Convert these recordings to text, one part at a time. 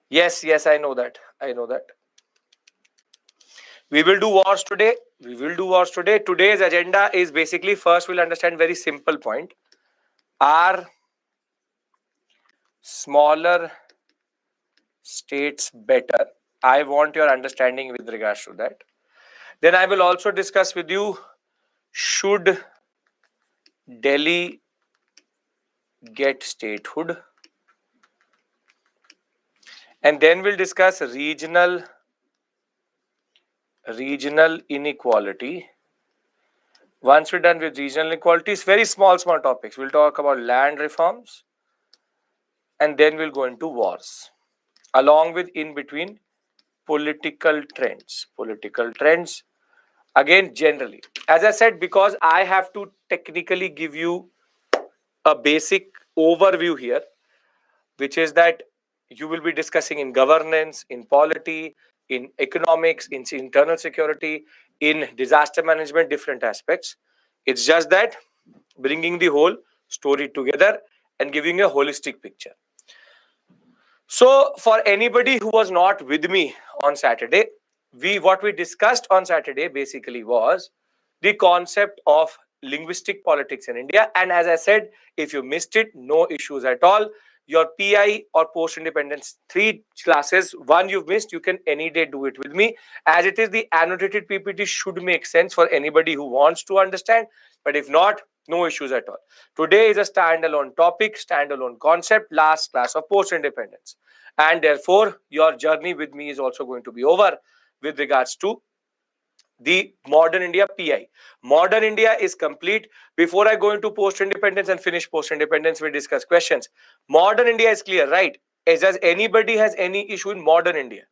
Yes, I know that. I know that. We will do wars today. We will do wars today. Today's agenda is basically first we'll understand very simple point. Are smaller states better? I want your understanding with regards to that. Then I will also discuss with you, should Delhi get statehood? And then we'll discuss regional inequality. Once we're done with regional inequality, it's very small topics. We'll talk about land reforms and then we'll go into wars, along with in between political trends. Political trends, again, generally. As I said, because I have to technically give you a basic overview here, which is that you will be discussing in governance, in polity, in economics, in internal security, in disaster management, different aspects. It's just that bringing the whole story together and giving a holistic picture. So, for anybody who was not with me on Saturday, what we discussed on Saturday basically was the concept of linguistic politics in India. And as I said, if you missed it, no issues at all. Your PI or post independence 3 classes, one you've missed, you can any day do it with me. As it is, the annotated PPT should make sense for anybody who wants to understand. But if not, no issues at all. Today is a standalone topic, standalone concept, last class of post independence. And therefore, your journey with me is also going to be over with regards to the modern India PI. Modern India is complete. Before I go into post independence and finish post independence, we discuss questions. Modern India is clear, right? Does anybody has any issue in modern India?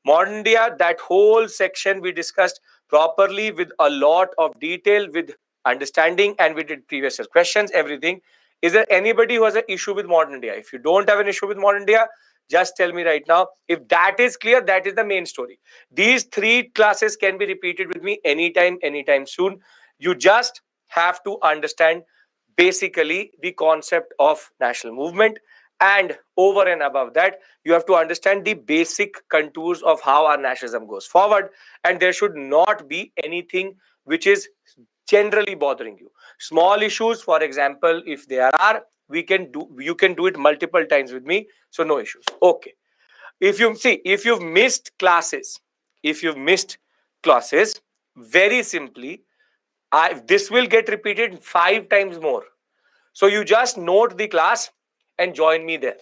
Modern India, that whole section we discussed properly with a lot of detail, with understanding, and we did previous questions, everything. Is there anybody who has an issue with modern India? If you don't have an issue with modern India, just tell me right now. If that is clear, that is the main story. These 3 classes can be repeated with me anytime soon. You just have to understand basically the concept of national movement, and over and above that, you have to understand the basic contours of how our nationalism goes forward. And there should not be anything which is generally bothering you. Small issues, for example, if there are, you can do it multiple times with me, so no issues. Okay. If you've missed classes, very simply, this will get repeated 5 times more. So you just note the class and join me there.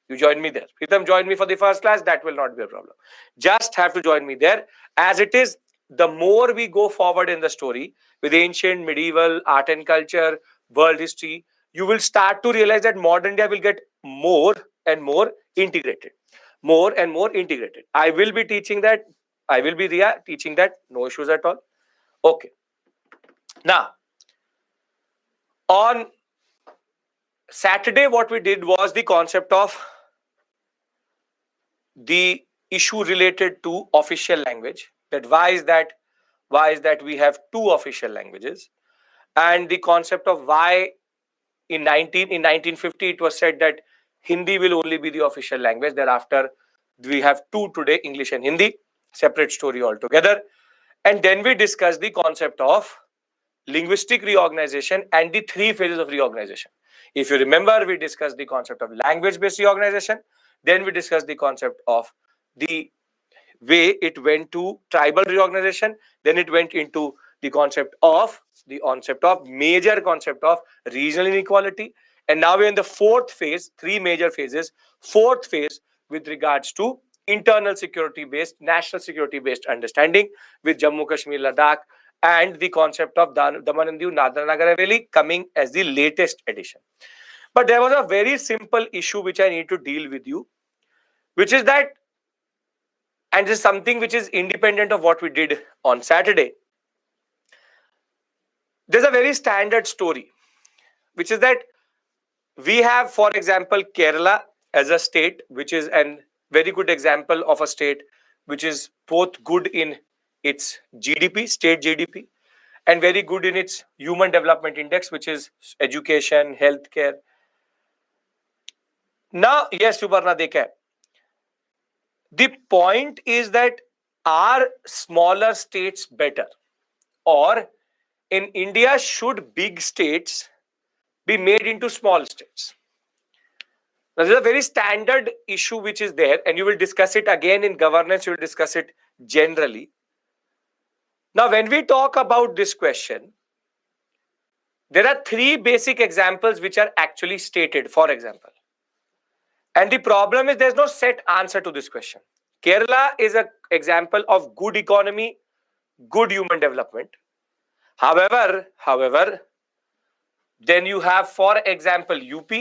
You join me there. Pritam, join me for the first class. That will not be a problem. Just have to join me there. As it is, the more we go forward in the story with ancient, medieval, art and culture, world history, you will start to realize that modern India will get more and more integrated. More and more integrated. I will be teaching that. I will be teaching that. No issues at all. Okay. Now, on Saturday, what we did was the concept of the issue related to official language. That why is that we have 2 official languages, and the concept of why in 1950 it was said that Hindi will only be the official language. Thereafter, we have 2 today, English and Hindi, separate story altogether. And then we discussed the concept of linguistic reorganization and the 3 phases of reorganization. If you remember, we discussed the concept of language-based reorganization. Then we discussed the concept of the way it went to tribal reorganization. Then it went into the major concept of regional inequality. And now we're in the 4th phase, 3 major phases. 4th phase with regards to internal security-based, national security-based understanding with Jammu, Kashmir, Ladakh, and the concept of Daman and Diu, Dadra Nagar Haveli coming as the latest addition. But there was a very simple issue which I need to deal with you, which is that, and this is something which is independent of what we did on Saturday. There's a very standard story, which is that we have, for example, Kerala as a state, which is a very good example of a state which is both good in its GDP, state GDP, and very good in its Human Development Index, which is education, healthcare. Now, yes, Subarna, dekha. The point is that are smaller states better, or in India should big states be made into small states? Now, this is a very standard issue which is there, and you will discuss it again in governance, you will discuss it generally. Now, when we talk about this question, there are three basic examples which are actually stated, for example. And the problem is there's no set answer to this question. Kerala is an example of good economy, good human development. However, then you have, for example, UP,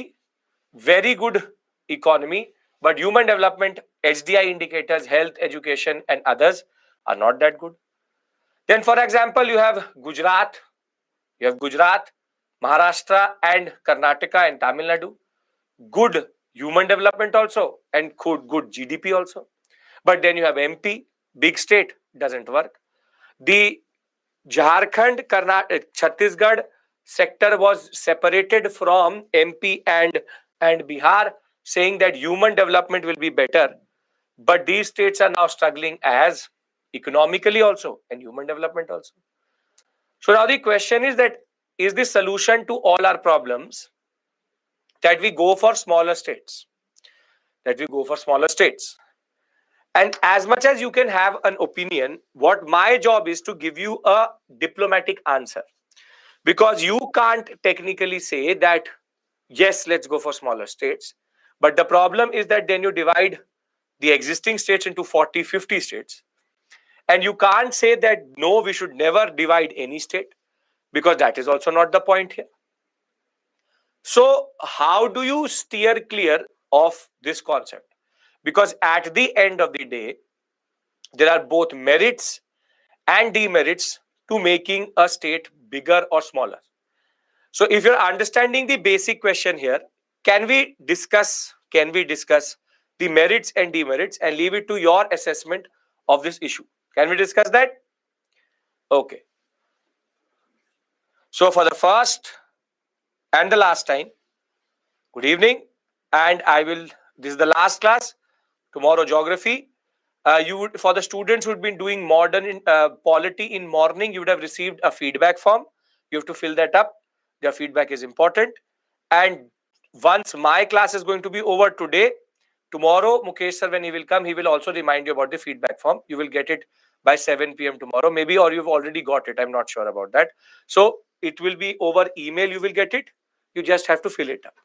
very good economy, but human development, HDI indicators, health, education, and others are not that good. Then, for example, you have Gujarat, Maharashtra, and Karnataka and Tamil Nadu. Good human development also, and good GDP also. But then you have MP, big state, doesn't work. The Jharkhand, Chhattisgarh sector was separated from MP and Bihar, saying that human development will be better. But these states are now struggling as economically also and human development also. So now the question is that, is the solution to all our problems that we go for smaller states? And as much as you can have an opinion, what my job is to give you a diplomatic answer. Because you can't technically say that, yes, let's go for smaller states. But the problem is that then you divide the existing states into 40, 50 states. And you can't say that, no, we should never divide any state, because that is also not the point here. So how do you steer clear of this concept? Because at the end of the day, there are both merits and demerits to making a state bigger or smaller. So if you're understanding the basic question here, can we discuss the merits and demerits and leave it to your assessment of this issue? Can we discuss that? Okay. So for the first and the last time, good evening, and this is the last class. Tomorrow geography. For the students who've been doing modern polity in morning, you would have received a feedback form. You have to fill that up. Their feedback is important. And once my class is going to be over today, tomorrow, Mukesh sir, when he will come, he will also remind you about the feedback form. You will get it by 7 p.m. tomorrow, maybe, or you've already got it. I'm not sure about that. So it will be over email. You will get it. You just have to fill it up.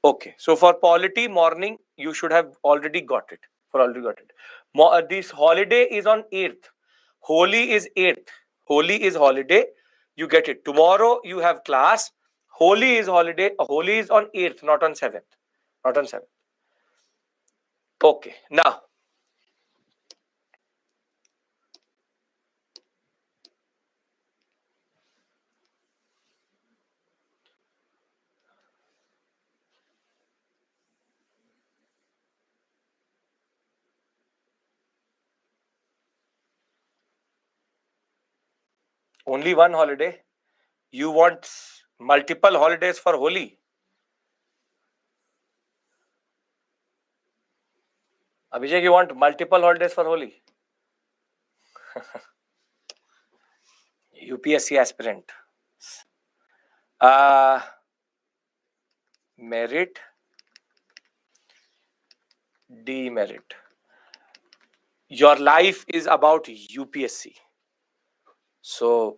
Okay. So for polity morning, you should have already got it. This holiday is on 8th. Holi is 8th. Holi is holiday. You get it. Tomorrow you have class. Holi is holiday. Holi is on 8th, not on 7th. Okay. Now, only one holiday. You want multiple holidays for Holi? Abhishek, you want multiple holidays for Holi? UPSC aspirant. Merit, demerit. Your life is about UPSC. So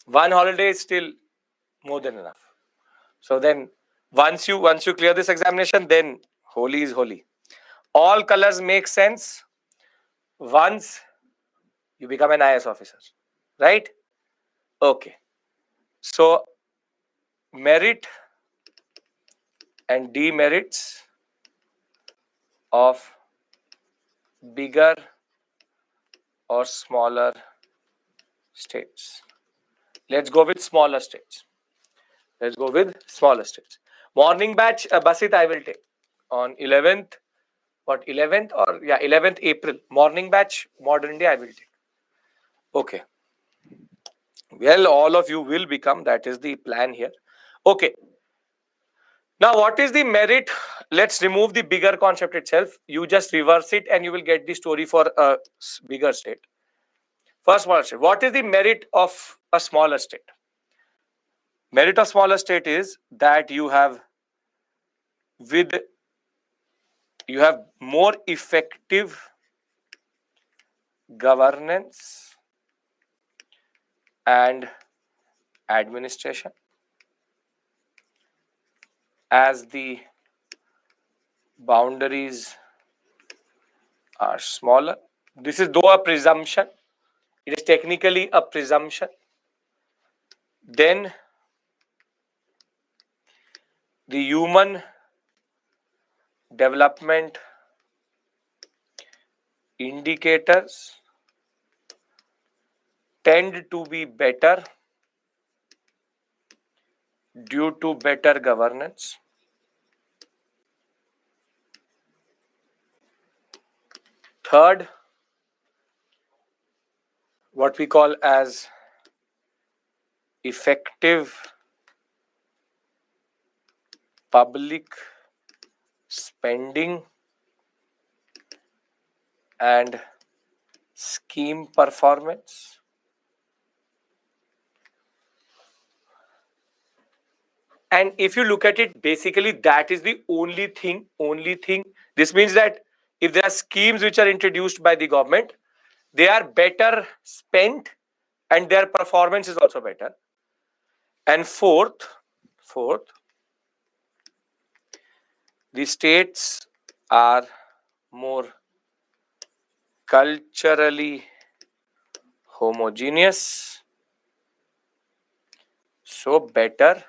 one holiday is still more than enough. So then once you clear this examination, then Holi is Holi. All colors make sense once you become an IAS officer, right? Okay. So merit and demerits of bigger or smaller states. Let's go with smaller states. Morning batch, Basit I will take on 11th. 11th April. Morning batch, Modern India I will take. Okay. Well, all of you will become. That is the plan here. Okay. Now, what is the merit? Let's remove the bigger concept itself. You just reverse it and you will get the story for a bigger state. First, smaller state. What is the merit of a smaller state? Merit of smaller state is that you have more effective governance and administration as the boundaries are smaller. This is though a presumption. It is technically a presumption. Then the human development indicators tend to be better due to better governance. Third, what we call as effective public spending and scheme performance. And if you look at it, basically that is the only thing. This means that if there are schemes which are introduced by the government, they are better spent and their performance is also better. And fourth, the states are more culturally homogeneous, so better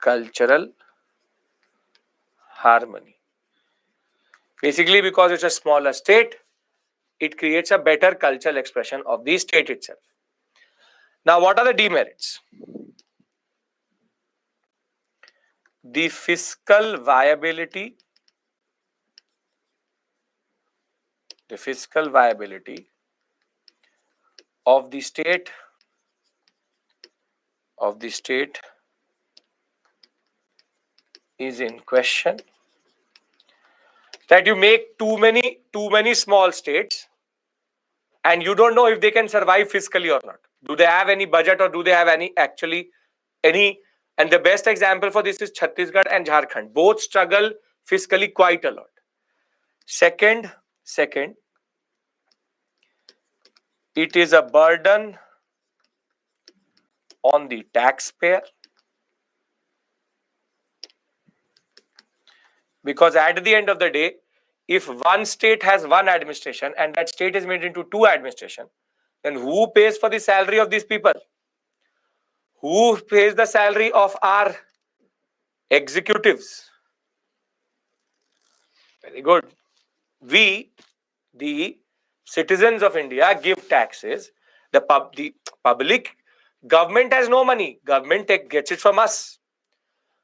cultural harmony. Basically, because it's a smaller state, it creates a better cultural expression of the state itself. Now, what are the demerits? The fiscal viability of the state is in question. That you make too many small states and you don't know if they can survive fiscally or not. Do they have any budget or do they have any? And the best example for this is Chhattisgarh and Jharkhand. Both struggle fiscally quite a lot. Second, it is a burden on the taxpayer, because at the end of the day, if one state has one administration and that state is made into two administration, then who pays for the salary of these people? Who pays the salary of our executives? Very good. We, the citizens of India, give taxes. The public government has no money. Government gets it from us.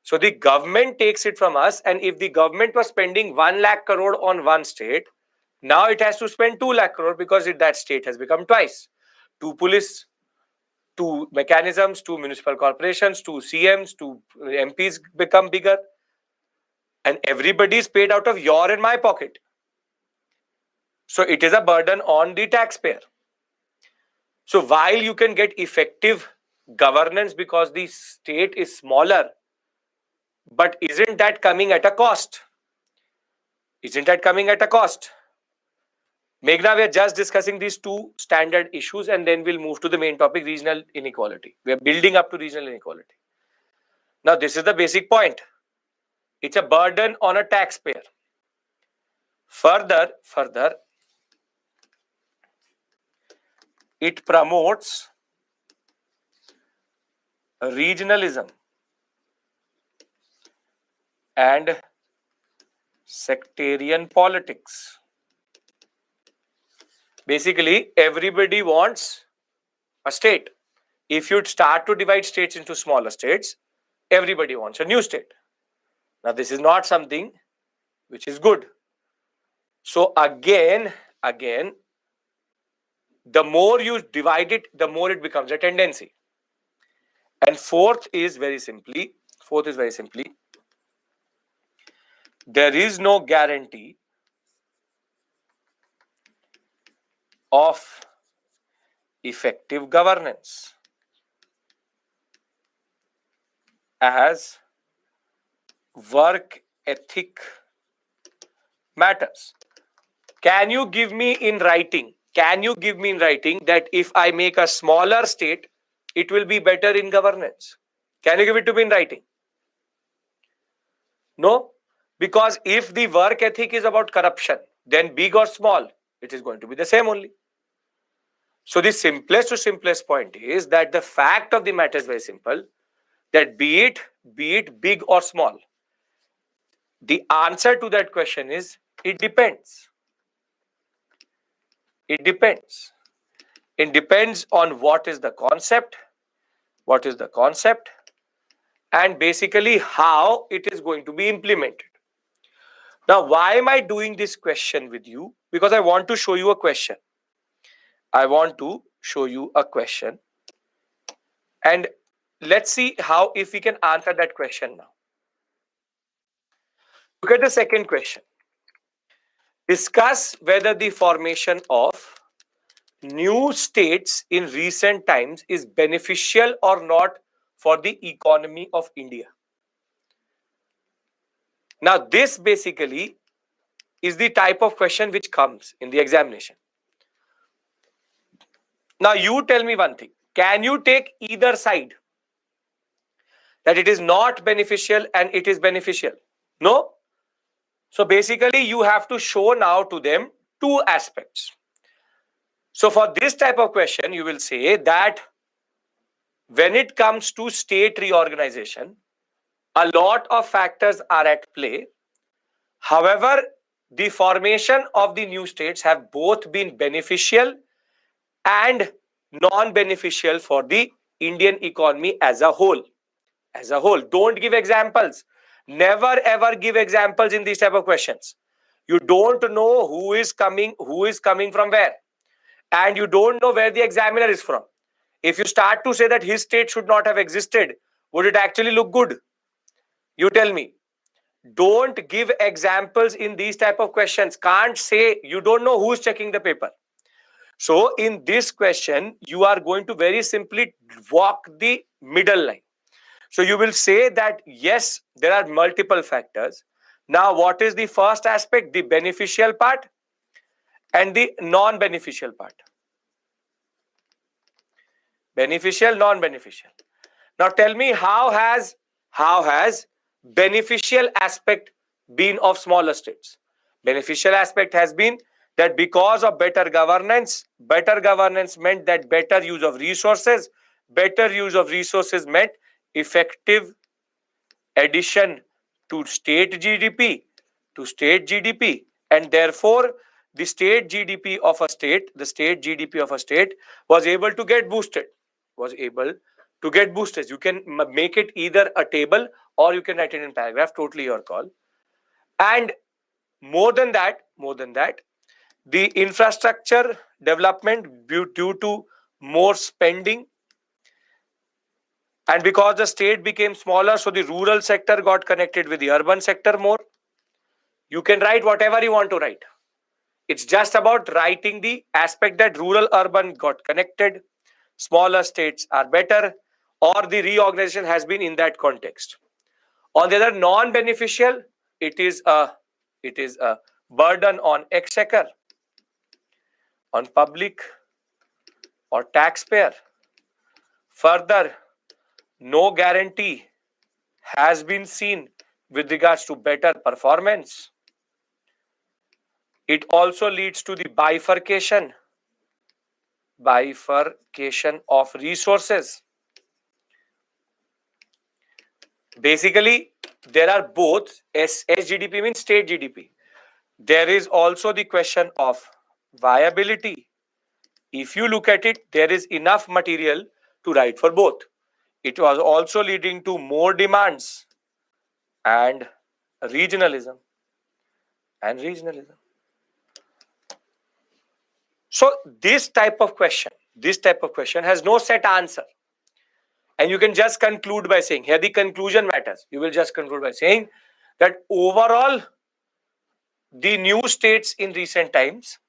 So the government takes it from us, and if the government was spending 1 lakh crore on one state, now it has to spend 2 lakh crore because that state has become twice. 2 police, 2 mechanisms, 2 municipal corporations, 2 CMs, 2 MPs become bigger. And everybody is paid out of your and my pocket. So it is a burden on the taxpayer. So while you can get effective governance because the state is smaller, but isn't that coming at a cost? Meghna, we are just discussing these two standard issues and then we'll move to the main topic, regional inequality. We are building up to regional inequality. Now, this is the basic point. It's a burden on a taxpayer. Further, it promotes regionalism and sectarian politics. Basically, everybody wants a state. If you start to divide states into smaller states, everybody wants a new state. Now, this is not something which is good. So again, the more you divide it, the more it becomes a tendency. And fourth is very simply, Fourth is very simply, there is no guarantee of effective governance as work ethic matters. Can you give me in writing? Can you give me in writing that if I make a smaller state, it will be better in governance? Can you give it to me in writing? No, because if the work ethic is about corruption, then big or small, it is going to be the same only. So the simplest to simplest point is that the fact of the matter is very simple, that be it big or small, the answer to that question is it depends. It depends. It depends on what is the concept, and basically how it is going to be implemented. Now, why am I doing this question with you? Because I want to show you a question. And let's see how if we can answer that question now. Look at the second question. Discuss whether the formation of new states in recent times is beneficial or not for the economy of India. Now, this basically is the type of question which comes in the examination. Now, you tell me one thing. Can you take either side? That it is not beneficial and it is beneficial? No. So, basically, you have to show now to them two aspects. So, for this type of question, you will say that when it comes to state reorganization, a lot of factors are at play. However, the formation of the new states have both been beneficial and non-beneficial for the Indian economy as a whole. As a whole, don't give examples. Never ever give examples in these type of questions. You don't know who is coming from where, and you don't know where the examiner is from. If you start to say that his state should not have existed, would it actually look good? You tell me. Don't give examples in these type of questions. Can't say, you don't know who's checking the paper. So in this question, you are going to very simply walk the middle line. So you will say that yes, there are multiple factors. Now, what is the first aspect? The beneficial part and the non-beneficial part. Beneficial, non-beneficial. Now tell me, how has beneficial aspect been of smaller states? Beneficial aspect has been that because of better governance meant that better use of resources. Better use of resources meant effective addition to state GDP, and therefore the state GDP of a state, was able to get boosted. You can make it either a table or you can write it in paragraph, totally your call. And more than that, the infrastructure development due to more spending, and because the state became smaller, so the rural sector got connected with the urban sector more. You can write whatever you want to write. It's just about writing the aspect that rural urban got connected, smaller states are better, or the reorganization has been in that context. On the other, non-beneficial, it is a burden on exchequer, on public or taxpayer. Further, no guarantee has been seen with regards to better performance. It also leads to the bifurcation of resources. Basically, there are both. SGDP means state GDP. There is also the question of viability. If you look at it, there is enough material to write for both. It was also leading to more demands and regionalism. So this type of question has no set answer. And you can just conclude by saying, here the conclusion matters. You will just conclude by saying that overall, the new states in recent times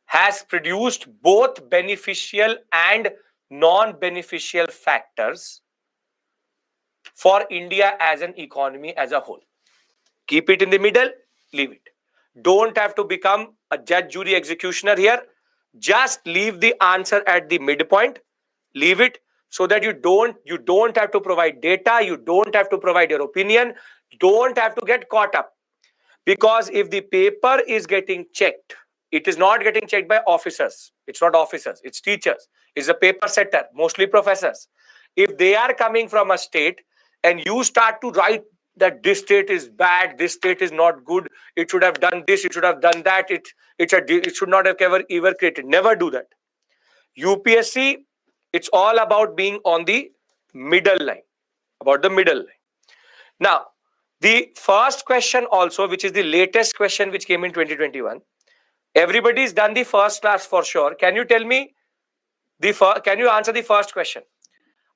has produced both beneficial and non-beneficial factors for India as an economy as a whole. Keep it in the middle, leave it. Don't have to become a judge, jury, executioner here. Just leave the answer at the midpoint. Leave it so that you don't have to provide data, you don't have to provide your opinion, don't have to get caught up. Because if the paper is getting checked, it is not getting checked by officers. It's not officers, it's teachers. It's a paper setter, mostly professors. If they are coming from a state and you start to write that this state is bad, this state is not good, it should have done this, it should have done that, it should not have ever created. Never do that. UPSC, it's all about being on the middle line, about the middle line. Now, the first question also, which is the latest question which came in 2021, everybody's done the first class for sure. Can you tell me, can you answer the first question?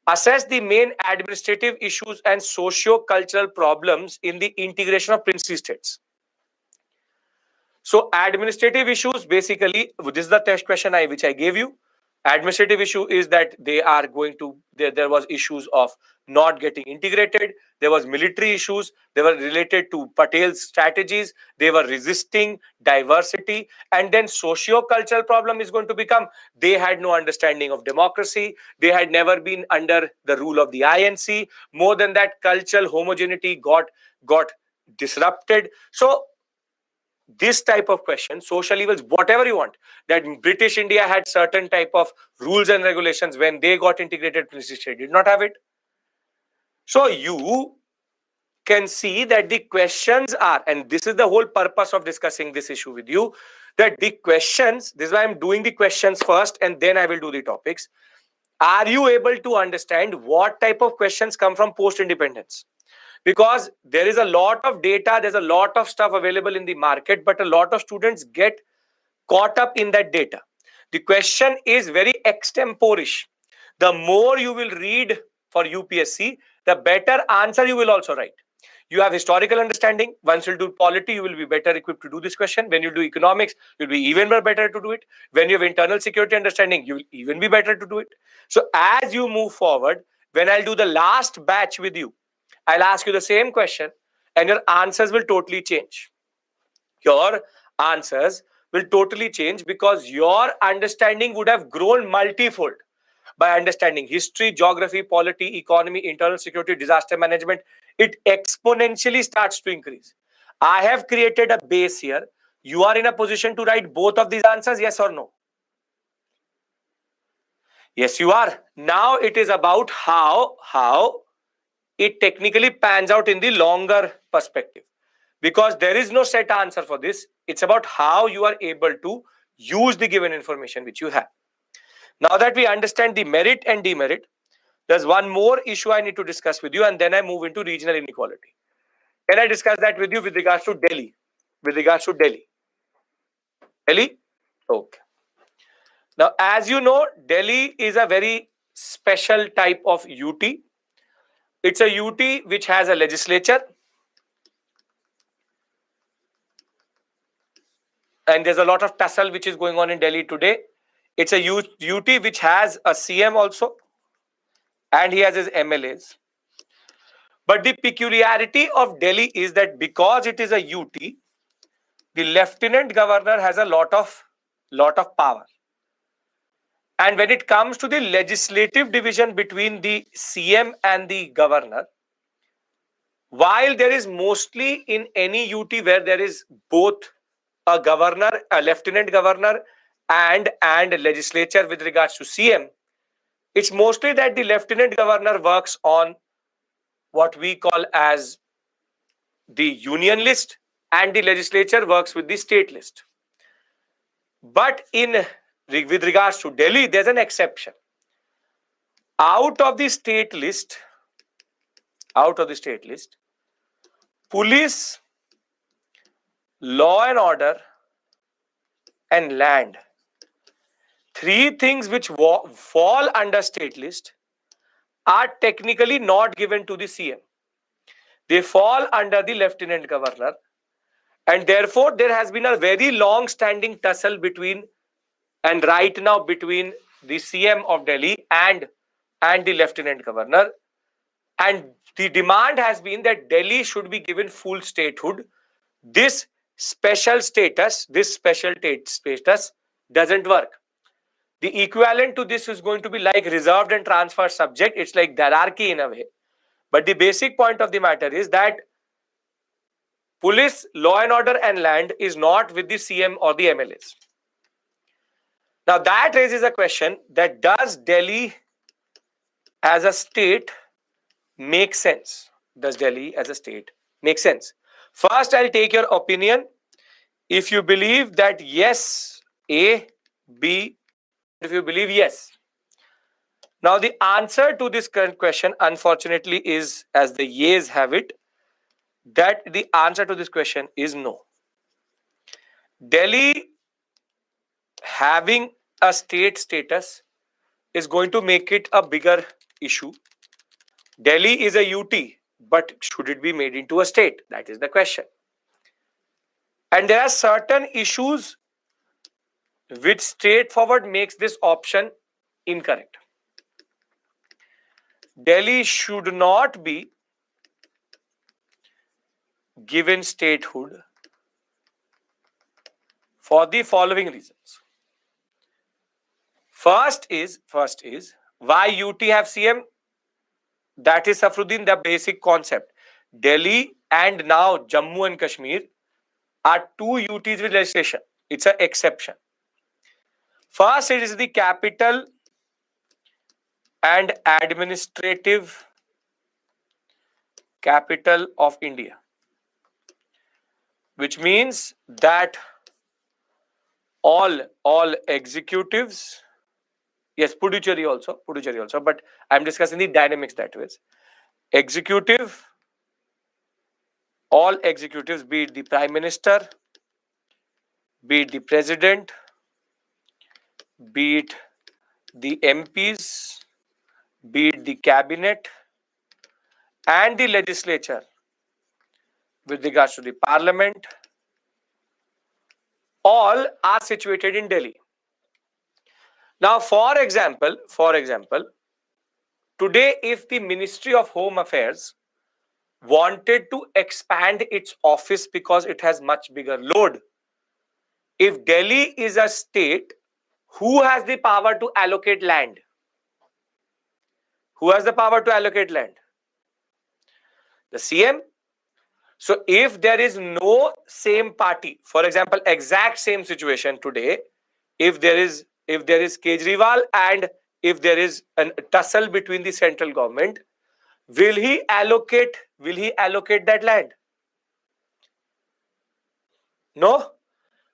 Assess the main administrative issues and socio-cultural problems in the integration of princely states. So administrative issues, basically, this is the test question which I gave you. Administrative issue is that they are going to, there was issues of not getting integrated. There was military issues. They were related to Patel's strategies. They were resisting diversity. And then socio-cultural problem is going to become, they had no understanding of democracy. They had never been under the rule of the INC. More than that, cultural homogeneity got disrupted. So this type of question, social evils, whatever you want, that British India had certain type of rules and regulations when they got integrated, princely state did not have it. So you can see that the questions are, and this is the whole purpose of discussing this issue with you, that the questions, this is why I'm doing the questions first and then I will do the topics. Are you able to understand what type of questions come from post-independence? Because there is a lot of data, there's a lot of stuff available in the market, but a lot of students get caught up in that data. The question is very extemporish. The more you will read for UPSC, the better answer you will also write. You have historical understanding. Once you do polity, you will be better equipped to do this question. When you do economics, you'll be even more better to do it. When you have internal security understanding, you will even be better to do it. So as you move forward, when I'll do the last batch with you, I'll ask you the same question and your answers will totally change. Your answers will totally change because your understanding would have grown multifold by understanding history, geography, polity, economy, internal security, disaster management. It exponentially starts to increase. I have created a base here. You are in a position to write both of these answers, yes or no? Yes, you are. Now it is about how it technically pans out in the longer perspective. Because there is no set answer for this. It's about how you are able to use the given information which you have. Now that we understand the merit and demerit, there's one more issue I need to discuss with you, and then I move into regional inequality. Can I discuss that with you with regards to Delhi? With regards to Delhi. Delhi? Okay. Now, as you know, Delhi is a very special type of UT. It's a UT which has a legislature. And there's a lot of tussle which is going on in Delhi today. It's a UT which has a CM also. And he has his MLAs. But the peculiarity of Delhi is that because it is a UT, the lieutenant governor has a lot of power. And when it comes to the legislative division between the CM and the governor, while there is mostly in any UT where there is both a governor, a lieutenant governor, and legislature with regards to CM, it's mostly that the lieutenant governor works on what we call as the union list and the legislature works with the state list. But with regards to Delhi, there's an exception. Out of the state list, police, law and order, and land, three things which fall under state list are technically not given to the CM. They fall under the Lieutenant Governor, and therefore there has been a very long standing tussle between and right now between the CM of Delhi and the Lieutenant Governor. And the demand has been that Delhi should be given full statehood. This special status doesn't work. The equivalent to this is going to be like reserved and transfer subject. It's like hierarchy in a way. But the basic point of the matter is that police, law and order and land is not with the CM or the MLAs. Now that raises a question that does Delhi as a state make sense? Does Delhi as a state make sense? First, I'll take your opinion. If you believe that yes, A, B, if you believe yes. Now the answer to this current question, unfortunately, is as the yeas have it, that the answer to this question is no. Delhi having a state status is going to make it a bigger issue. Delhi is a UT, but should it be made into a state? That is the question. And there are certain issues which straightforward makes this option incorrect. Delhi should not be given statehood for the following reasons. First is why UT have CM? That is, Safruddin, the basic concept. Delhi and now Jammu and Kashmir are two UTs with legislation. It's an exception. First, it is the capital and administrative capital of India, which means that all executives, yes, Puducherry also, but I'm discussing the dynamics that way. All executives, be it the Prime Minister, be it the President, be it the MPs, be it the Cabinet and the legislature with regards to the Parliament, all are situated in Delhi. Now, for example, today if the Ministry of Home Affairs wanted to expand its office because it has much bigger load, if Delhi is a state, who has the power to allocate land? Who has the power to allocate land? The CM. So if there is no same party, for example, exact same situation today, if there is Kejriwal and if there is a tussle between the central government, will he allocate that land? No.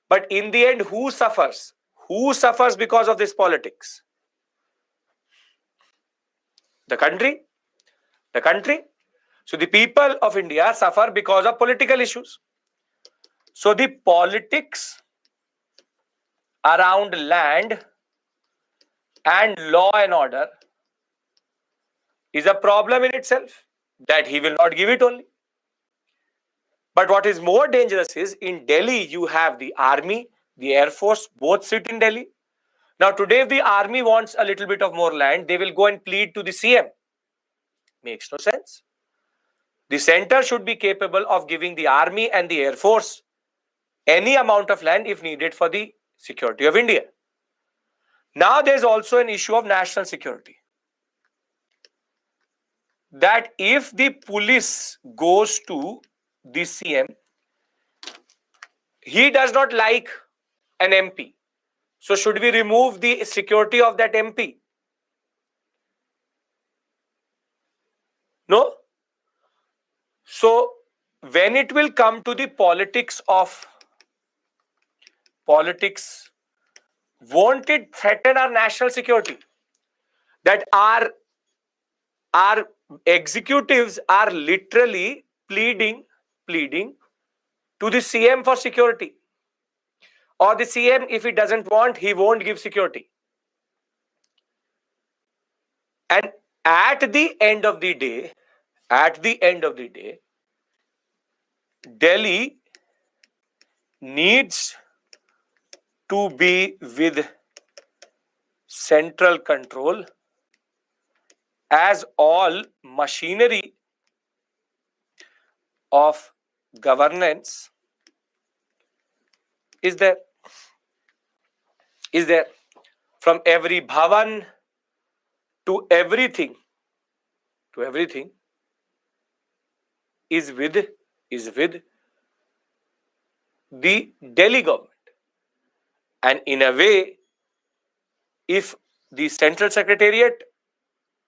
But in the end, who suffers? Who suffers because of this politics? The country. So the people of India suffer because of political issues. So the politics around land and law and order is a problem in itself, that he will not give it only. But what is more dangerous is, in Delhi you have the army, the air force, both sit in Delhi. Now today if the army wants a little bit of more land, they will go and plead to the CM. Makes no sense. The center should be capable of giving the army and the air force any amount of land if needed for the security of India. Now there is also an issue of national security. That if the police goes to the CM, he does not like an MP. So should we remove the security of that MP? No. So when it will come to the politics, won't it threaten our national security? That our executives are literally pleading to the CM for security. Or the CM, if he doesn't want, he won't give security. And At the end of the day, Delhi needs to be with central control, as all machinery of governance is there. From every bhavan to everything is with the Delhi government. And in a way, if the central secretariat,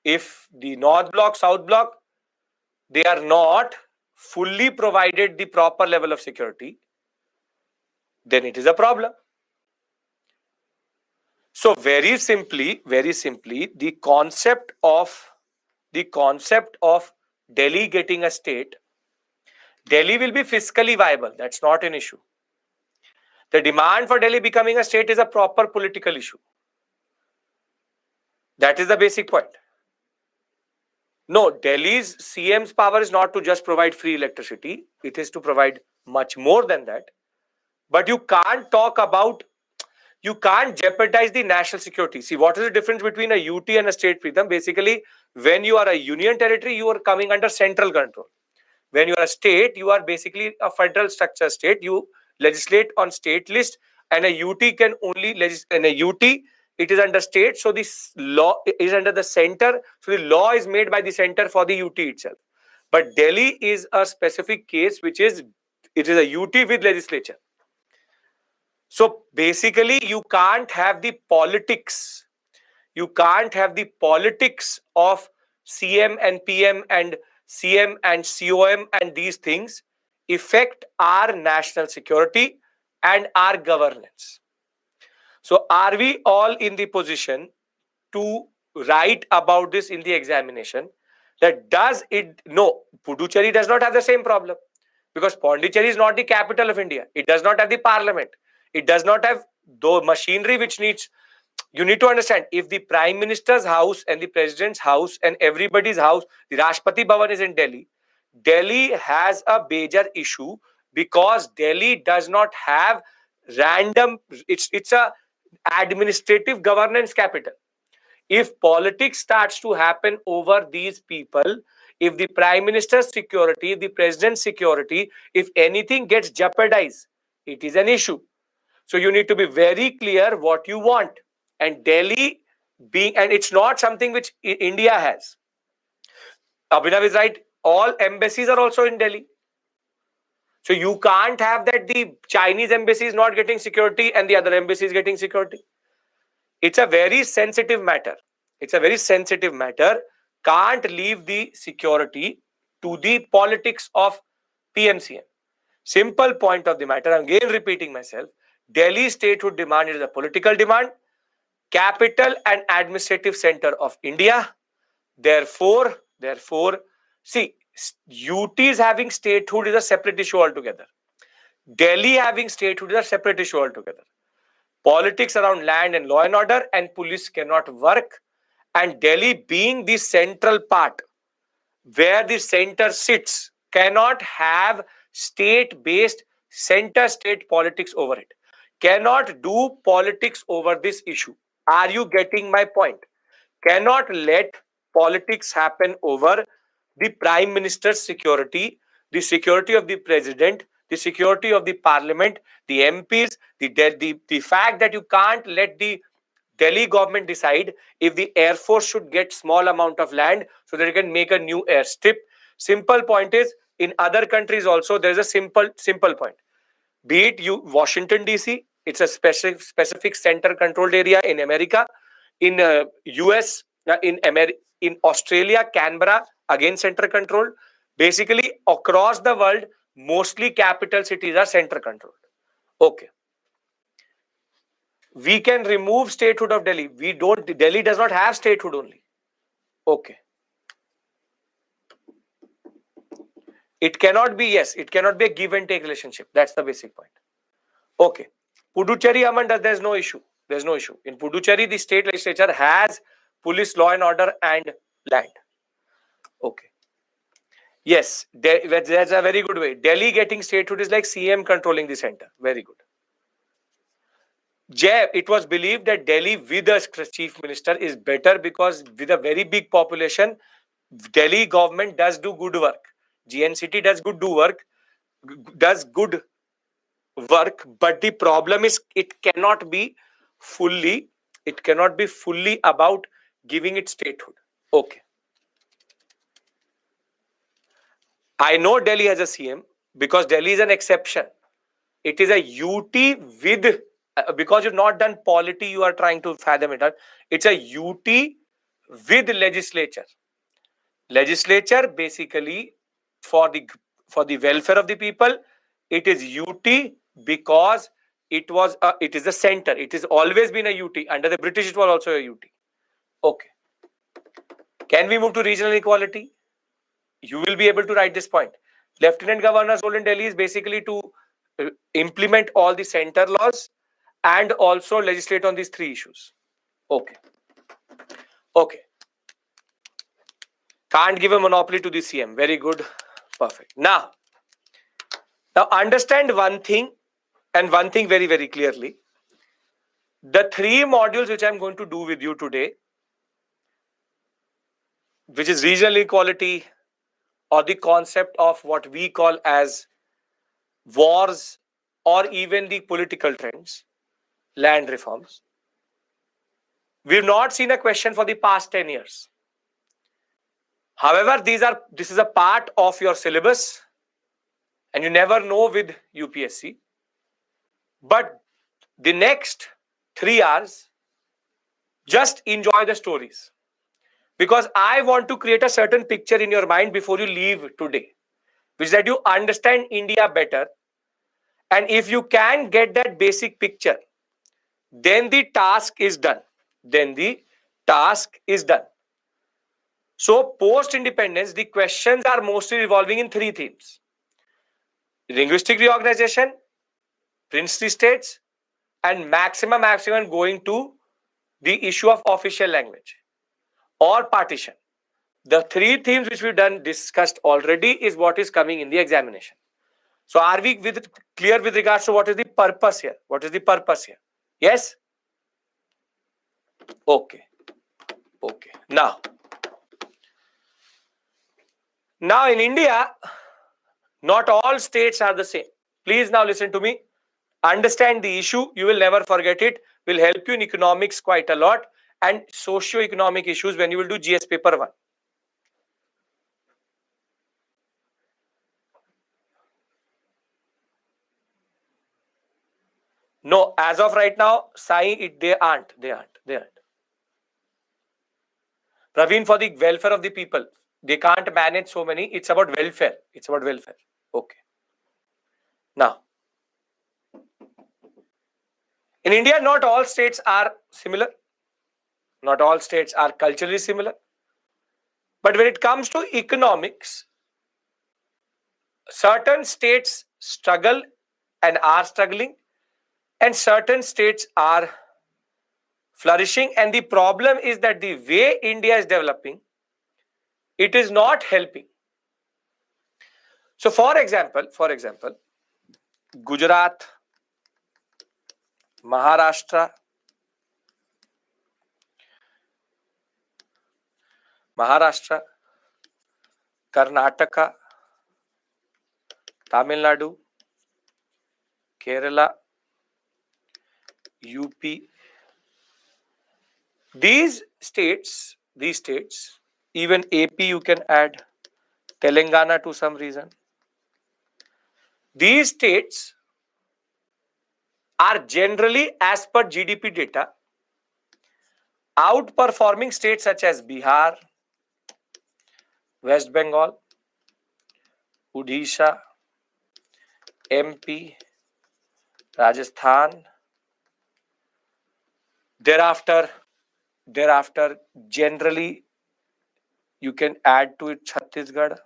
if the north block, south block, they are not fully provided the proper level of security, then it is a problem. So very simply, the concept of Delhi getting a state, Delhi will be fiscally viable. That's not an issue. The demand for Delhi becoming a state is a proper political issue. That is the basic point. No, Delhi's CM's power is not to just provide free electricity. It is to provide much more than that. But you can't jeopardize the national security. See, what is the difference between a UT and a state, Preetham? Basically, when you are a union territory, you are coming under central control. When you are a state, you are basically a federal structure state. You legislate on state list, and a UT can only legislate. In a UT, it is under state, so this law is under the center. So the law is made by the center for the UT itself. But Delhi is a specific case, it is a UT with legislature. So basically, you can't have the politics. You can't have the politics of CM and PM and CM and COM and these things affect our national security and our governance. So are we all in the position to write about this in the examination? That does it? No, Puducherry does not have the same problem, because Pondicherry is not the capital of India. It does not have the parliament. It does not have the machinery which needs. You need to understand, if the Prime Minister's house and the President's house and everybody's house, the Rashtrapati Bhavan is in Delhi, Delhi has a major issue, because Delhi does not have random, it's a administrative governance capital. If politics starts to happen over these people, if the Prime Minister's security, if the President's security, if anything gets jeopardized, it is an issue. So you need to be very clear what you want. And Delhi being, and it's not something which India has. Abhinav is right. All embassies are also in Delhi. So you can't have that the Chinese embassy is not getting security and the other embassy is getting security. It's a very sensitive matter. Can't leave the security to the politics of PMCM. Simple point of the matter. I'm again repeating myself. Delhi statehood demand is a political demand, capital and administrative center of India. Therefore, see, UTs having statehood is a separate issue altogether. Delhi having statehood is a separate issue altogether. Politics around land and law and order and police cannot work. And Delhi being the central part where the center sits cannot have state-based center-state politics over it. Cannot do politics over this issue. Are you getting my point? Cannot let politics happen over the Prime Minister's security, the security of the President, the security of the Parliament, the MPs, the fact that you can't let the Delhi government decide if the Air Force should get small amount of land so that it can make a new airstrip. Simple point is, in other countries also, there is a simple point. Be it Washington DC, it's a specific center controlled area in America. In US, in Australia, Canberra, again center controlled. Basically, across the world, mostly capital cities are center controlled. Okay. We can remove statehood of Delhi. Delhi does not have statehood only. Okay. It cannot be a give and take relationship. That's the basic point. Okay. Puducherry, Amanda, there's no issue. In Puducherry, the state legislature has police, law and order and land. Okay. Yes, that's a very good way. Delhi getting statehood is like CM controlling the center. Very good. It was believed that Delhi with a chief minister is better because with a very big population, Delhi government does do good work. GNCT does good work, but the problem is it cannot be fully about giving it statehood. Okay. I know Delhi has a CM because Delhi is an exception. It is a UT with, because you've not done polity, you are trying to fathom it out. It's a UT with legislature. Legislature basically for the welfare of the people. It is UT because it is a center. It has always been a UT. Under the British, it was also a UT. Okay. Can we move to regional equality? You will be able to write this point. Lieutenant Governor's role in Delhi is basically to implement all the center laws and also legislate on these three issues. Okay. Okay. Can't give a monopoly to the CM. Very good. Perfect. Now understand one thing, and one thing very, very clearly. The three modules which I'm going to do with you today, which is regional equality or the concept of what we call as wars or even the political trends, land reforms. We've not seen a question for the past 10 years. However, this is a part of your syllabus and you never know with UPSC. But the next 3 hours, just enjoy the stories. Because I want to create a certain picture in your mind before you leave today, which is that you understand India better. And if you can get that basic picture, then the task is done. So post-independence, the questions are mostly revolving in three themes: linguistic reorganization, princely states, and maximum going to the issue of official language or partition. The three themes which we've discussed already is what is coming in the examination. So are we clear with regards to what is the purpose here? Yes? Okay. Now in India, not all states are the same. Please now listen to me. Understand the issue. You will never forget it. Will help you in economics quite a lot and socio-economic issues when you will do GS paper 1. No, as of right now, Sai, they aren't. Praveen, for the welfare of the people, they can't manage so many. It's about welfare. Okay. Now, in India, not all states are similar. Not all states are culturally similar. But when it comes to economics, certain states struggle and are struggling, and certain states are flourishing. And the problem is that the way India is developing, it is not helping. So for example, Gujarat, Maharashtra, Karnataka, Tamil Nadu, Kerala, UP. These states, even AP you can add, Telangana to some reason. These states are generally, as per GDP data, outperforming states such as Bihar, West Bengal, Odisha, MP, Rajasthan. Thereafter, generally, you can add to it Chhattisgarh,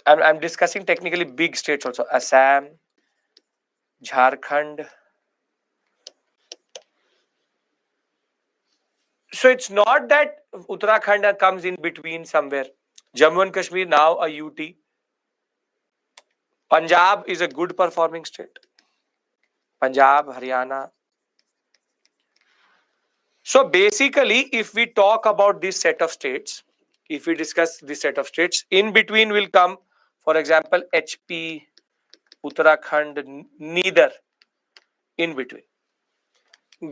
I'm discussing technically big states also: Assam, Jharkhand, So it's not that Uttarakhand comes in between somewhere. Jammu and Kashmir now a UT. Punjab is a good performing state. Punjab, Haryana. So basically, if we talk about this set of states, if we discuss this set of states, in between will come, for example, HP, Uttarakhand, neither, in between.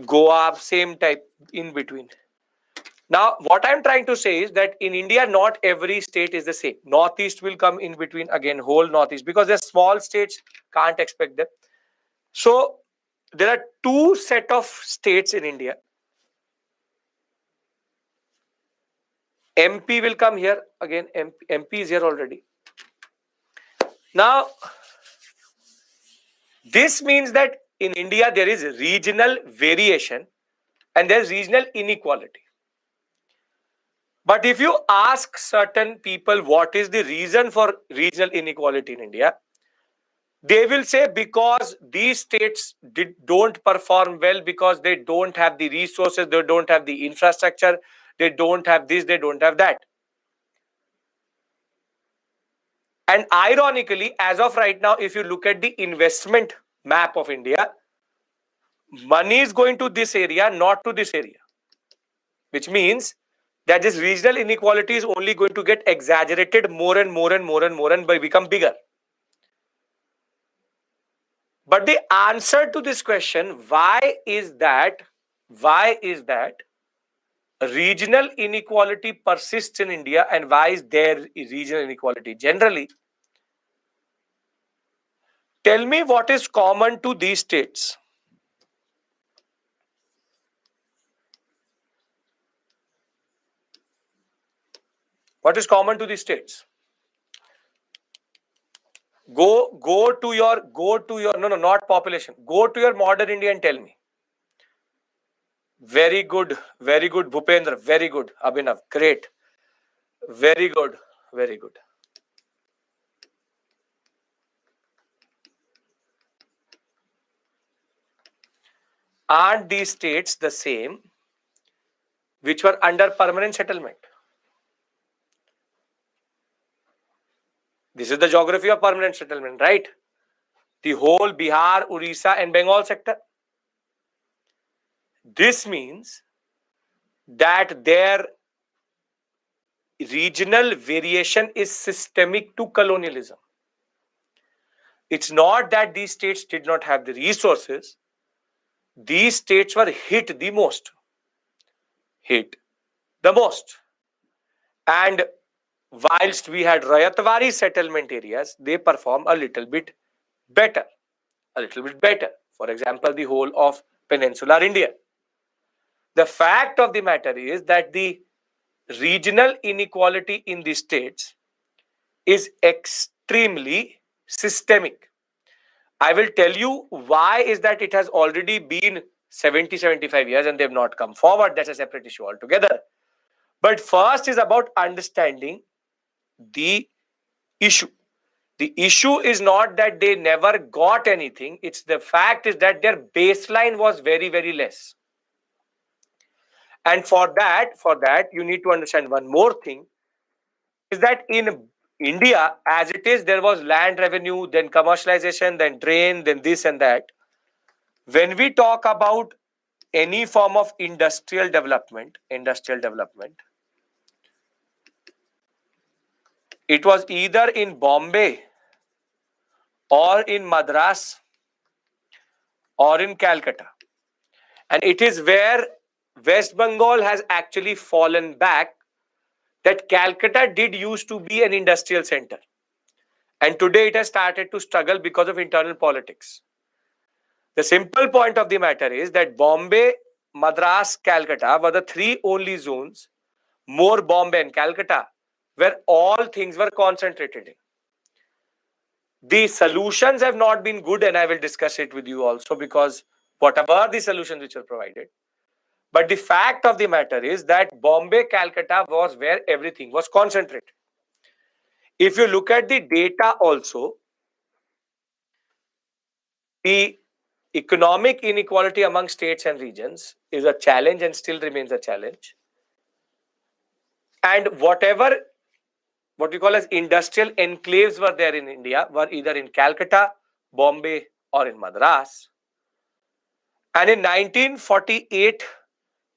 Goa, same type, in between. Now, what I'm trying to say is that in India, not every state is the same. Northeast will come in between, again, whole Northeast, because they're small states, can't expect them. So there are two set of states in India. MP will come here, again, MP is here already. Now, this means that in India, there is regional variation and there's regional inequality. But if you ask certain people what is the reason for regional inequality in India, they will say because these states don't perform well because they don't have the resources, they don't have the infrastructure, they don't have this, they don't have that. And ironically, as of right now, if you look at the investment map of India, money is going to this area, not to this area, which means that this regional inequality is only going to get exaggerated more and more and more and more and by become bigger. But the answer to this question, why is that regional inequality persists in India and why is there regional inequality? Generally, tell me what is common to these states. What is common to these states? Go to your no, not population. Go to your modern India and tell me. Very good, Bhupendra. Very good, Abhinav. Great. Very good, very good. Aren't these states the same which were under permanent settlement? This is the geography of permanent settlement, right? The whole Bihar, Orissa and Bengal sector. This means that their regional variation is systemic to colonialism. It's not that these states did not have the resources. These states were hit the most. And whilst we had Rayatwari settlement areas, they perform a little bit better. For example, the whole of peninsular India. The fact of the matter is that the regional inequality in the states is extremely systemic. I will tell you why is that it has already been 70-75 years and they've not come forward. That's a separate issue altogether. But first is about understanding the issue. The issue is not that they never got anything. It's the fact is that their baseline was very, very less. And for that, you need to understand one more thing, is that in India, as it is, there was land revenue, then commercialization, then drain, then this and that. When we talk about any form of industrial development, it was either in Bombay or in Madras or in Calcutta. And it is where West Bengal has actually fallen back, that Calcutta did used to be an industrial center. And today it has started to struggle because of internal politics. The simple point of the matter is that Bombay, Madras, Calcutta were the three only zones, more Bombay and Calcutta, where all things were concentrated in. The solutions have not been good, and I will discuss it with you also, because whatever the solutions which were provided. But the fact of the matter is that Bombay, Calcutta was where everything was concentrated. If you look at the data also, the economic inequality among states and regions is a challenge and still remains a challenge. And whatever what we call as industrial enclaves were there in India were either in Calcutta, Bombay, or in Madras. And in 1948,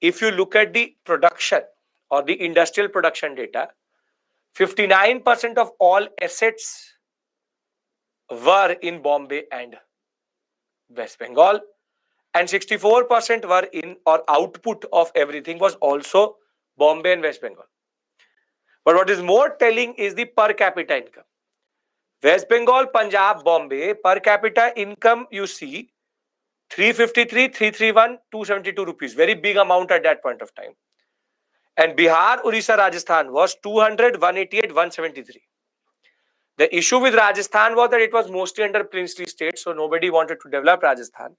if you look at the production or the industrial production data, 59% of all assets were in Bombay and West Bengal, and 64% were in, or output of everything was also Bombay and West Bengal. But what is more telling is the per capita income. West Bengal, Punjab, Bombay, per capita income you see 353, 331, 272 rupees. Very big amount at that point of time. And Bihar, Orissa, Rajasthan was 200, 188, 173. The issue with Rajasthan was that it was mostly under princely states, so nobody wanted to develop Rajasthan.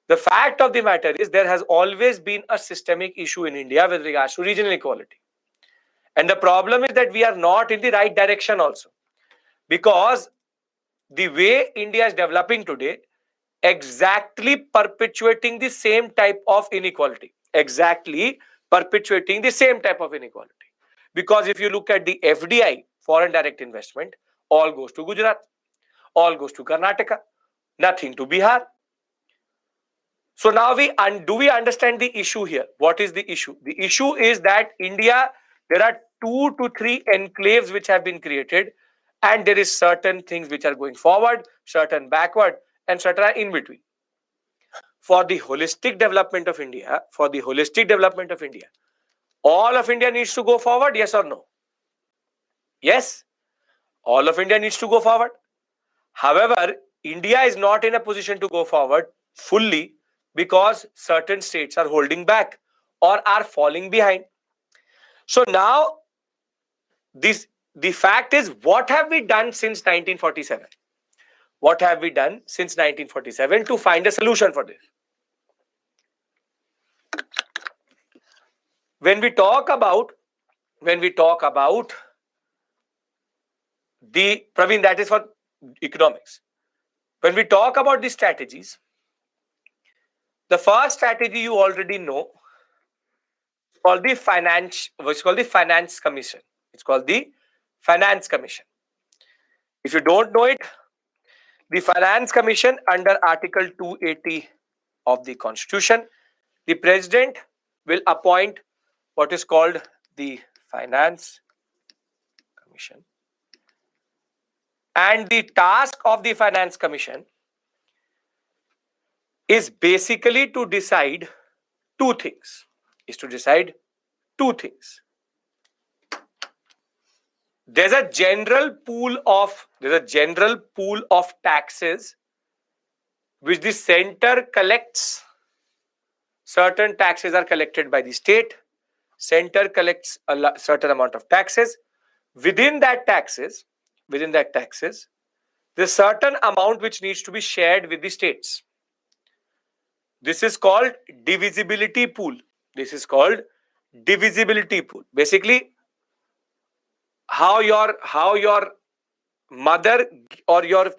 The fact of the matter is there has always been a systemic issue in India with regards to regional equality. And the problem is that we are not in the right direction also. Because the way India is developing today, exactly perpetuating the same type of inequality. Exactly perpetuating the same type of inequality. Because if you look at the FDI, foreign direct investment, all goes to Gujarat, all goes to Karnataka, nothing to Bihar. So now do we understand the issue here? What is the issue? The issue is that India, there are 2 to 3 enclaves which have been created, and there is certain things which are going forward, certain backward, and certain are in between. For the holistic development of India, all of India needs to go forward, yes or no? Yes, all of India needs to go forward. However, India is not in a position to go forward fully because certain states are holding back or are falling behind. So now, the fact is, what have we done since 1947? What have we done since 1947 to find a solution for this? When we talk about the, Praveen, that is for economics. When we talk about the strategies, the first strategy you already know, called the finance, what's called the Finance Commission. It's called the Finance Commission. If you don't know it, the Finance Commission under Article 280 of the Constitution, the President will appoint what is called the Finance Commission. And the task of the Finance Commission is basically to decide two things. There's a general pool of taxes which the center collects. Certain taxes are collected by the state. Center collects a certain amount of taxes. Within that taxes, there's certain amount which needs to be shared with the states. This is called divisibility pool. Basically, how your mother or your,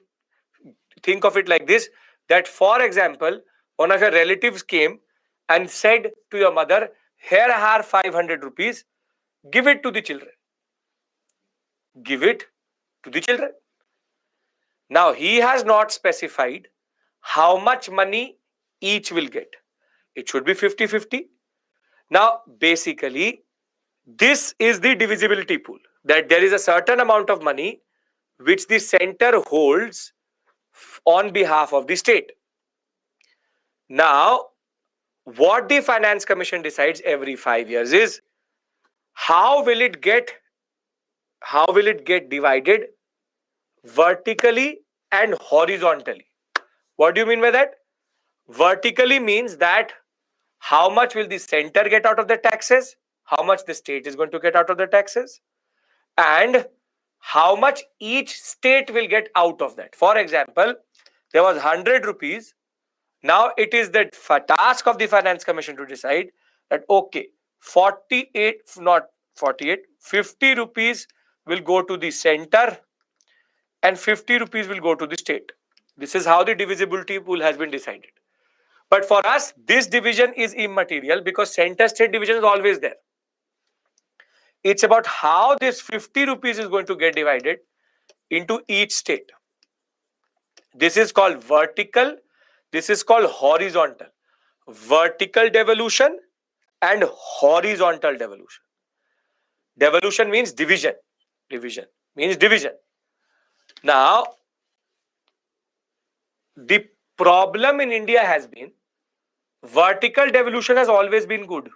think of it like this, that for example, one of your relatives came and said to your mother, here are 500 rupees, give it to the children. Now, he has not specified how much money each will get. It should be 50-50. Now, basically, this is the divisibility pool, that there is a certain amount of money which the center holds on behalf of the state. Now, what the Finance Commission decides every 5 years is how will it get divided vertically and horizontally. What do you mean by that? Vertically means that how much will the center get out of the taxes, how much the state is going to get out of the taxes, and how much each state will get out of that. For example, there was 100 rupees. Now it is the task of the Finance Commission to decide that, okay, 50 rupees will go to the center and 50 rupees will go to the state. This is how the divisibility pool has been decided. But for us, this division is immaterial because center state division is always there. It's about how this 50 rupees is going to get divided into each state. This is called vertical. This is called horizontal. Vertical devolution and horizontal devolution. Devolution means division. Division means division. Now, the problem in India has been vertical devolution has always been good.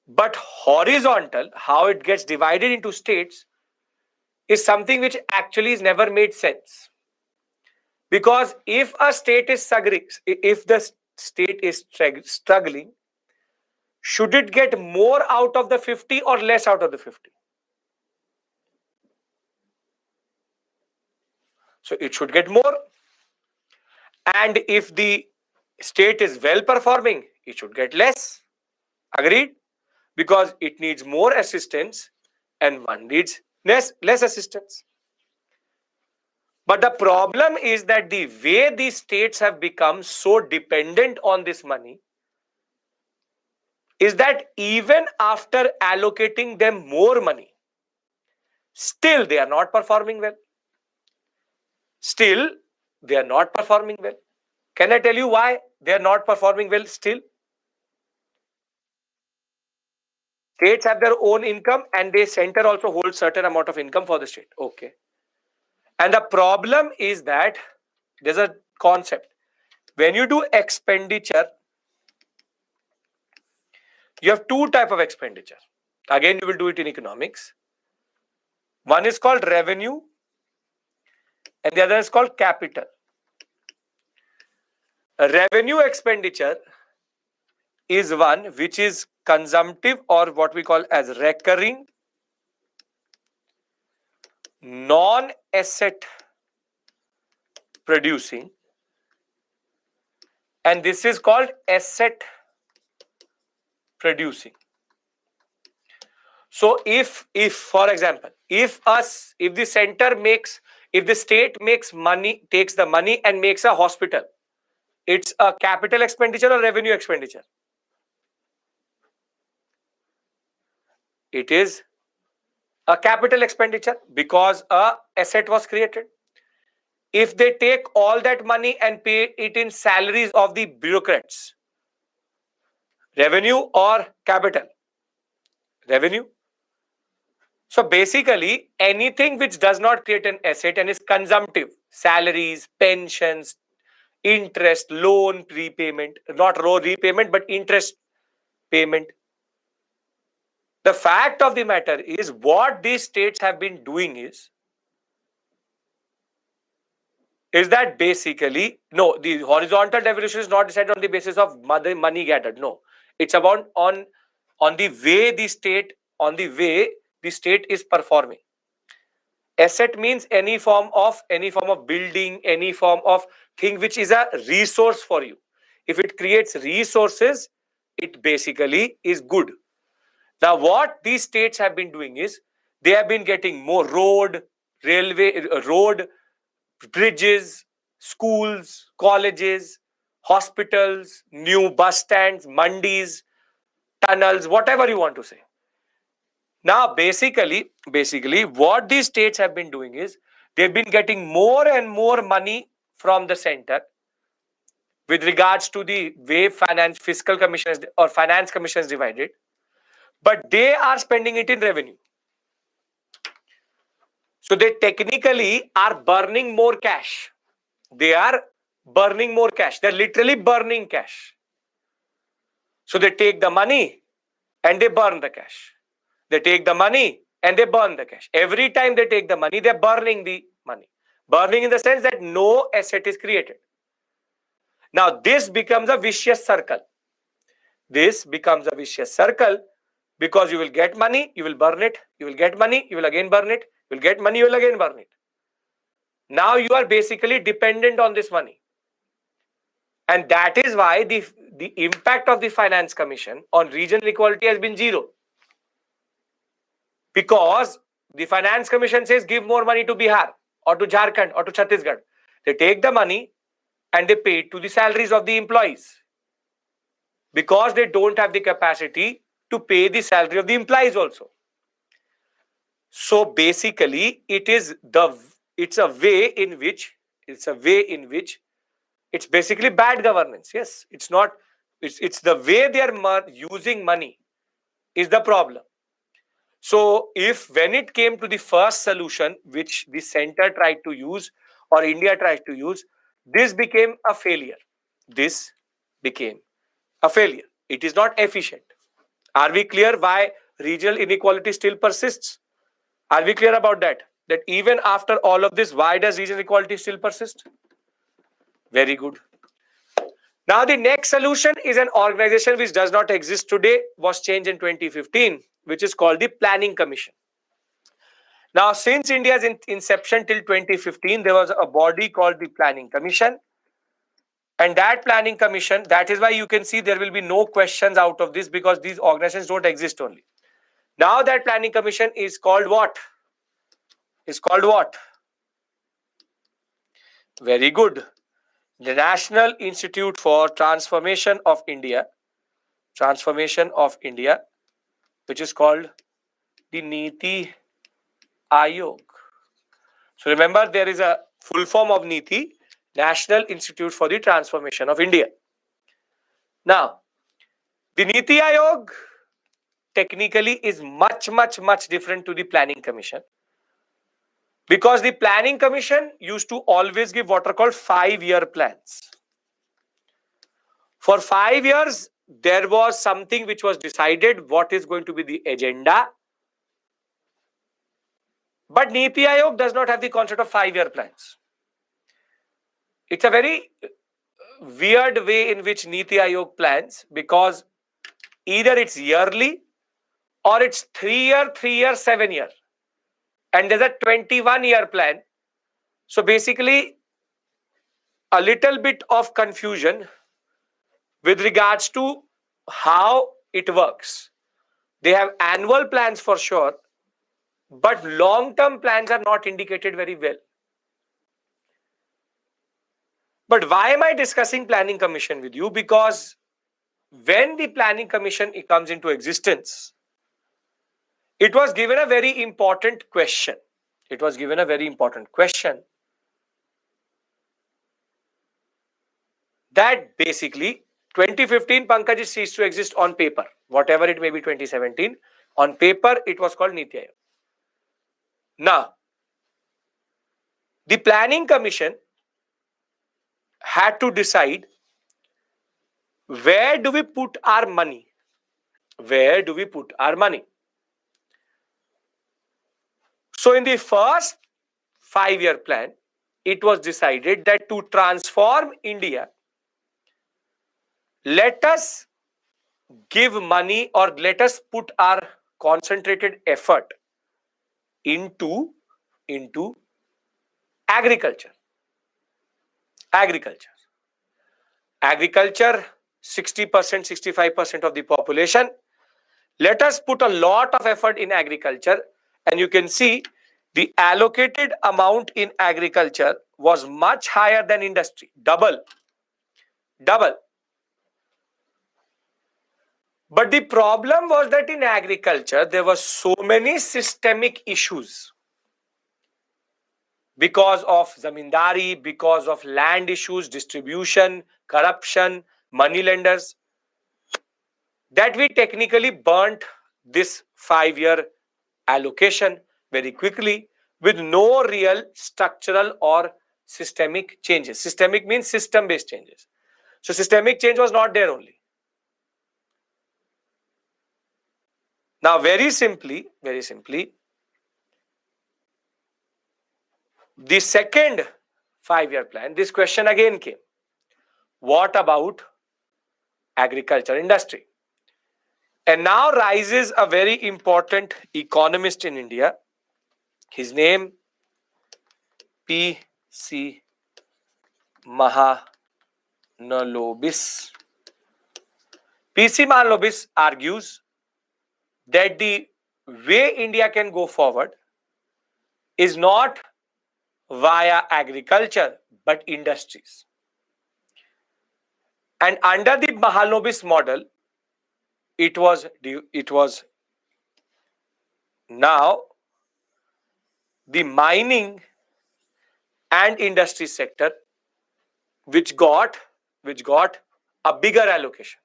But horizontal, how it gets divided into states, is something which actually has never made sense. Because if a state is if the state is struggling, should it get more out of the 50 or less out of the 50? So it should get more. And if the state is well performing, it should get less. Agreed? Because it needs more assistance and one needs less assistance. But the problem is that the way these states have become so dependent on this money is that even after allocating them more money, still they are not performing well. Still, they are not performing well. Can I tell you why they are not performing well still? States have their own income and the center also holds certain amount of income for the state. Okay. And the problem is that there's a concept. When you do expenditure, you have two types of expenditure. Again, you will do it in economics. One is called revenue and the other is called capital. A revenue expenditure is one which is consumptive or what we call as recurring, non-asset producing, and this is called asset producing. So if for example, if the state makes money, takes the money and makes a hospital, it's a capital expenditure or revenue expenditure? It is a capital expenditure because a asset was created. If they take all that money and pay it in salaries of the bureaucrats, revenue or capital? Revenue. So basically, anything which does not create an asset and is consumptive, salaries, pensions, interest, loan repayment, not repayment, but interest payment. The fact of the matter is what these states have been doing is that basically, no, the horizontal devolution is not decided on the basis of money gathered. No, it's about on the way the state is performing. Asset means any form of building, any form of thing which is a resource for you. If it creates resources, it basically is good. Now, what these states have been doing is they have been getting more road, bridges, schools, colleges, hospitals, new bus stands, mandis, tunnels, whatever you want to say. Now, basically, what these states have been doing is they've been getting more and more money from the center with regards to the way fiscal commission or finance commission is divided, but they are spending it in revenue. So they technically are burning more cash. They are burning more cash. They're literally burning cash. So they take the money and they burn the cash. They take the money and they burn the cash. Every time they take the money, they're burning the money. Burning in the sense that no asset is created. Now, this becomes a vicious circle. This becomes a vicious circle because you will get money, you will burn it, you will get money, you will again burn it, you will get money, you will again burn it. Now you are basically dependent on this money. And that is why the impact of the Finance Commission on regional equality has been zero. Because the Finance Commission says give more money to Bihar or to Jharkhand or to Chhattisgarh. They take the money and they pay it to the salaries of the employees because they don't have the capacity to pay the salary of the employees also. So basically, it's a way in which it's basically bad governance. Yes, it's not. It's the way they are using money is the problem. So if when it came to the first solution, which the center tried to use or India tried to use, this became a failure. This became a failure. It is not efficient. Are we clear why regional inequality still persists? Are we clear about that? That even after all of this, why does regional inequality still persist? Very good. Now the next solution is an organization which does not exist today, was changed in 2015, which is called the Planning Commission. Now, since India's inception till 2015, there was a body called the Planning Commission. And that Planning Commission, that is why you can see there will be no questions out of this because these organizations don't exist only. Now that Planning Commission is called what? Is called what? Very good. The National Institute for Transformation of India, which is called the Niti Aayog. So remember, there is a full form of Niti, National Institute for the Transformation of India. Now, the Niti Aayog technically is much different to the Planning Commission, because the Planning Commission used to always give what are called 5-year plans. For 5 years, there was something which was decided what is going to be the agenda. But Niti Aayog does not have the concept of 5-year plans. It's a very weird way in which Niti Aayog plans, because either it's yearly or it's 3-year, 7-year. And there's a 21-year plan. So basically, a little bit of confusion with regards to how it works. They have annual plans for sure, but long-term plans are not indicated very well. But why am I discussing Planning Commission with you? Because when the Planning Commission comes into existence, it was given a very important question. That basically 2015 Pankaj ceased to exist on paper, whatever it may be 2017. On paper, it was called Niti Aayog. Now, the Planning Commission had to decide, where do we put our money? So in the first 5-year plan, it was decided that to transform India, let us give money or let us put our concentrated effort into agriculture. Agriculture, 60%, 65% of the population. Let us put a lot of effort in agriculture, and you can see the allocated amount in agriculture was much higher than industry, double. But the problem was that in agriculture, there were so many systemic issues because of zamindari, because of land issues, distribution, corruption, money lenders, that we technically burnt this 5-year allocation very quickly with no real structural or systemic changes. Systemic means system-based changes. So systemic change was not there only. Now, very simply, the second 5-year plan, this question again came. What about agriculture industry? And now rises a very important economist in India. His name, P.C. Mahalanobis. P.C. Mahalanobis argues that the way India can go forward is not via agriculture, but industries. And under the Mahalanobis model, it was now the mining and industry sector which got a bigger allocation.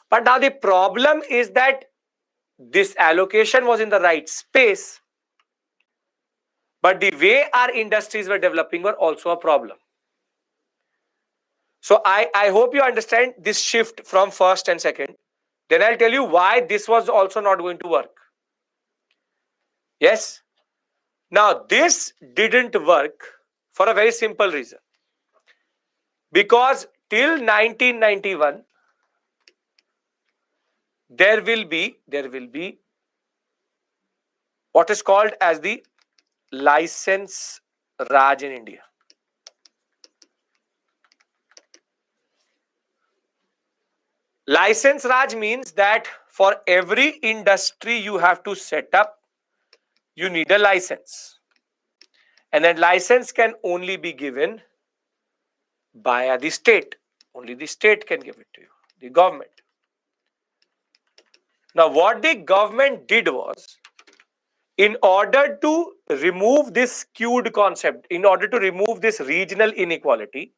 But now the problem is that this allocation was in the right space, but the way our industries were developing were also a problem. So I hope you understand this shift from first and second. Then I'll tell you why this was also not going to work. Yes. Now this didn't work for a very simple reason. Because till 1991, there will be what is called as the license Raj in India. License Raj means that for every industry you have to set up, you need a license. And that license can only be given by the state. Only the state can give it to you, the government. Now, what the government did was, in order to remove this skewed concept, in order to remove this regional inequality,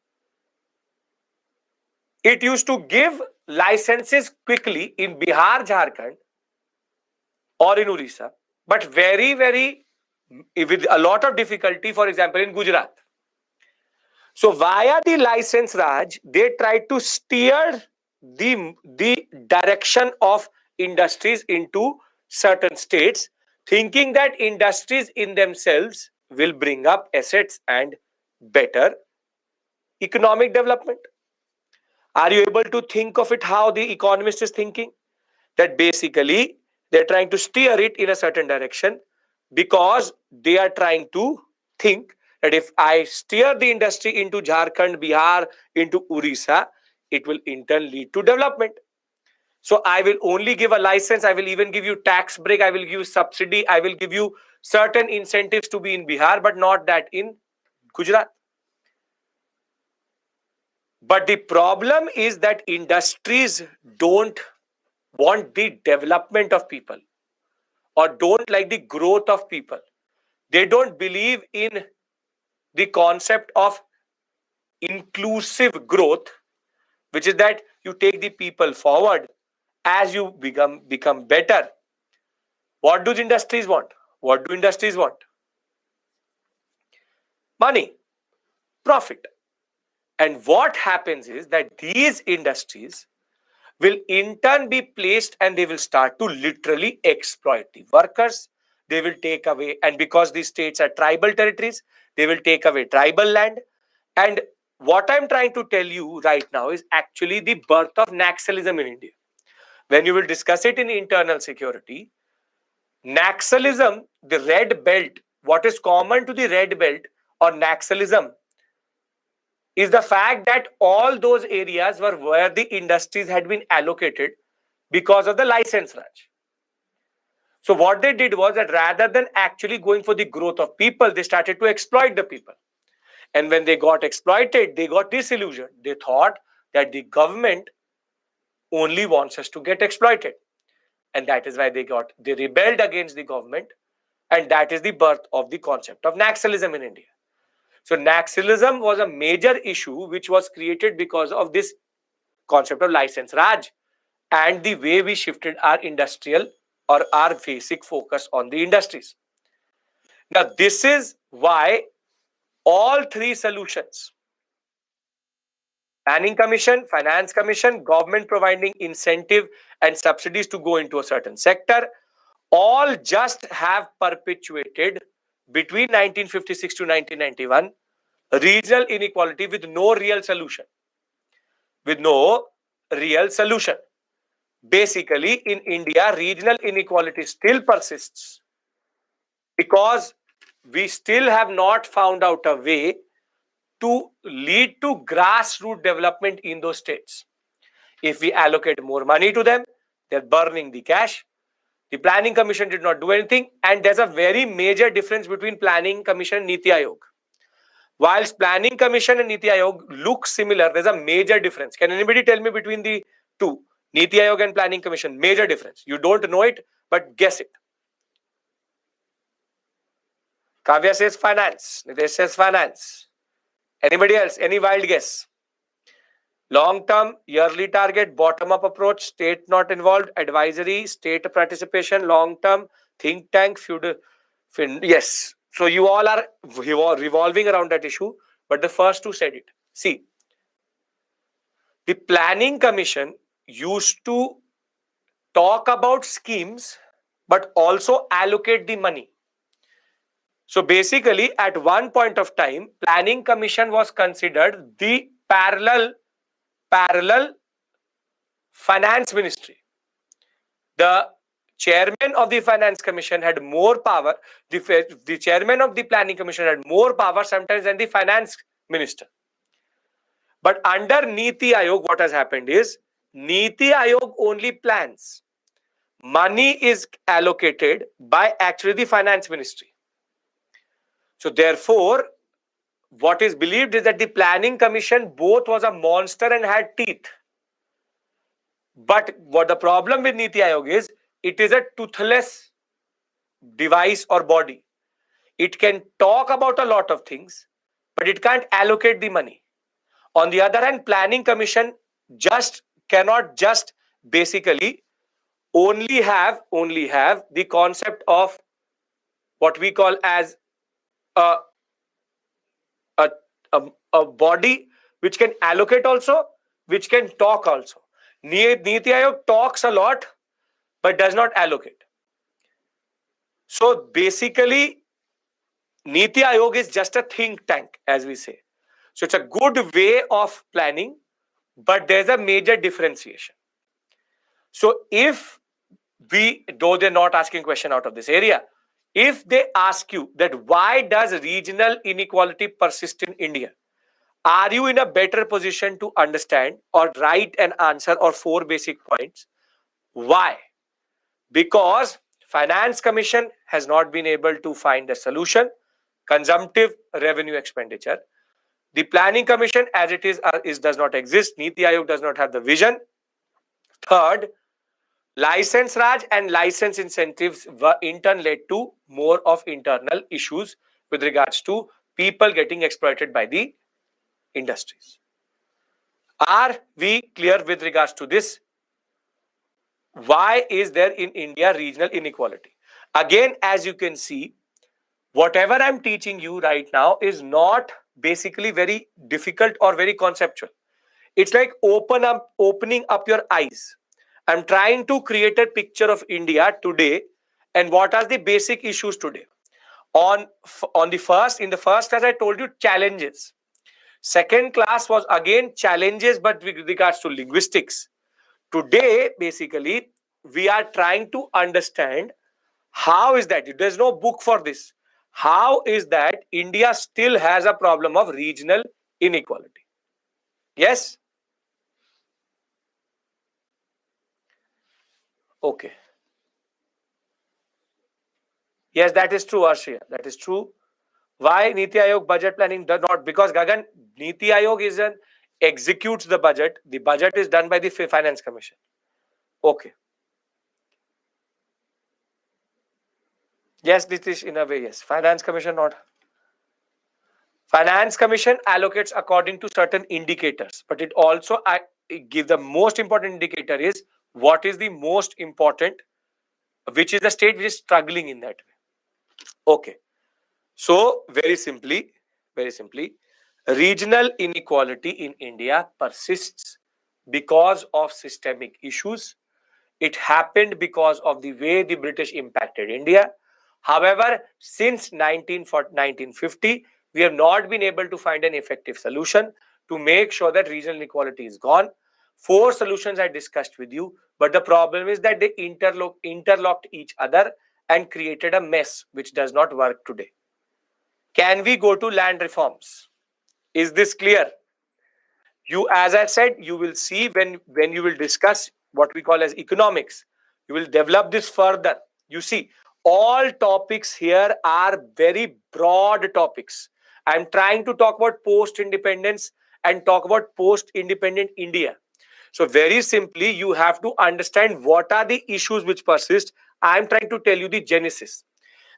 it used to give licenses quickly in Bihar, Jharkhand, or in Orissa, but very, with a lot of difficulty, for example, in Gujarat. So via the license Raj, they tried to steer the direction of industries into certain states, thinking that industries in themselves will bring up assets and better economic development. Are you able to think of it how the economist is thinking? That basically they're trying to steer it in a certain direction because they are trying to think that if I steer the industry into Jharkhand, Bihar, into Orissa, it will in turn lead to development. So I will only give a license, I will even give you tax break, I will give you subsidy, I will give you certain incentives to be in Bihar, but not that in Gujarat. But the problem is that industries don't want the development of people or don't like the growth of people. They don't believe in the concept of inclusive growth, which is that you take the people forward as you become better. What do industries want? What do industries want? Money, profit. And what happens is that these industries will in turn be placed and they will start to literally exploit the workers. They will take away, and because these states are tribal territories, they will take away tribal land. And what I'm trying to tell you right now is actually the birth of Naxalism in India. When you will discuss it in internal security, Naxalism, the red belt, what is common to the red belt or Naxalism is the fact that all those areas were where the industries had been allocated because of the license Raj. So what they did was that rather than actually going for the growth of people, they started to exploit the people. And when they got exploited, they got disillusioned. They thought that the government only wants us to get exploited. And that is why they rebelled against the government. And that is the birth of the concept of Naxalism in India. So Naxalism was a major issue which was created because of this concept of license Raj and the way we shifted our industrial or our basic focus on the industries. Now, this is why all three solutions, Planning Commission, Finance Commission, government providing incentive and subsidies to go into a certain sector, all just have perpetuated between 1956 to 1991 regional inequality with no real solution. Basically, in India, regional inequality still persists because we still have not found out a way to lead to grassroots development in those states. If we allocate more money to them, they're burning the cash. The Planning Commission did not do anything, and there's a very major difference between Planning Commission and Niti Aayog. Whilst Planning Commission and Niti Aayog look similar, there's a major difference. Can anybody tell me between the two, Niti Aayog and Planning Commission? Major difference. You don't know it, but guess it. Kavya says finance. Nitesh says finance. Anybody else? Any wild guess? Long-term, yearly target, bottom-up approach, state not involved, advisory, state participation, long-term, think tank, feudal. Yes. So you all are revolving around that issue, but the first two said it. See, the Planning Commission used to talk about schemes, but also allocate the money. So basically, at one point of time, Planning Commission was considered the parallel finance ministry. The chairman of the finance commission had more power. The chairman of the planning commission had more power sometimes than the finance minister. But under Niti Aayog, what has happened is Niti Aayog only plans. Money is allocated by actually the finance ministry. So therefore, what is believed is that the planning commission both was a monster and had teeth. But what the problem with Niti Aayog is, it is a toothless device or body. It can talk about a lot of things, but it can't allocate the money. On the other hand, Planning Commission cannot basically only have the concept of what we call as a body which can allocate also, which can talk also. Niti Aayog talks a lot, but does not allocate. So basically, Niti Aayog is just a think tank, as we say. So it's a good way of planning, but there's a major differentiation. So if though they're not asking question out of this area, if they ask you that why does regional inequality persist in India, are you in a better position to understand or write an answer or 4 basic points? Why? Because Finance Commission has not been able to find a solution. Consumptive revenue expenditure. The Planning Commission as it is does not exist. Niti Aayog does not have the vision. Third, license Raj and license incentives were in turn led to more of internal issues with regards to people getting exploited by the industries. Are we clear with regards to this? Why is there in India regional inequality? Again, as you can see, whatever I'm teaching you right now is not basically very difficult or very conceptual. It's like opening up your eyes. I'm trying to create a picture of India today and what are the basic issues today. In the first class, I told you challenges. Second class was again challenges, but with regards to linguistics. Today, basically, we are trying to understand how is that. There's no book for this. How is that India still has a problem of regional inequality? Yes? Okay. Yes, that is true, Arshia. That is true. Why Niti Aayog budget planning does not? Because Gagan, Niti Aayog executes the budget. The budget is done by the Finance Commission. Okay. Yes, this is in a way, yes. Finance Commission not. Finance Commission allocates according to certain indicators, but it also gives the most important indicator is what is the most important, which is the state which is struggling in that way. Okay. So very simply, regional inequality in India persists because of systemic issues. It happened because of the way the British impacted India. However, since 1950, we have not been able to find an effective solution to make sure that regional inequality is gone. 4 solutions I discussed with you, but the problem is that they interlocked each other and created a mess which does not work today. Can we go to land reforms? Is this clear? As I said, you will see when you will discuss what we call as economics, you will develop this further. You see, all topics here are very broad topics. I'm trying to talk about post-independence and talk about post-independent India. So very simply, you have to understand what are the issues which persist. I'm trying to tell you the genesis.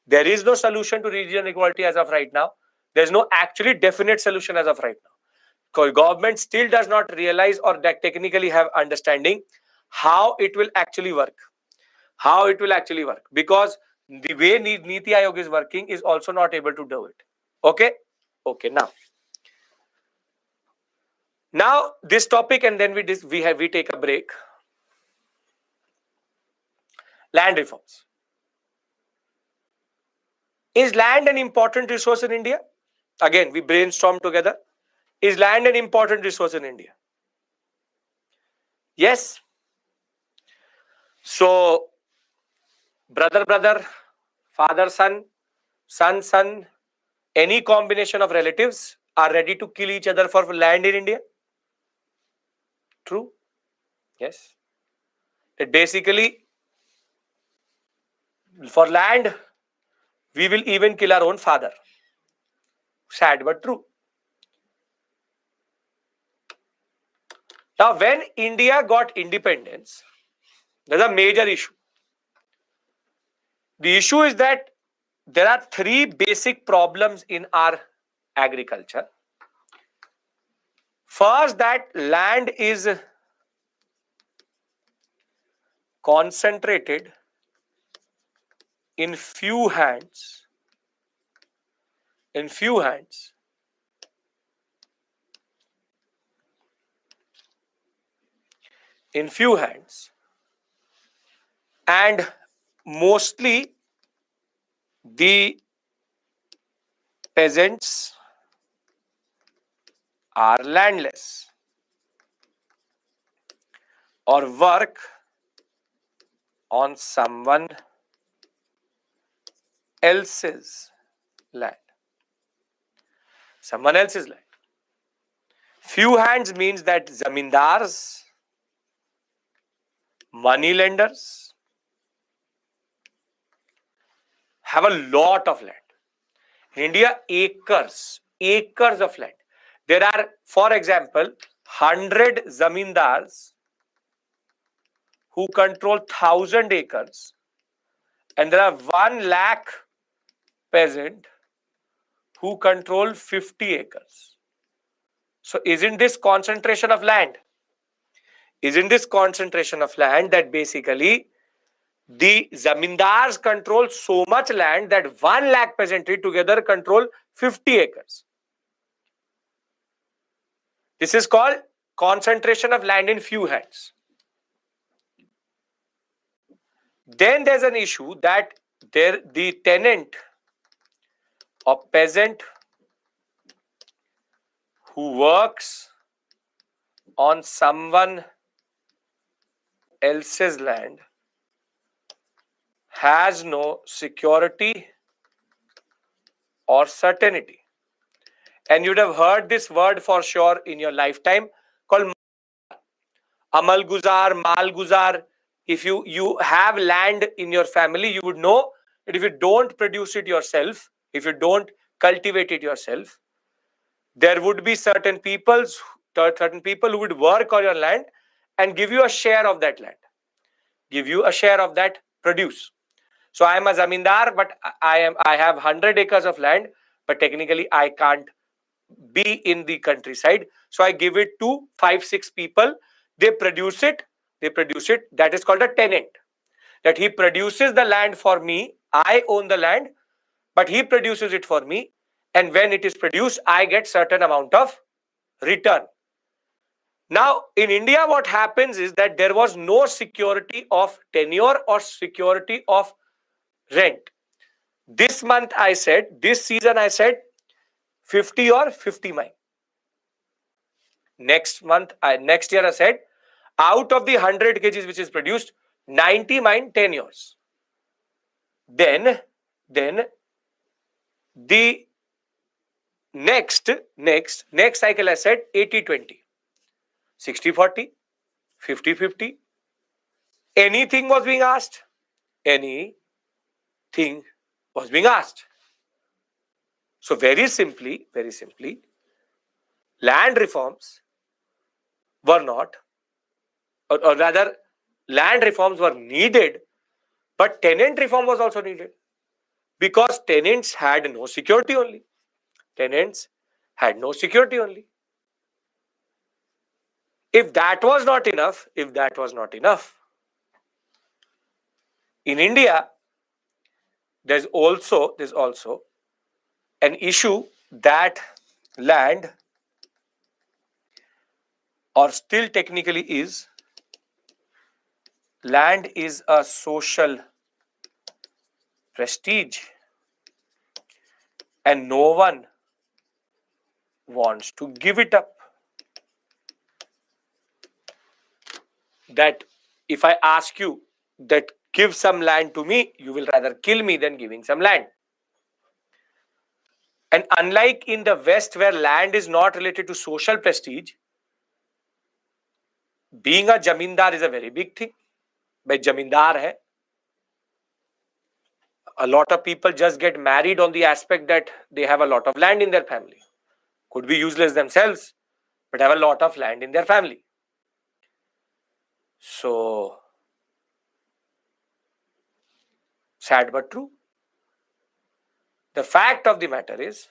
There is no solution to regional inequality as of right now. There's no actually definite solution as of right now. Government still does not realize or that technically have understanding how it will actually work. How it will actually work. Because the way Niti Aayog is working is also not able to do it. Okay? Okay, now this topic, and then we take a break. Land reforms. Is land an important resource in India? Again, we brainstorm together. Is land an important resource in India? Yes. So, brother, father, son, any combination of relatives are ready to kill each other for land in India? True. Yes. It basically, for land, we will even kill our own father. Sad but true. Now, when India got independence, there's a major issue. The issue is that there are three basic problems in our agriculture. First, that land is concentrated in few hands. In few hands. In few hands. And mostly the peasants are landless or work on someone else's land. Someone else's land. Few hands means that zamindars, money lenders have a lot of land. In India, acres of land. There are, for example, 100 zamindars who control 1,000 acres, and there are 1 lakh peasant who control 50 acres. So isn't this concentration of land? Isn't this concentration of land that basically the zamindars control so much land that 1 lakh peasantry together control 50 acres? This is called concentration of land in few hands. Then there's an issue that the tenant or peasant who works on someone else's land has no security or certainty. And you'd have heard this word for sure in your lifetime called amal guzar, mal guzar. If you have land in your family, you would know that if you don't produce it yourself, if you don't cultivate it yourself, there would be certain people who would work on your land and give you a share of that land, give you a share of that produce. So I am a zamindar, but I have 100 acres of land, but technically I can't be in the countryside. So I give it to 5-6 people. They produce it. That is called a tenant. That he produces the land for me. I own the land, but he produces it for me. And when it is produced, I get certain amount of return. Now, in India, what happens is that there was no security of tenure or security of rent. This month I said, this season I said 50 or 50 mine. Next year I said, out of the 100 kgs which is produced, 90 mine, 10 yours. Then the next cycle I said 80-20, 60-40, 50-50. Anything was being asked. So very simply, land reforms were not, or rather, land reforms were needed, but tenant reform was also needed because tenants had no security only. Tenants had no security only. If that was not enough, in India, there's also an issue that land, or still technically is, land is a social prestige and no one wants to give it up. That if I ask you that give some land to me, you will rather kill me than giving some land. And unlike in the West, where land is not related to social prestige, being a jamindar is a very big thing. Bhai jamindar hai. A lot of people just get married on the aspect that they have a lot of land in their family. Could be useless themselves, but have a lot of land in their family. So, sad but true. The fact of the matter is,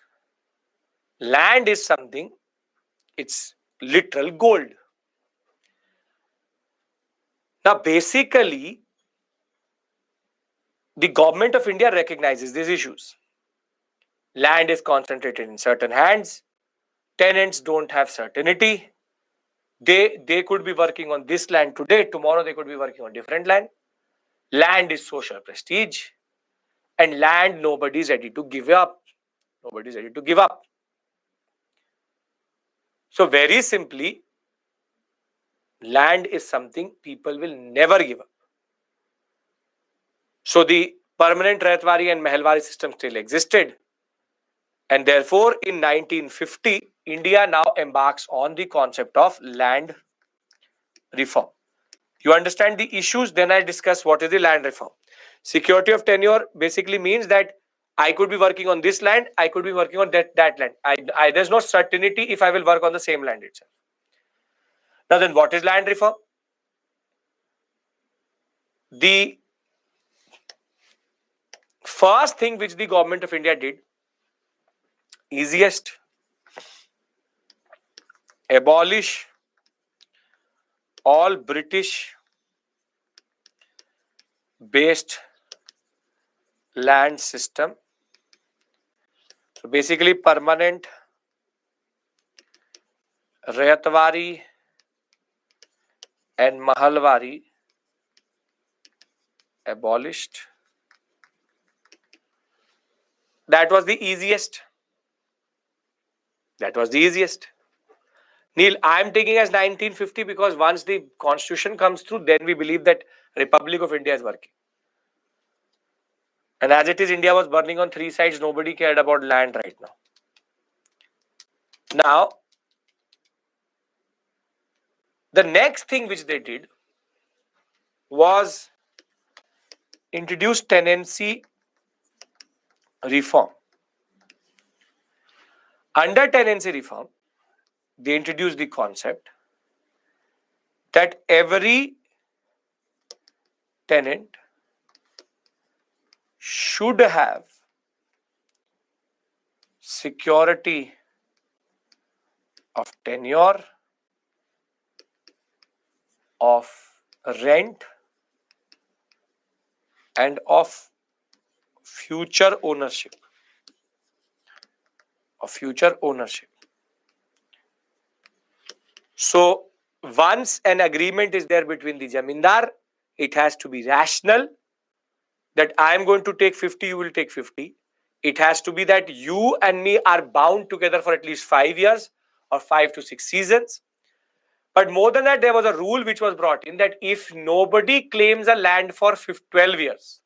land is something, it's literal gold. Now, basically, the government of India recognizes these issues. Land is concentrated in certain hands. Tenants don't have certainty. They could be working on this land today. Tomorrow they could be working on different land. Land is social prestige. And land nobody is ready to give up. Nobody is ready to give up. So very simply, land is something people will never give up. So the permanent Raitwari and Mahalwari system still existed. And therefore, in 1950, India now embarks on the concept of land reform. You understand the issues, then I discuss what is the land reform. Security of tenure basically means that I could be working on this land, I could be working on that land. There's no certainty if I will work on the same land itself. Now then, what is land reform? The first thing which the government of India did, easiest, abolish all British based land system. So basically permanent Raitwari and Mahalwari abolished. That was the easiest. Neil, I am taking as 1950 because once the constitution comes through, then we believe that Republic of India is working. And as it is, India was burning on three sides. Nobody cared about land right now. Now, the next thing which they did was introduce tenancy reform. Under tenancy reform, they introduced the concept that every tenant should have security of tenure, of rent, and of future ownership. So once an agreement is there between the jamindar, it has to be rational, that I am going to take 50, you will take 50. It has to be that you and me are bound together for at least 5 years or 5 to 6 seasons. But more than that, there was a rule which was brought in that if nobody claims a land for 12 years,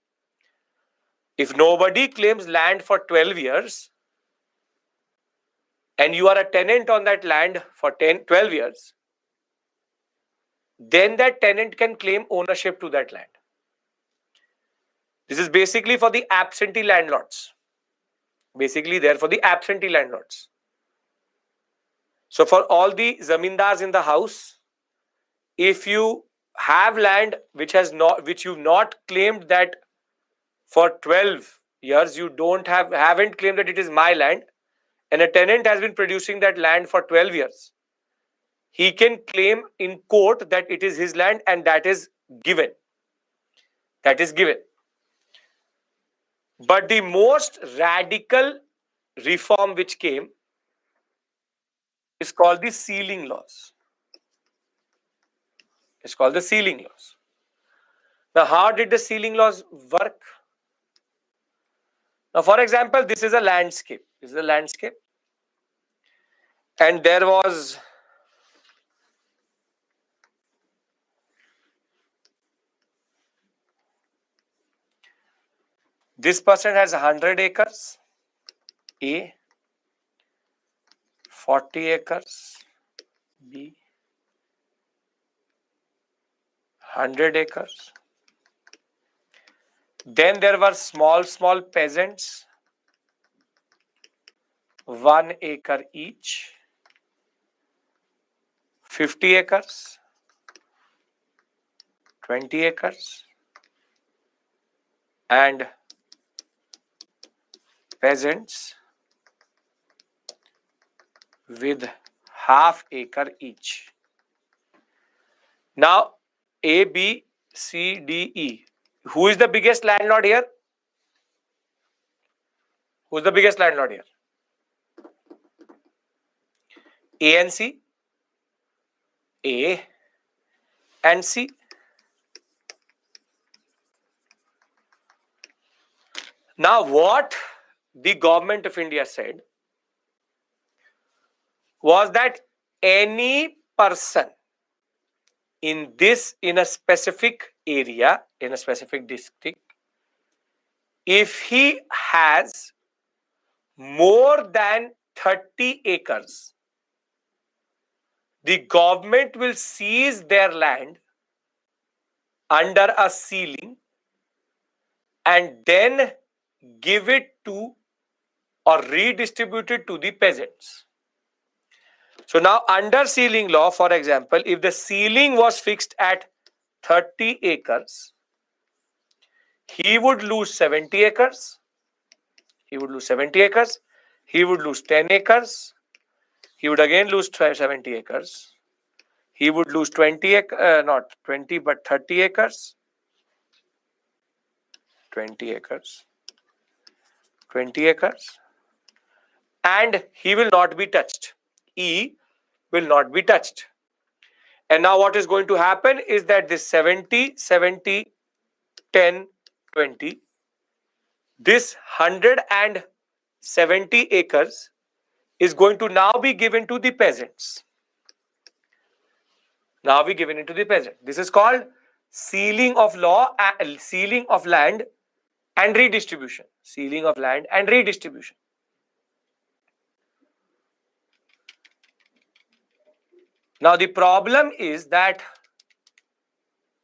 if nobody claims land for 12 years and you are a tenant on that land for 12 years, then that tenant can claim ownership to that land. This is basically for the absentee landlords. basically there for the absentee landlords. So for all the zamindars in the house, if you have land which you've not claimed that for 12 years, you haven't claimed that it is my land, and a tenant has been producing that land for 12 years, he can claim in court that it is his land, and that is given. That is given. But the most radical reform which came is called the sealing laws. It's called the sealing laws. Now, how did the sealing laws work? Now, for example, this is a landscape. This is a landscape. And there was this person has 100 acres, A, 40 acres, B, 100 acres. Then there were small peasants, 1 acre each, 50 acres, 20 acres, and peasants with half acre each. Now, A, B, C, D, E. Who is the biggest landlord here? Who's the biggest landlord here? A and C? A and C. Now, what the government of India said was that any person in a specific area, in a specific district, if he has more than 30 acres, the government will seize their land under a ceiling and then give it to or redistribute it to the peasants. So now under ceiling law, for example, if the ceiling was fixed at 30 acres, he would lose 70 acres. He would lose 70 acres. He would lose 10 acres. He would again lose 70 acres. He would lose 20 acres, not 20, but 30 acres. 20 acres. 20 acres. And he will not be touched. E will not be touched. And now what is going to happen is that this 70, 70, 10, 20, this 170 acres is going to now be given to the peasants. Now be given into the peasant. This is called sealing of law, sealing of land and redistribution. Sealing of land and redistribution. Now the problem is that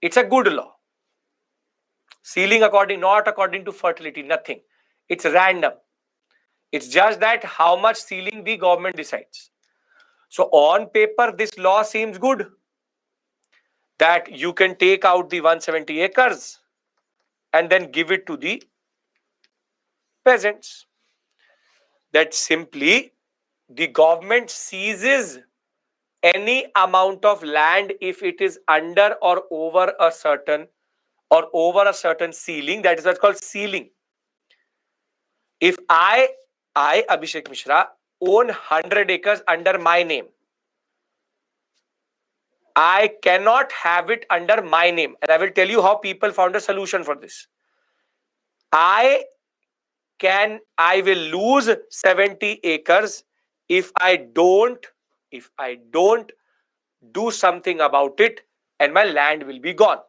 it's a good law. Sealing not according to fertility, nothing. It's random. It's just that how much sealing the government decides. So on paper, this law seems good. That you can take out the 170 acres and then give it to the peasants. That simply the government seizes any amount of land if it is under or over a certain ceiling. That is what's called sealing. If I Abhishek Mishra own 100 acres under my name, I cannot have it under my name. And I will tell you how people found a solution for this. I will lose 70 acres if I don't do something about it, and my land will be gone.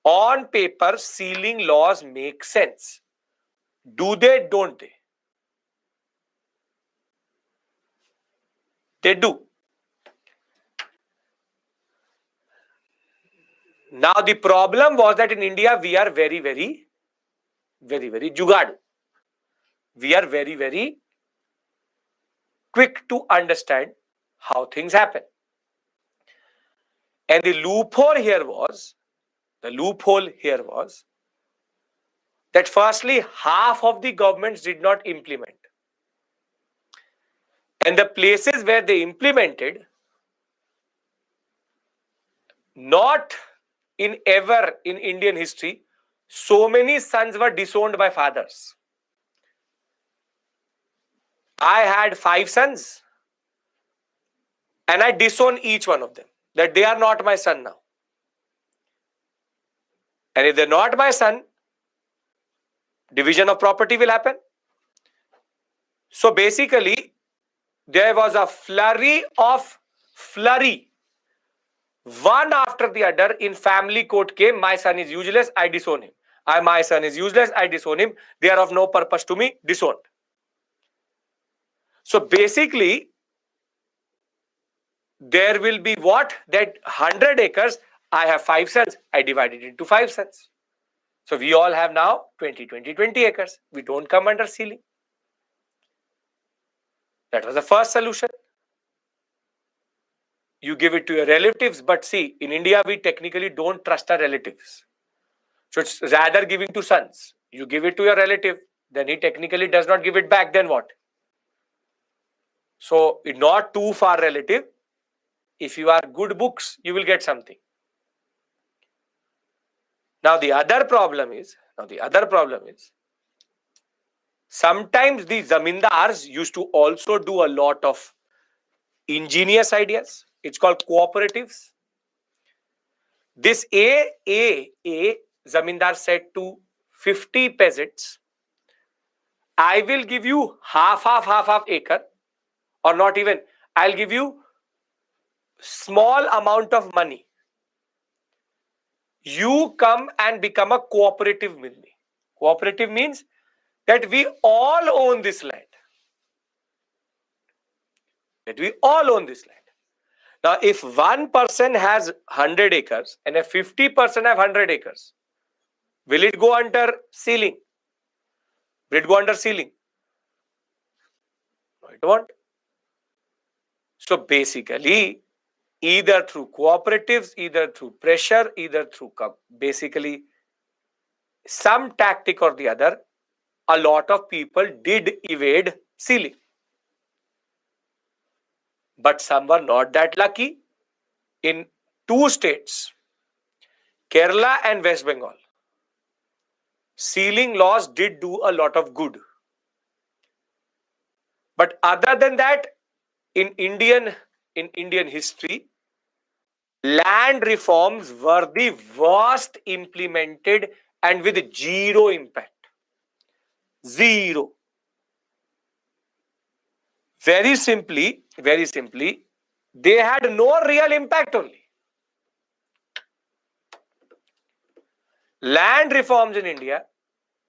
On paper, sealing laws make sense. Do they? Don't they? They do. Now the problem was that in India we are very, very, very, very jugadu. we are very, very quick to understand how things happen. And the loophole here was that firstly, half of the governments did not implement. And the places where they implemented, not in ever in Indian history, so many sons were disowned by fathers. I had 5 sons and I disown each one of them, that they are not my son now. And if they're not my son, division of property will happen. So basically, there was a flurry, one after the other. In family court came, my son is useless, I disown him. My son is useless, I disown him. They are of no purpose to me, disowned. So basically, there will be what? That 100 acres, I have 5 sons, I divide it into 5 sons. So we all have now 20 acres. We don't come under ceiling. That was the first solution. You give it to your relatives, but see, in India, we technically don't trust our relatives. So it's rather giving to sons. You give it to your relative, then he technically does not give it back, then what? So not too far relative. If you are good books, you will get something. Now the other problem is, sometimes the zamindars used to also do a lot of ingenious ideas. It's called cooperatives. This A zamindar said to 50 peasants, I will give you half acre, or not even, I'll give you small amount of money. You come and become a cooperative with me. Cooperative means that we all own this land. Now, if one person has 100 acres and a 50% have 100 acres, will it go under ceiling? No, it won't. So basically, either through cooperatives, either through pressure, either through basically some tactic or the other, a lot of people did evade ceiling. But some were not that lucky. In 2 states, Kerala and West Bengal, ceiling laws did do a lot of good. But other than that, in Indian history, land reforms were the worst implemented and with zero impact. Zero. Very simply, they had no real impact only. Land reforms in India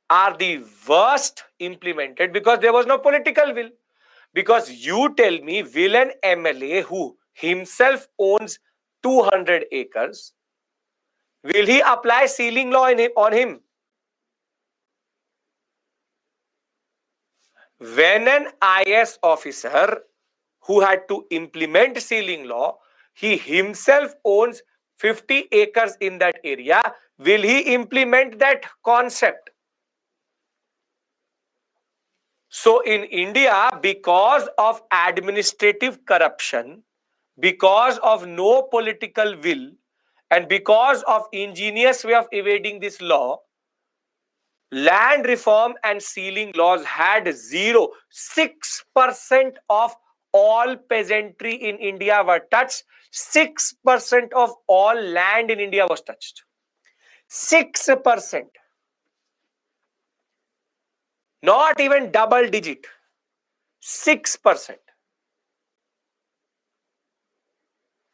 are the worst implemented because there was no political will. Because you tell me, will an MLA who himself owns 200 acres, will he apply ceiling law on him? When an IS officer who had to implement ceiling law, he himself owns 50 acres in that area, will he implement that concept? So in India, because of administrative corruption, because of no political will, and because of ingenious way of evading this law, land reform and ceiling laws had 6% of all peasantry in India were touched. 6% of all land in India was touched. 6%. Not even double digit. 6%.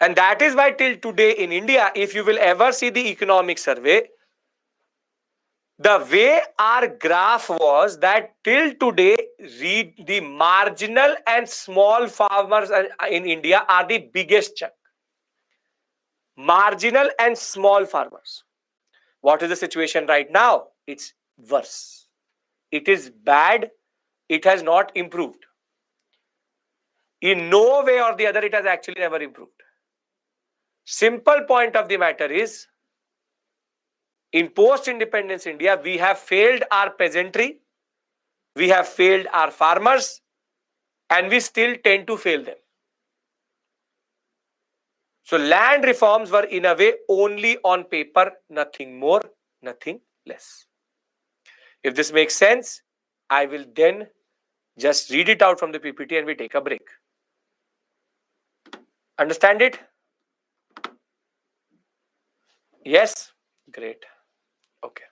And that is why till today in India, if you will ever see the economic survey, the way our graph was that till today, the marginal and small farmers in India are the biggest chunk. Marginal and small farmers. What is the situation right now? It's worse. It is bad it has not improved. In no way or the other, it has actually never improved. Simple point of the matter is, in post-independence India, we have failed our peasantry, we have failed our farmers, and we still tend to fail them. So land reforms were in a way only on paper, nothing more, nothing less. If this makes sense, I will then just read it out from the PPT and we take a break. Understand it? Yes? Great. Okay.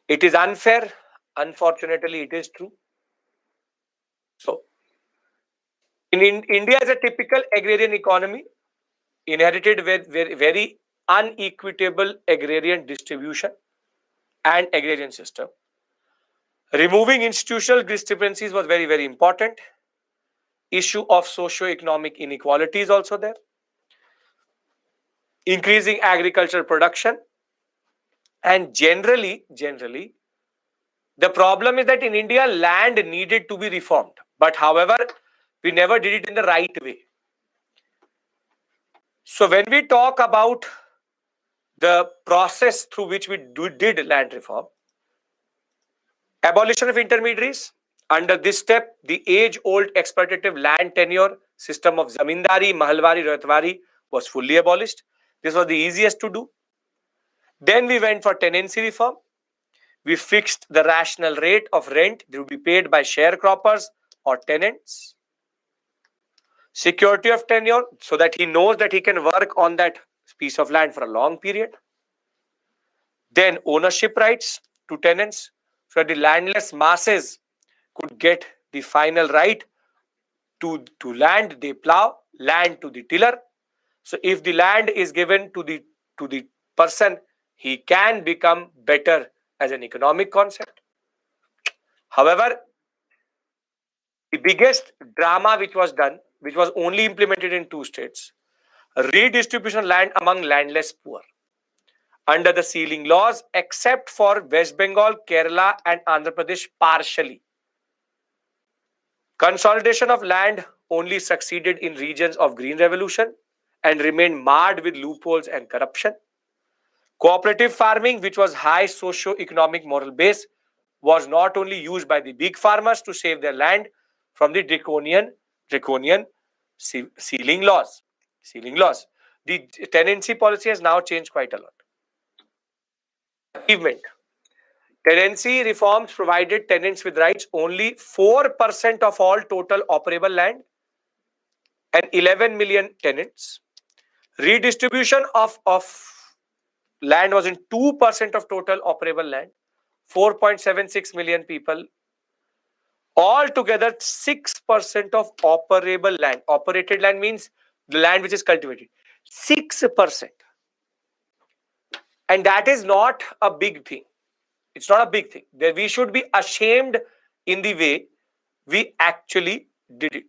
It is unfair. Unfortunately, it is true. So, India is a typical agrarian economy, inherited with very unequitable agrarian distribution and agrarian system. Removing institutional discrepancies was very, very important. Issue of socio-economic inequality is also there. Increasing agricultural production. And generally, the problem is that in India, land needed to be reformed. But however, we never did it in the right way. So when we talk about the process through which we did land reform, abolition of intermediaries. Under this step, the age-old exploitative land tenure system of zamindari, mahalwari, royatwari was fully abolished. This was the easiest to do. Then we went for tenancy reform. We fixed the rational rate of rent to be paid by sharecroppers or tenants. Security of tenure, so that he knows that he can work on that piece of land for a long period. Then ownership rights to tenants, so that the landless masses could get the final right to land they plow, land to the tiller. So if the land is given to the person, he can become better as an economic concept. However, the biggest drama which was done, which was only implemented in 2 states, redistribution of land among landless poor under the ceiling laws, except for West Bengal, Kerala and Andhra Pradesh partially. Consolidation of land only succeeded in regions of green revolution and remained marred with loopholes and corruption. Cooperative farming, which was high socio-economic moral base, was not only used by the big farmers to save their land from the draconian ceiling laws. The tenancy policy has now changed quite a lot. Achievement. Tenancy reforms provided tenants with rights only 4% of all total operable land and 11 million tenants. Redistribution of land was in 2% of total operable land, 4.76 million people. Altogether, 6% of operable land. Operated land means the land which is cultivated. 6%. And that is not a big thing. It's not a big thing. We should be ashamed in the way we actually did it.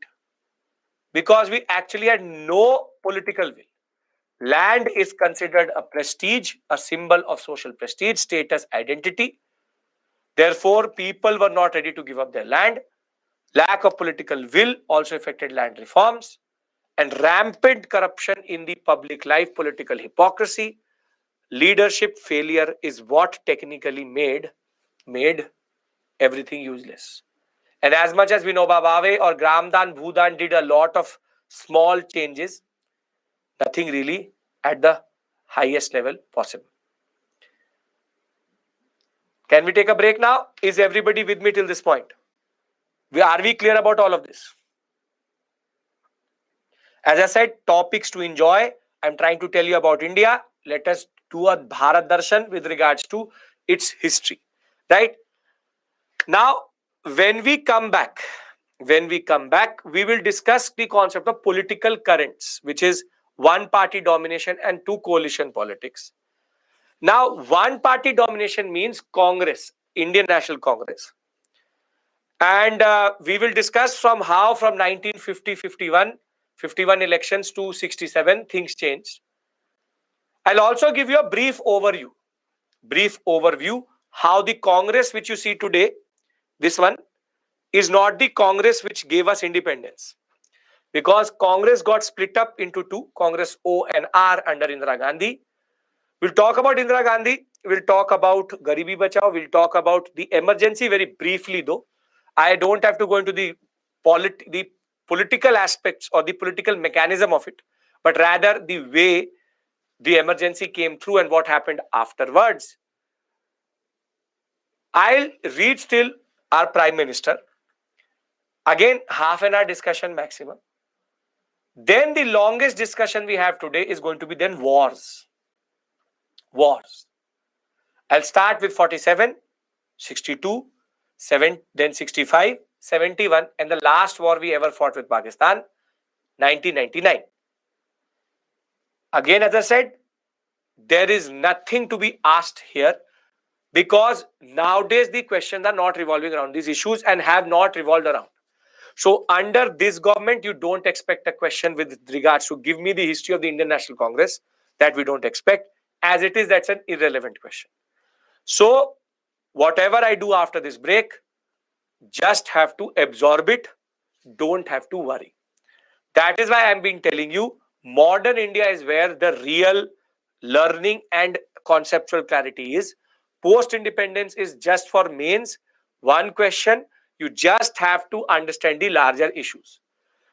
Because we actually had no political will. Land is considered a prestige, a symbol of social prestige, status, identity. Therefore, people were not ready to give up their land. Lack of political will also affected land reforms. And rampant corruption in the public life, political hypocrisy, leadership failure is what technically made everything useless. And as much as Vinoba Bhave or Gramdan Bhudan did a lot of small changes, nothing really at the highest level possible. Can we take a break now? Is everybody with me till this point? Are we clear about all of this? As I said, topics to enjoy. I'm trying to tell you about India. Let us do a Bharat Darshan with regards to its history. Right? Now, when we come back, we will discuss the concept of political currents, which is one-party domination and 2 coalition politics. Now, one-party domination means Congress, Indian National Congress. And we will discuss from 1950, 51 elections to 67, things changed. I'll also give you a brief overview how the Congress which you see today, this one, is not the Congress which gave us independence. Because Congress got split up into two, Congress O and R under Indira Gandhi. We'll talk about Indira Gandhi. We'll talk about Garibi Bachao. We'll talk about the emergency very briefly, though. I don't have to go into the political aspects or the political mechanism of it, but rather the way the emergency came through and what happened afterwards. I'll read still our Prime Minister. Again, half an hour discussion maximum. Then the longest discussion we have today is going to be then wars. Wars. I'll start with 47, 62, 7, then 65, 71, and the last war we ever fought with Pakistan, 1999. Again, as I said, there is nothing to be asked here because nowadays the questions are not revolving around these issues and have not revolved around. So under this government, you don't expect a question with regards to give me the history of the Indian National Congress. That we don't expect. As it is, that's an irrelevant question. So whatever I do after this break, just have to absorb it. Don't have to worry. That is why I'm been telling you, modern India is where the real learning and conceptual clarity is. Post-independence is just for mains. One question, you just have to understand the larger issues.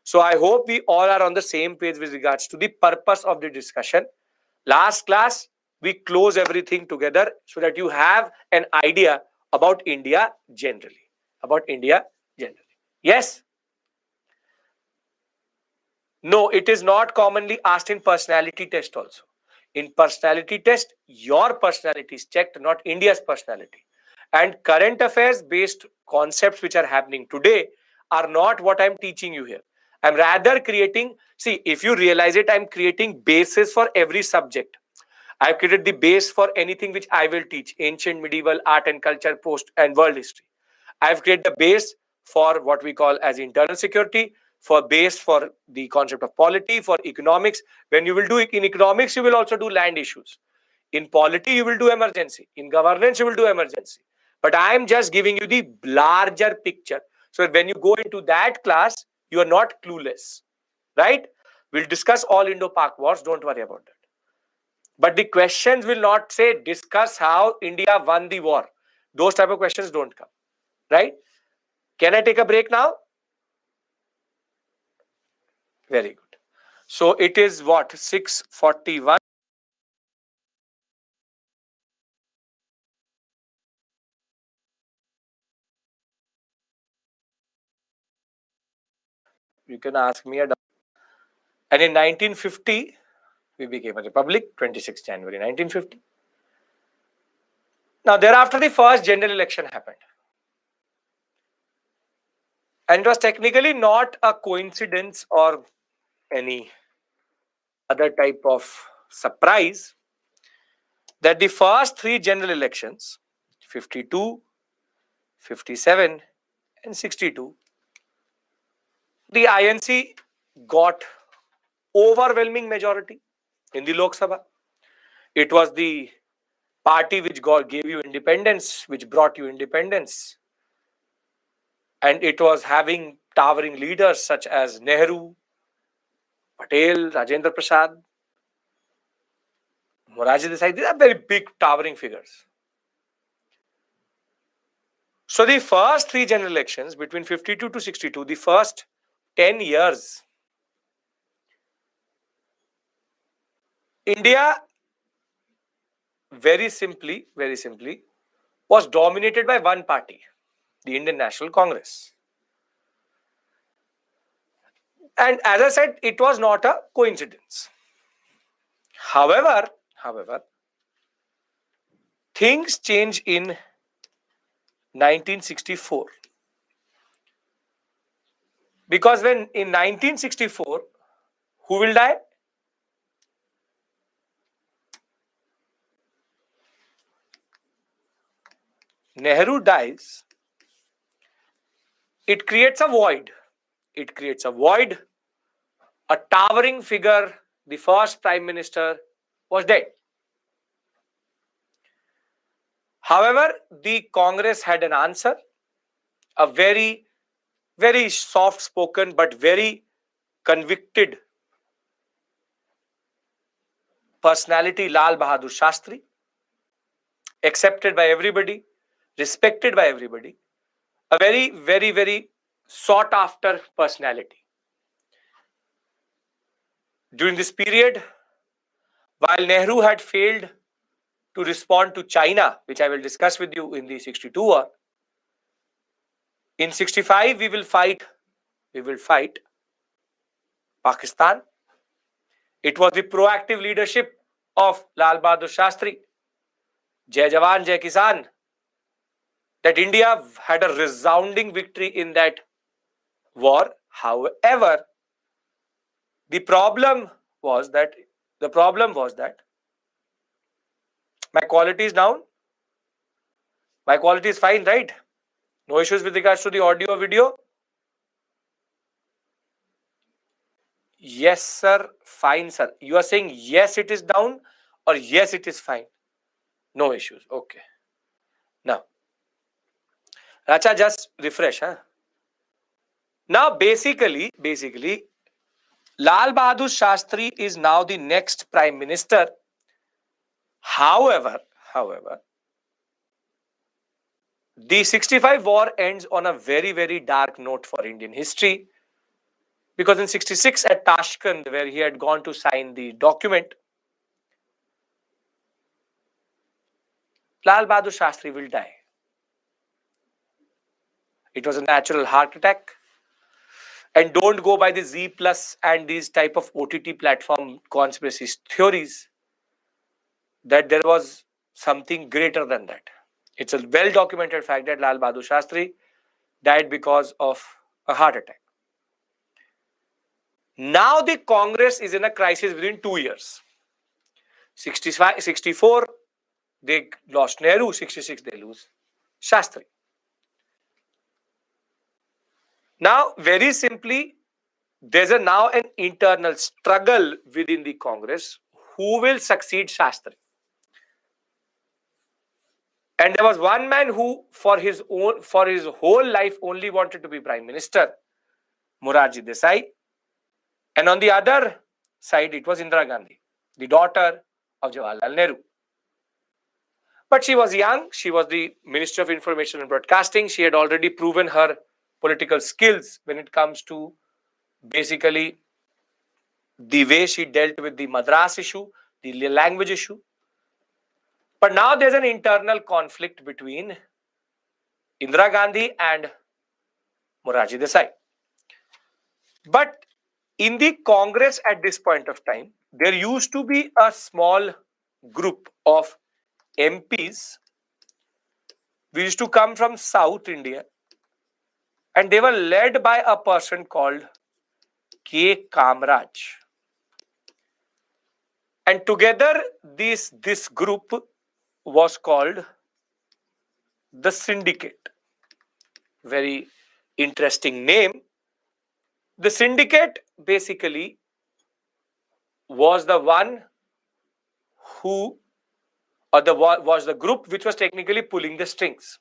So I hope we all are on the same page with regards to the purpose of the discussion. Last class, we close everything together so that you have an idea about India generally. Yes? No, it is not commonly asked in personality test also. In personality test, your personality is checked, not India's personality. And current affairs based concepts which are happening today are not what I'm teaching you here. I'm rather creating, see, if you realize it, I'm creating bases for every subject. I've created the base for anything which I will teach, ancient, medieval, art and culture, post and world history. I've created the base for what we call as internal security, for base for the concept of polity, for economics. When you will do in economics, you will also do land issues. In polity, you will do emergency. In governance, you will do emergency. But I am just giving you the larger picture. So when you go into that class, you are not clueless, right? We'll discuss all Indo-Pak wars. Don't worry about that. But the questions will not say discuss how India won the war. Those type of questions don't come, right? Can I take a break now? Very good. So it is what? 6:41. You can ask me a doubt. And in 1950, we became a republic, 26 January 1950. Now, thereafter, the first general election happened. And it was technically not a coincidence or any other type of surprise that the first three general elections, 52, 57, and 62, the INC got overwhelming majority in the Lok Sabha. It was the party which gave you independence, which brought you independence. And it was having towering leaders such as Nehru, Patel, Rajendra Prasad, Morarji Desai. These are very big towering figures. So the first three general elections between 52 to 62, the first 10 years, India very simply, was dominated by one party, the Indian National Congress. And as I said, it was not a coincidence. However, things change in 1964. Because when in 1964, who will die? Nehru dies. It creates a void. A towering figure, the first prime minister, was dead. However, the Congress had an answer, a very very soft spoken but very convicted personality, Lal Bahadur Shastri, accepted by everybody, respected by everybody, a very, very, very sought after personality. During this period, while Nehru had failed to respond to China, which I will discuss with you in the 62 war, in 65 we will fight Pakistan. It was the proactive leadership of Lal Bahadur Shastri, Jai Jawan, Jai Kisan, that India had a resounding victory in that war. However, the problem was that my quality is down. My quality is fine, right? No issues with regards to the audio or video. Yes, sir. Fine, sir. You are saying yes, it is down, or yes, it is fine. No issues. Okay. Now, Racha, just refresh, huh? Now, basically, Lal Bahadur Shastri is now the next Prime Minister. However, the 65 war ends on a very, very dark note for Indian history, because in 66 at Tashkent, where he had gone to sign the document, Lal Bahadur Shastri will die. It was a natural heart attack. And don't go by the Z plus and these type of OTT platform conspiracy theories that there was something greater than that. It's a well documented fact that Lal Bahadur Shastri died because of a heart attack. Now the Congress is in a crisis within 2 years. 64, they lost Nehru. 66, they lose Shastri. Now, very simply, there's now an internal struggle within the Congress who will succeed Shastri. And there was one man who, for his whole life, only wanted to be Prime Minister, Morarji Desai. And on the other side, it was Indira Gandhi, the daughter of Jawaharlal Nehru. But she was young. She was the Minister of Information and Broadcasting. She had already proven her political skills when it comes to basically the way she dealt with the Madras issue, the language issue. But now there's an internal conflict between Indira Gandhi and Morarji Desai. But in the Congress at this point of time, there used to be a small group of MPs who used to come from South India, and they were led by a person called K. Kamraj. And together, this group was called the Syndicate. Very interesting name. The Syndicate basically was the one who, was the group which was technically pulling the strings,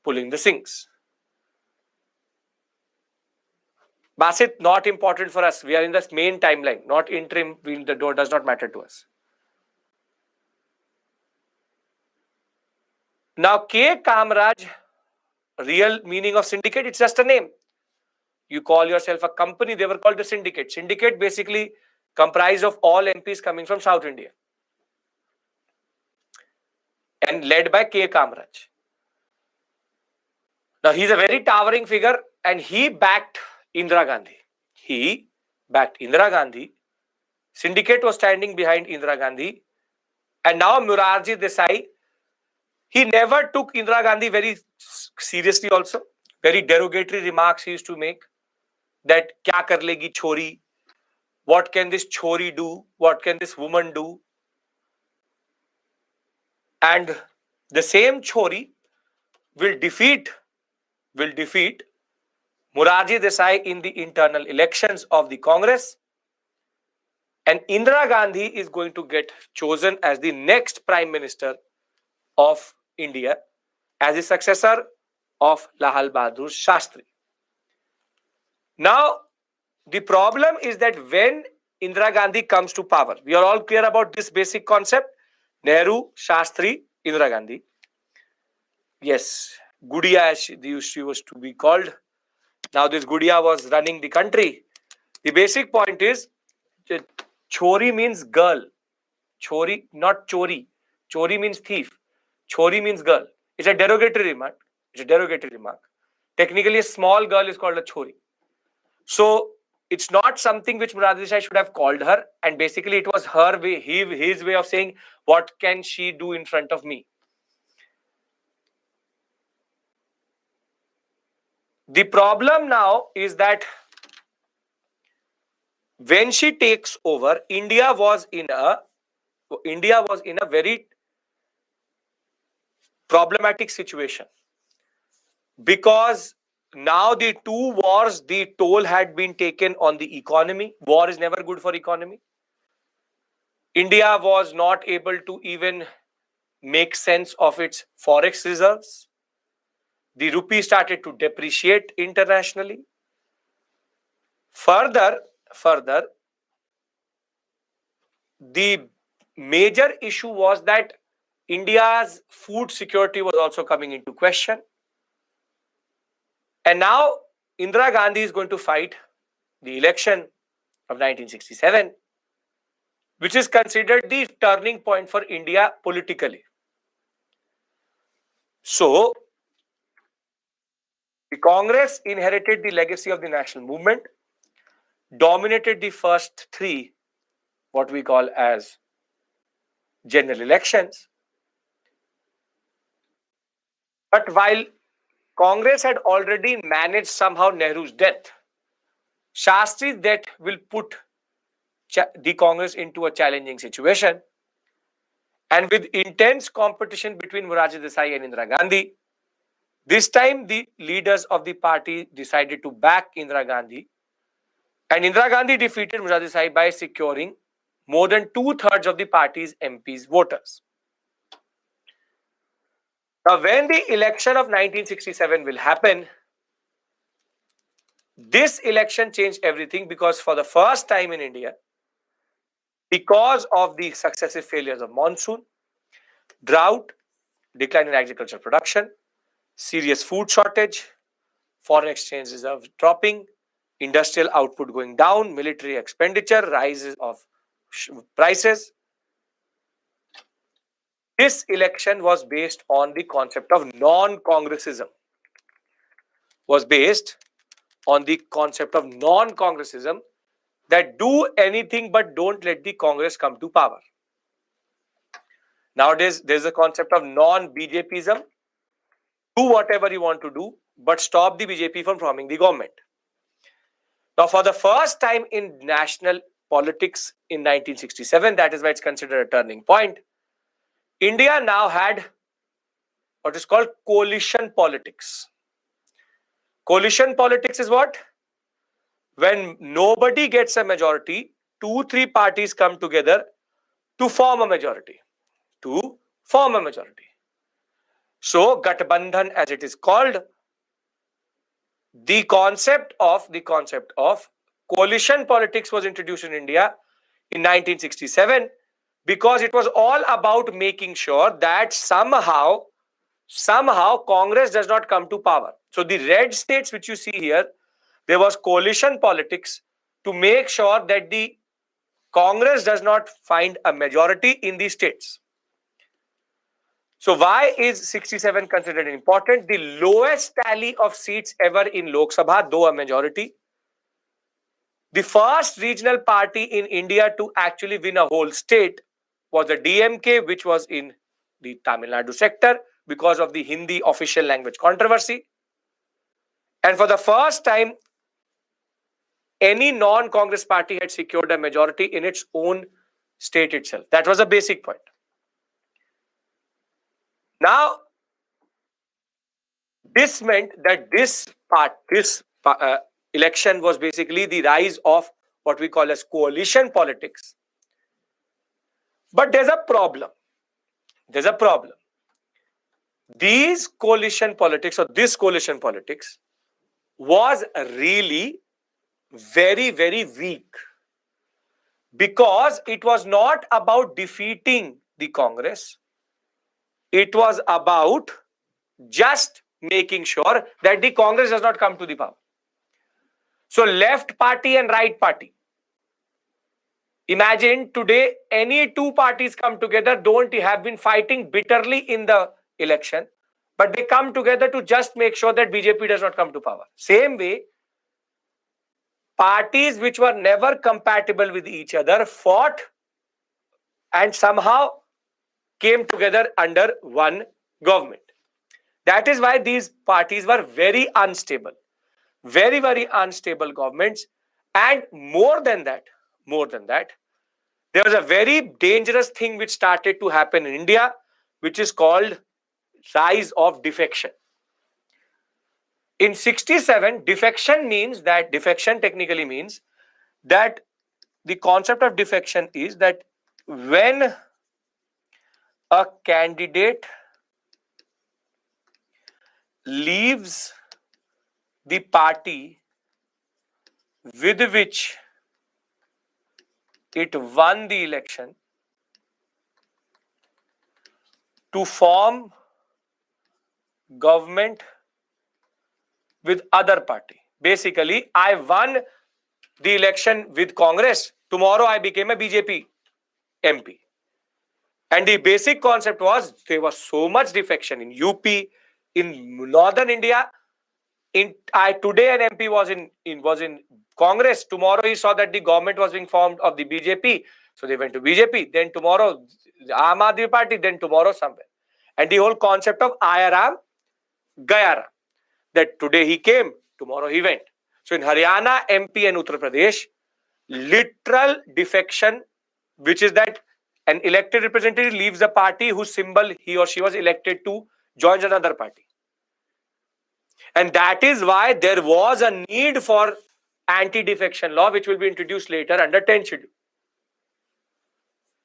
pulling the strings. Basit, not important for us. We are in the main timeline, not interim. The door does not matter to us. Now, K. Kamraj, real meaning of syndicate, it's just a name. You call yourself a company, they were called the syndicate. Syndicate basically comprised of all MPs coming from South India and led by K. Kamraj. Now, he's a very towering figure and he backed Indira Gandhi. Syndicate was standing behind Indira Gandhi. And now Morarji Desai, he never took Indira Gandhi very seriously also. Very derogatory remarks he used to make. That kya kar legi chori? What can this chori do? What can this woman do? And the same chori will defeat Morarji Desai in the internal elections of the Congress. And Indira Gandhi is going to get chosen as the next Prime Minister of India as the successor of Lal Bahadur Shastri. Now, the problem is that when Indira Gandhi comes to power, we are all clear about this basic concept. Nehru, Shastri, Indira Gandhi. Yes, Gudiya as she was to be called. Now this Gudiya was running the country. The basic point is, Chori means girl. Chori, not chori. Chori means thief. Chori means girl. It's a derogatory remark. Technically, a small girl is called a chori. So it's not something which Murad Desai should have called her. And basically, it was her way, his way of saying, what can she do in front of me? The problem now is that when she takes over, India was in a very problematic situation, because now the two wars, the toll had been taken on the economy. War is never good for economy. India was not able to even make sense of its forex reserves. The rupee started to depreciate internationally. Further, the major issue was that India's food security was also coming into question. And now Indira Gandhi is going to fight the election of 1967, which is considered the turning point for India politically. So, the Congress inherited the legacy of the national movement, dominated the first three, what we call as general elections. But while Congress had already managed somehow Nehru's death, Shastri's death will put the Congress into a challenging situation. And with intense competition between Morarji Desai and Indira Gandhi, this time the leaders of the party decided to back Indira Gandhi. And Indira Gandhi defeated Morarji Desai by securing more than 2/3 of the party's MPs voters. Now, when the election of 1967 will happen, this election changed everything, because for the first time in India, because of the successive failures of monsoon, drought, decline in agricultural production, serious food shortage, foreign exchange reserves dropping, industrial output going down, military expenditure, rises of prices. This election was based on the concept of non-Congressism. That do anything but don't let the Congress come to power. Nowadays, there's a concept of non-BJPism. Do whatever you want to do, but stop the BJP from forming the government. Now, for the first time in national politics in 1967, that is why it's considered a turning point, India now had what is called coalition politics. Coalition politics is what? When nobody gets a majority, 2-3 parties come together to form a majority. So, Gathbandhan, as it is called, the concept of coalition politics was introduced in India in 1967, because it was all about making sure that somehow Congress does not come to power. So the red states which you see here, there was coalition politics to make sure that the Congress does not find a majority in these states. So why is 67 considered important? The lowest tally of seats ever in Lok Sabha, though a majority. The first regional party in India to actually win a whole state was the DMK, which was in the Tamil Nadu sector because of the Hindi official language controversy. And for the first time, any non-Congress party had secured a majority in its own state itself. That was a basic point. Now, this meant that this election was basically the rise of what we call as coalition politics. But there's a problem. This coalition politics was really very, very weak, because it was not about defeating the Congress. It was about just making sure that the Congress does not come to the power. So left party and right party. Imagine today any two parties come together, don't have been fighting bitterly in the election, but they come together to just make sure that BJP does not come to power. Same way, parties which were never compatible with each other fought and somehow came together under one government. That is why these parties were very unstable, very, very unstable governments. And more than that, there was a very dangerous thing which started to happen in India, which is called rise of defection. In 67, defection technically means that the concept of defection is that when a candidate leaves the party with which it won the election to form government with other party. Basically, I won the election with Congress. Tomorrow I became a BJP MP. And the basic concept was there was so much defection in UP, in northern India. Today an MP was in Congress. Tomorrow he saw that the government was being formed of the BJP. So they went to BJP. Then tomorrow Aam Aadmi Party. Then tomorrow somewhere. And the whole concept of Ayaram, Gayaram. That today he came, tomorrow he went. So in Haryana, MP and Uttar Pradesh, literal defection, which is that an elected representative leaves the party whose symbol he or she was elected to, joins another party. And that is why there was a need for anti-defection law, which will be introduced later under 10th schedule.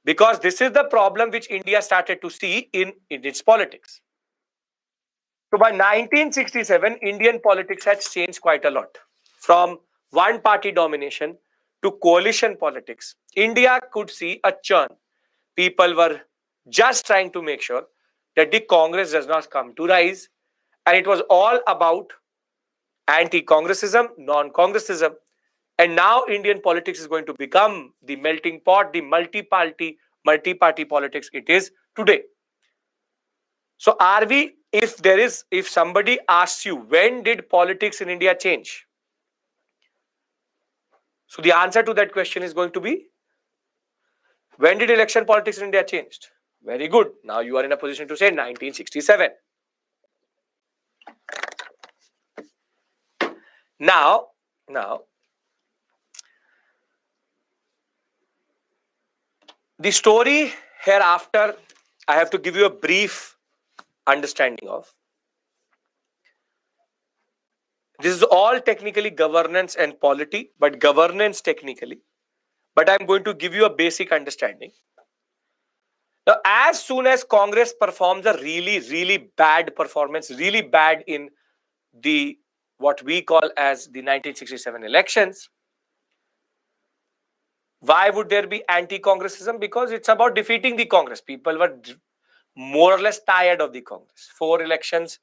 Because this is the problem which India started to see in its politics. So by 1967, Indian politics has changed quite a lot. From one-party domination to coalition politics, India could see a churn. People were just trying to make sure that the Congress does not come to rise. And it was all about anti-Congressism, non-Congressism. And now Indian politics is going to become the melting pot, the multi-party politics it is today. So if somebody asks you, when did politics in India change? So the answer to that question is going to be, when did election politics in India changed? Very good. Now you are in a position to say 1967. Now, the story hereafter, I have to give you a brief understanding of. This is all technically governance and polity, but governance technically. But I'm going to give you a basic understanding. Now, as soon as Congress performs a really, really bad performance, really bad in the what we call as the 1967 elections, why would there be anti-Congressism? Because it's about defeating the Congress. People were more or less tired of the Congress. 4 elections,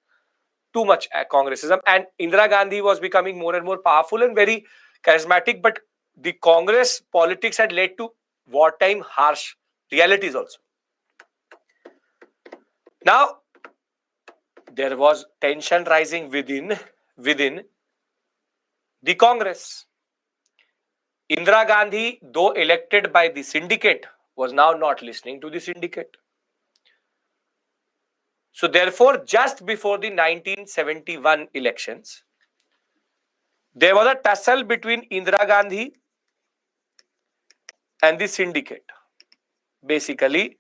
too much Congressism. And Indira Gandhi was becoming more and more powerful and very charismatic. But the Congress politics had led to wartime harsh realities also. Now, there was tension rising within the Congress. Indira Gandhi, though elected by the syndicate, was now not listening to the syndicate. So therefore, just before the 1971 elections, there was a tussle between Indira Gandhi and the syndicate. Basically,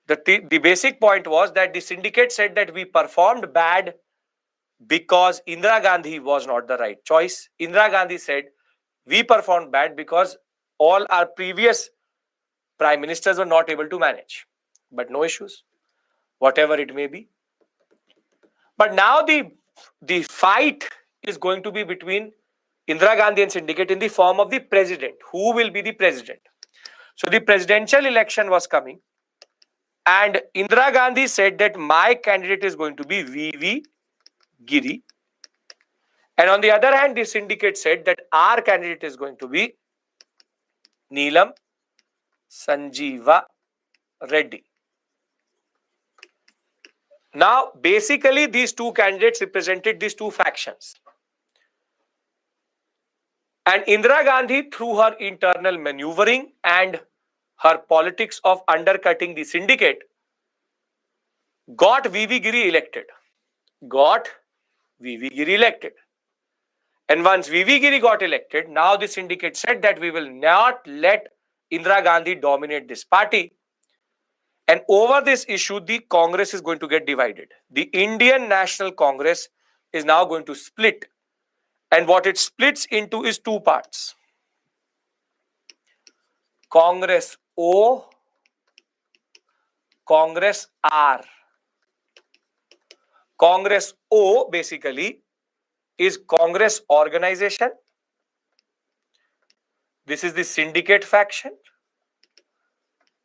the basic point was that the syndicate said that we performed bad because Indira Gandhi was not the right choice. Indira Gandhi said we performed bad because all our previous prime ministers were not able to manage. But no issues, whatever it may be. But now the fight is going to be between Indira Gandhi and syndicate in the form of the president. Who will be the president? So the presidential election was coming, and Indira Gandhi said that my candidate is going to be V.V. Giri. And on the other hand, the syndicate said that our candidate is going to be Neelam Sanjeeva Reddy. Now, basically, these two candidates represented these two factions. And Indira Gandhi, through her internal maneuvering and her politics of undercutting the syndicate, got V.V. Giri elected. And once V.V. Giri got elected, now the syndicate said that we will not let Indira Gandhi dominate this party. And over this issue, the Congress is going to get divided. The Indian National Congress is now going to split. And what it splits into is two parts. Congress O, Congress R. Congress O basically is Congress organization. This is the syndicate faction.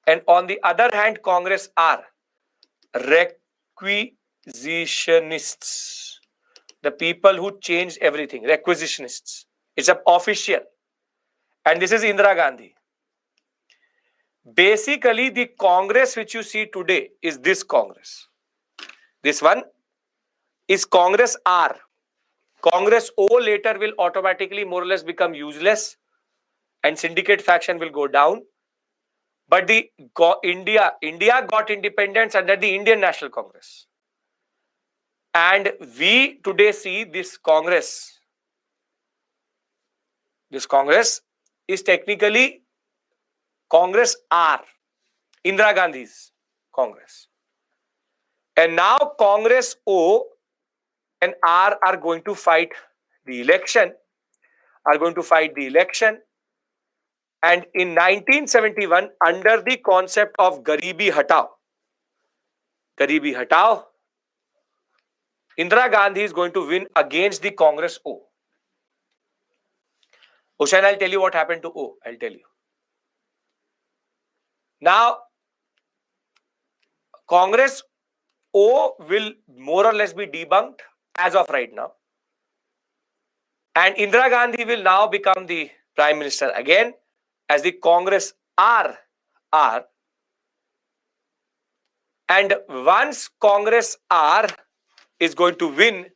And on the other hand, Congress R, requisitionists. The people who change everything, requisitionists. It's an official. And this is Indira Gandhi. Basically, the Congress which you see today is this Congress. This one is Congress R. Congress O later will automatically more or less become useless and syndicate faction will go down. But the India got independence under the Indian National Congress. And we today see this Congress. This Congress is technically Congress R, Indira Gandhi's Congress. And now Congress O and R are going to fight the election. And in 1971, under the concept of Garibi Hatao, Indira Gandhi is going to win against the Congress O. Hussain, I'll tell you what happened to O. I'll tell you. Now, Congress O will more or less be debunked as of right now. And Indira Gandhi will now become the Prime Minister again as the Congress R. And once Congress R is going to win,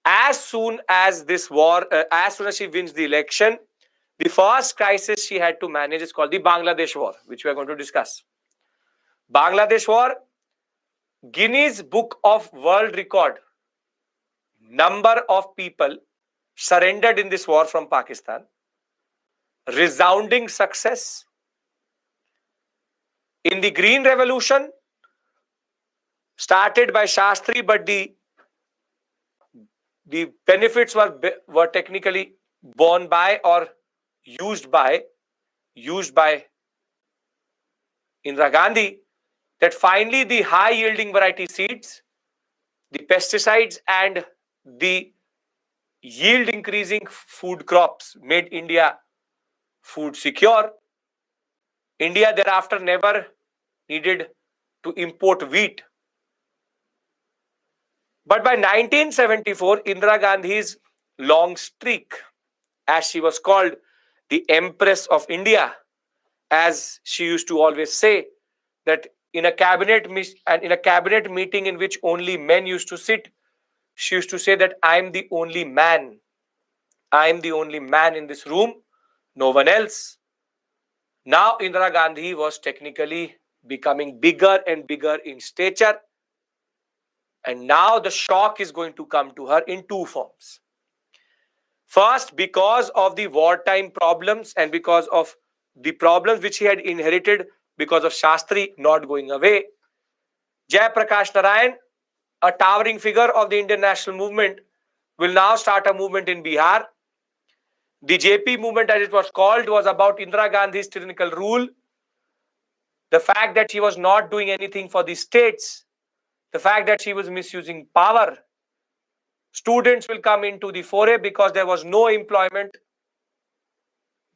as soon as this war, as soon as she wins the election, the first crisis she had to manage is called the Bangladesh War, which we are going to discuss. Bangladesh War, Guinness Book of World Record, number of people surrendered in this war from Pakistan. Resounding success. In the Green Revolution, started by Shastri, but the benefits were technically borne by or used by Indira Gandhi, that finally the high yielding variety seeds, the pesticides and the yield increasing food crops made India food secure. India thereafter never needed to import wheat. But by 1974, Indira Gandhi's long streak, as she was called, the Empress of India, as she used to always say, that in a cabinet meeting in which only men used to sit, she used to say that I am the only man. I am the only man in this room, no one else. Now Indira Gandhi was technically becoming bigger and bigger in stature. And now the shock is going to come to her in two forms. First, because of the wartime problems and because of the problems which she had inherited because of Shastri not going away, Jai Prakash Narayan, a towering figure of the Indian national movement, will now start a movement in Bihar. The JP movement, as it was called, was about Indira Gandhi's tyrannical rule, the fact that she was not doing anything for the states, the fact that she was misusing power. Students will come into the foray because there was no employment.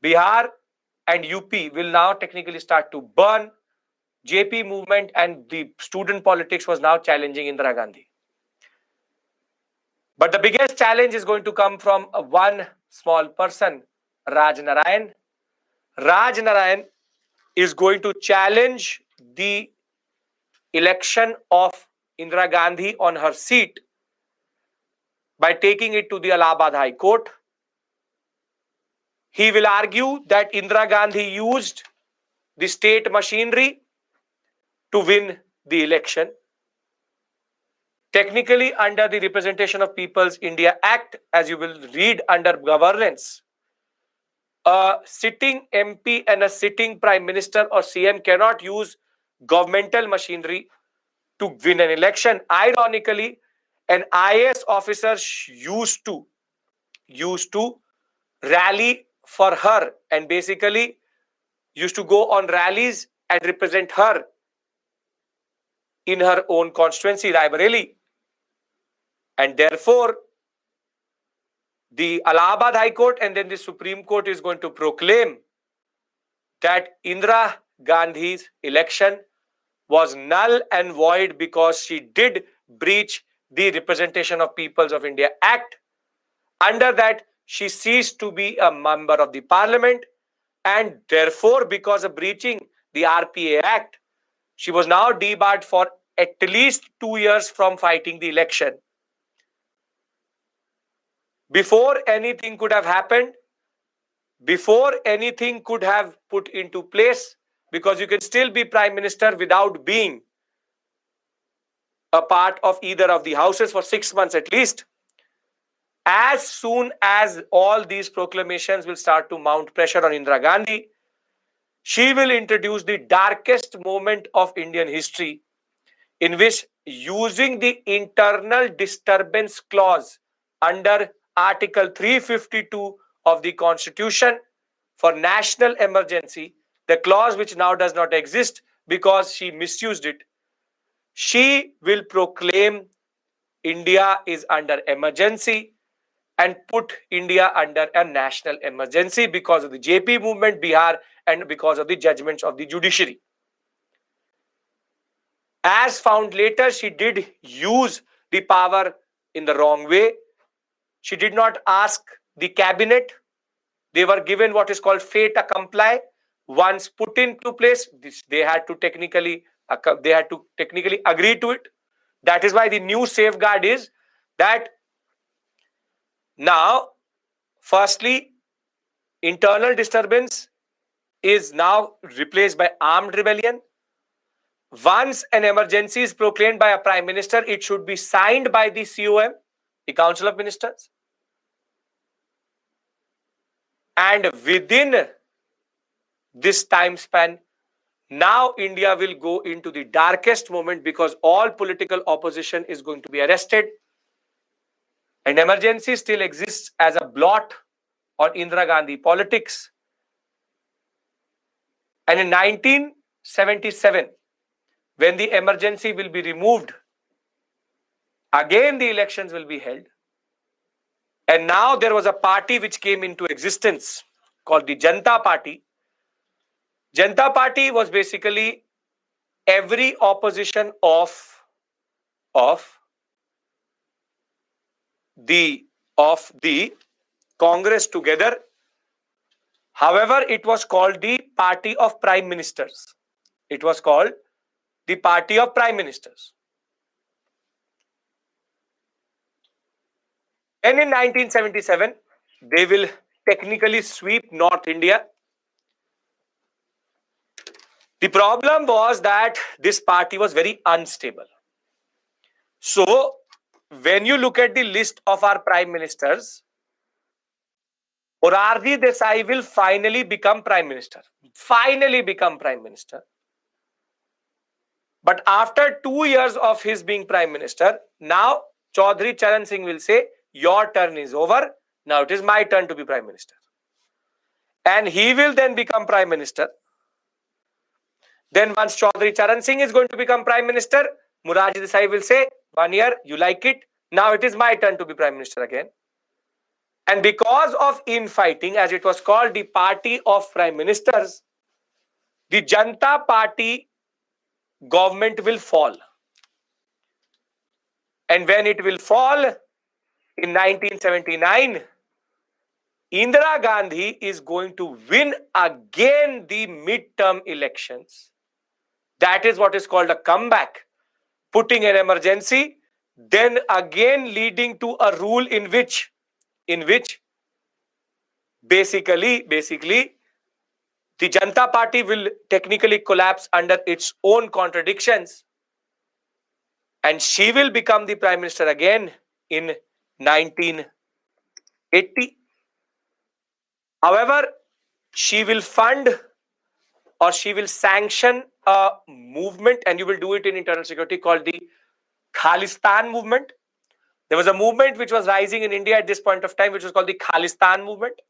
Bihar and UP will now technically start to burn. JP movement and the student politics was now challenging Indira Gandhi. But the biggest challenge is going to come from one small person, Raj Narayan. Raj Narayan is going to challenge the election of Indira Gandhi on her seat by taking it to the Allahabad High Court. He will argue that Indira Gandhi used the state machinery to win the election. Technically, under the Representation of People's India Act, as you will read under governance, a sitting MP and a sitting Prime Minister or CM cannot use governmental machinery to win an election. Ironically, an IAS officer used to rally for her and basically used to go on rallies and represent her in her own constituency, Raebareli. And therefore, the Allahabad High Court and then the Supreme Court is going to proclaim that Indira Gandhi's election was null and void because she did breach the Representation of Peoples of India Act. Under that, she ceased to be a member of the parliament, and therefore, because of breaching the RPA Act, she was now debarred for at least 2 years from fighting the election. Before anything could have happened, before anything could have put into place, because you can still be Prime Minister without being a part of either of the houses for 6 months at least. As soon as all these proclamations will start to mount pressure on Indira Gandhi, she will introduce the darkest moment of Indian history, in which, using the internal disturbance clause under Article 352 of the Constitution for national emergency, the clause which now does not exist because she misused it, she will proclaim India is under emergency and put India under a national emergency because of the JP movement, Bihar, and because of the judgments of the judiciary. As found later, she did use the power in the wrong way. She did not ask the cabinet. They were given what is called fait accompli. Once put into place, they had to technically agree to it. That is why the new safeguard is that now, firstly, internal disturbance is now replaced by armed rebellion. Once an emergency is proclaimed by a Prime Minister, it should be signed by the COM, the Council of Ministers. And within this time span, now India will go into the darkest moment because all political opposition is going to be arrested. And emergency still exists as a blot on Indira Gandhi politics. And in 1977, when the emergency will be removed, again the elections will be held. And now there was a party which came into existence called the Janata Party. Janata Party was basically every opposition of the Congress together. However, it was called the Party of Prime Ministers. It was called the Party of Prime Ministers. And in 1977, they will technically sweep North India. The problem was that this party was very unstable. So, when you look at the list of our prime ministers, Morarji Desai will finally become prime minister. Finally become prime minister. But after 2 years of his being prime minister, now Chaudhary Charan Singh will say, your turn is over. Now it is my turn to be prime minister. And he will then become prime minister. Then once Chaudhary Charan Singh is going to become prime minister, Morarji Desai will say, 1 year, you like it? Now it is my turn to be Prime Minister again. And because of infighting, as it was called, the Party of Prime Ministers, the Janata Party government will fall. And when it will fall in 1979, Indira Gandhi is going to win again the midterm elections. That is what is called a comeback, putting an emergency, then again leading to a rule in which basically the Janata Party will technically collapse under its own contradictions, and she will become the Prime Minister again in 1980. However, she will fund or she will sanction a movement, and you will do it in internal security, called the Khalistan movement. There was a movement which was rising in India at this point of time, which was called the Khalistan movement.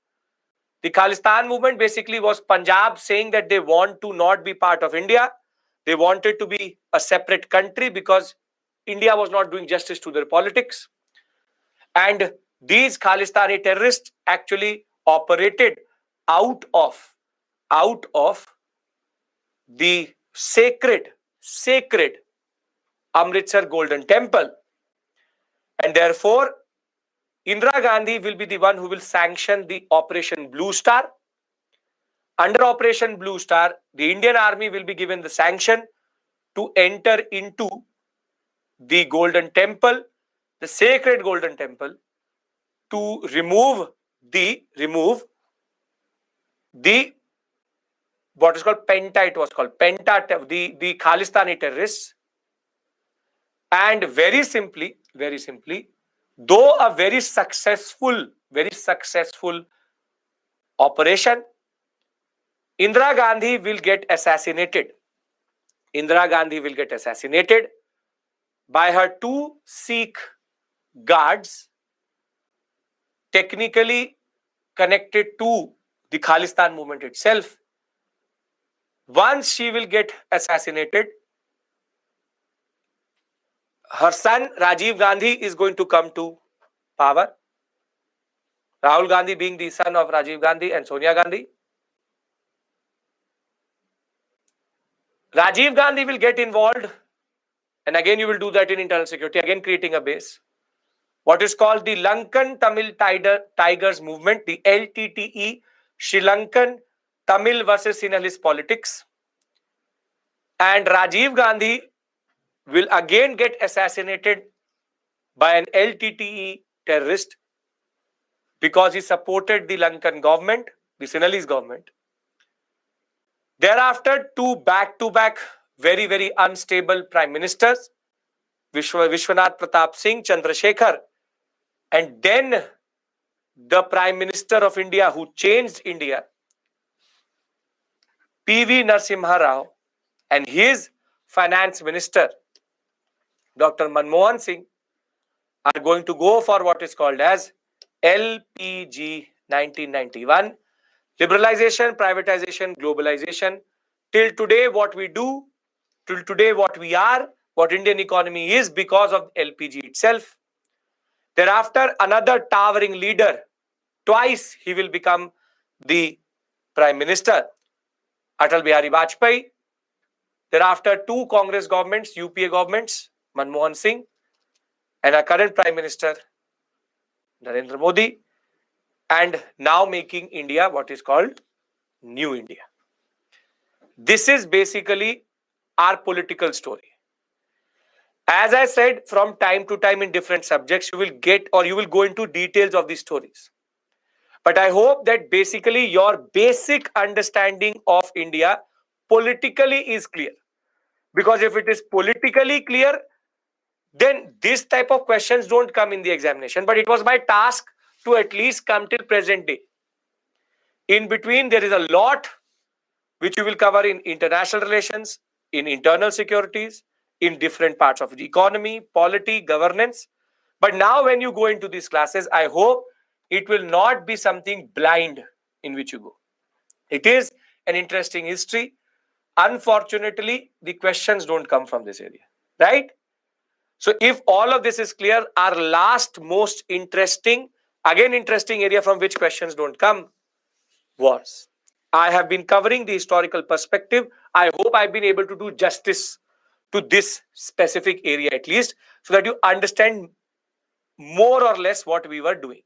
The Khalistan movement basically was Punjab saying that they want to not be part of India. They wanted to be a separate country because India was not doing justice to their politics. And these Khalistani terrorists actually operated out of the sacred Amritsar Golden Temple. And therefore, Indira Gandhi will be the one who will sanction the Operation Blue Star. Under Operation Blue Star, the Indian Army will be given the sanction to enter into the Golden Temple, the sacred Golden Temple, to remove the what is called Penta. It was called Penta, the Khalistani terrorists. And very simply, though a very successful operation, Indira Gandhi will get assassinated. Indira Gandhi will get assassinated by her two Sikh guards, technically connected to the Khalistan movement itself. Once she will get assassinated, her son Rajiv Gandhi is going to come to power. Rahul Gandhi being the son of Rajiv Gandhi and Sonia Gandhi. Rajiv Gandhi will get involved, and again you will do that in internal security, again creating a base. What is called the Lankan Tamil Tigers movement, the LTTE, Sri Lankan Tamil versus Sinhalese politics. And Rajiv Gandhi will again get assassinated by an LTTE terrorist because he supported the Lankan government, the Sinhalese government. Thereafter, two back-to-back very unstable prime ministers, Vishwanath Pratap Singh, Chandrasekhar, and then the Prime Minister of India who changed India, P.V. Narasimha Rao, and his Finance Minister, Dr. Manmohan Singh, are going to go for what is called as LPG 1991. Liberalization, privatization, globalization. Till today, what we do, till today, what we are, what Indian economy is because of LPG itself. Thereafter, another towering leader, twice he will become the Prime Minister, Atal Bihari Vajpayee. Thereafter, two Congress governments, UPA governments, Manmohan Singh, and our current Prime Minister, Narendra Modi, and now making India what is called New India. This is basically our political story. As I said, from time to time in different subjects, you will get or you will go into details of these stories. But I hope that basically your basic understanding of India politically is clear. Because if it is politically clear, then this type of questions don't come in the examination. But it was my task to at least come till present day. In between, there is a lot which you will cover in international relations, in internal securities, in different parts of the economy, polity, governance. But now when you go into these classes, I hope it will not be something blind in which you go. It is an interesting history. Unfortunately, the questions don't come from this area, right? So if all of this is clear, our last most interesting, again interesting area from which questions don't come, wars. I have been covering the historical perspective. I hope I've been able to do justice to this specific area at least, so that you understand more or less what we were doing.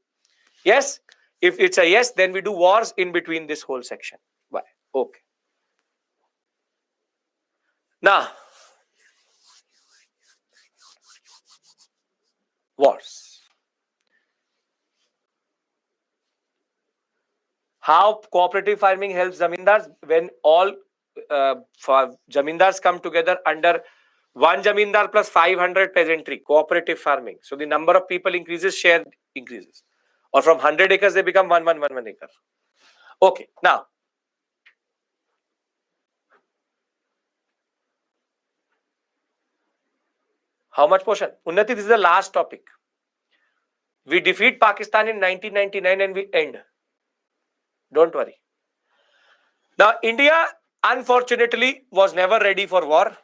Yes? If it's a yes, then we do wars in between this whole section. Why? Okay. Now, wars. How cooperative farming helps zamindars? When all zamindars come together under one zamindar plus 500 peasantry, cooperative farming. So the number of people increases, share increases. Or from 100 acres, they become 1 acre. Okay, now, how much portion? Unnati, this is the last topic. We defeat Pakistan in 1999 and we end. Don't worry. Now, India, unfortunately, was never ready for war.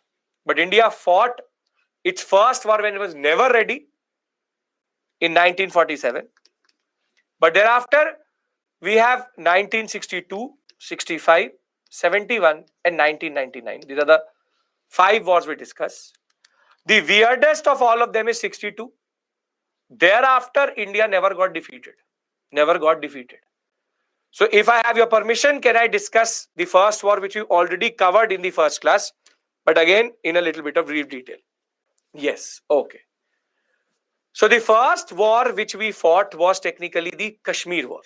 But India fought its first war when it was never ready in 1947. But thereafter, we have 1962, 65, 71 and 1999. These are the 5 wars we discuss. The weirdest of all of them is 62. Thereafter, India never got defeated. Never got defeated. So if I have your permission, can I discuss the first war which we already covered in the first class, but again in a little bit of brief detail? Yes. Okay. So the first war which we fought was technically the Kashmir War.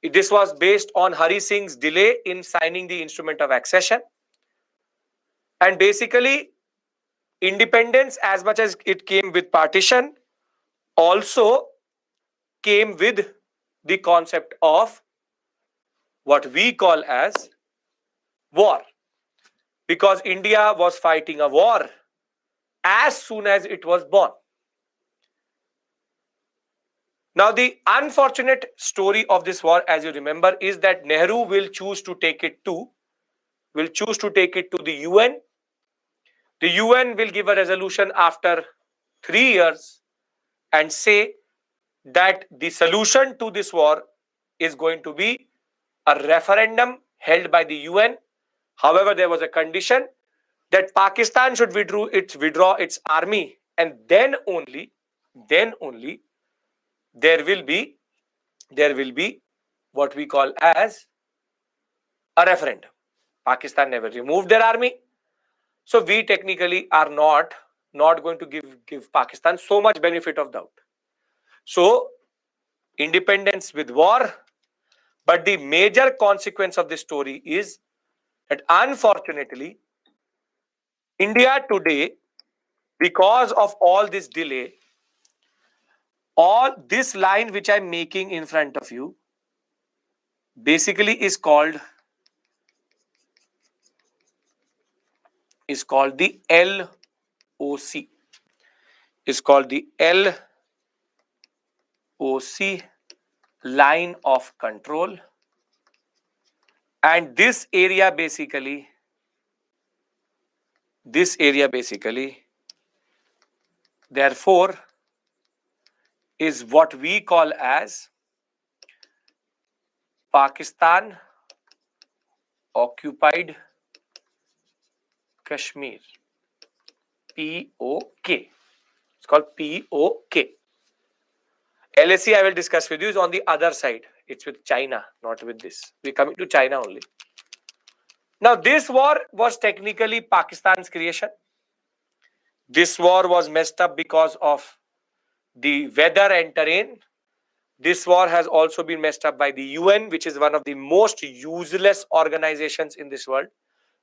This was based on Hari Singh's delay in signing the instrument of accession. And basically, independence, as much as it came with partition, also came with the concept of what we call as war. Because India was fighting a war as soon as it was born. Now, the unfortunate story of this war, as you remember, is that Nehru will choose to take it to the UN. The UN will give a resolution after 3 years and say that the solution to this war is going to be a referendum held by the UN. However, there was a condition that Pakistan should withdraw its army, and then only there will be what we call as a referendum. Pakistan never removed their army, so we technically are not going to give Pakistan so much benefit of doubt. So independence with war, but the major consequence of this story is that unfortunately India today, because of all this delay, all this line which I'm making in front of you basically is called the LOC. Is called the LOC, line of control. And this area basically therefore is what we call as Pakistan occupied Kashmir. POK. It's called POK. LAC I will discuss with you is on the other side. It's with China, not with this. We're coming to China only. Now, this war was technically Pakistan's creation. This war was messed up because of the weather and terrain. This war has also been messed up by the UN, which is one of the most useless organizations in this world.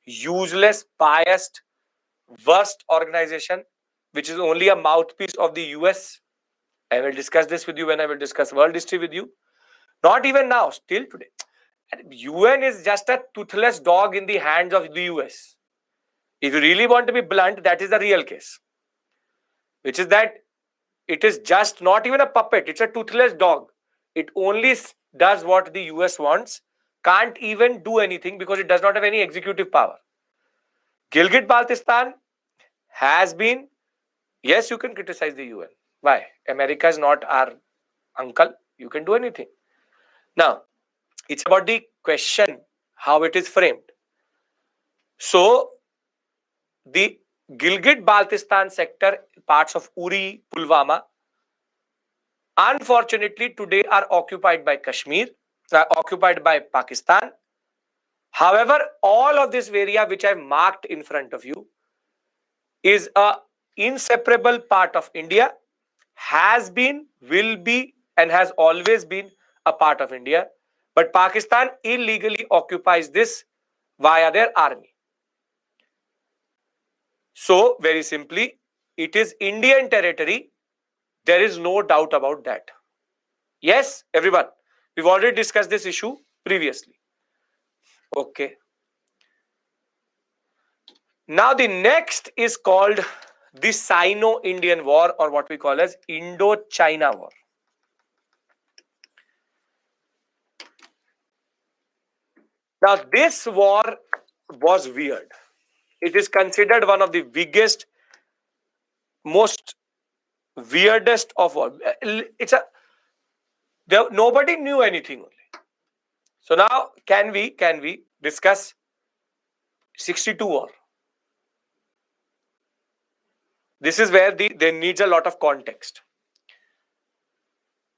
Useless, biased, worst organization, which is only a mouthpiece of the US. I will discuss this with you when I will discuss world history with you. Not even now, still today. UN is just a toothless dog in the hands of the US. If you really want to be blunt, that is the real case. Which is that it is just not even a puppet. It's a toothless dog. It only does what the US wants. Can't even do anything because it does not have any executive power. Gilgit-Baltistan has been Yes, you can criticize the UN. Why? America is not our uncle. You can do anything. Now, it's about the question, how it is framed. So, the Gilgit-Baltistan sector, parts of Uri, Pulwama, unfortunately today are occupied by Kashmir, occupied by Pakistan. However, all of this area which I've marked in front of you is a inseparable part of India, has been, will be, and has always been a part of India. But Pakistan illegally occupies this via their army. So, very simply, it is Indian territory. There is no doubt about that. Yes, everyone. We've already discussed this issue previously. Okay. Now, the next is called the Sino-Indian War, or what we call as Indo-China War. Now, this war was weird. It is considered one of the biggest, most weirdest of all. It's a nobody knew anything only. So now, can we discuss 62 war? This is where there needs a lot of context.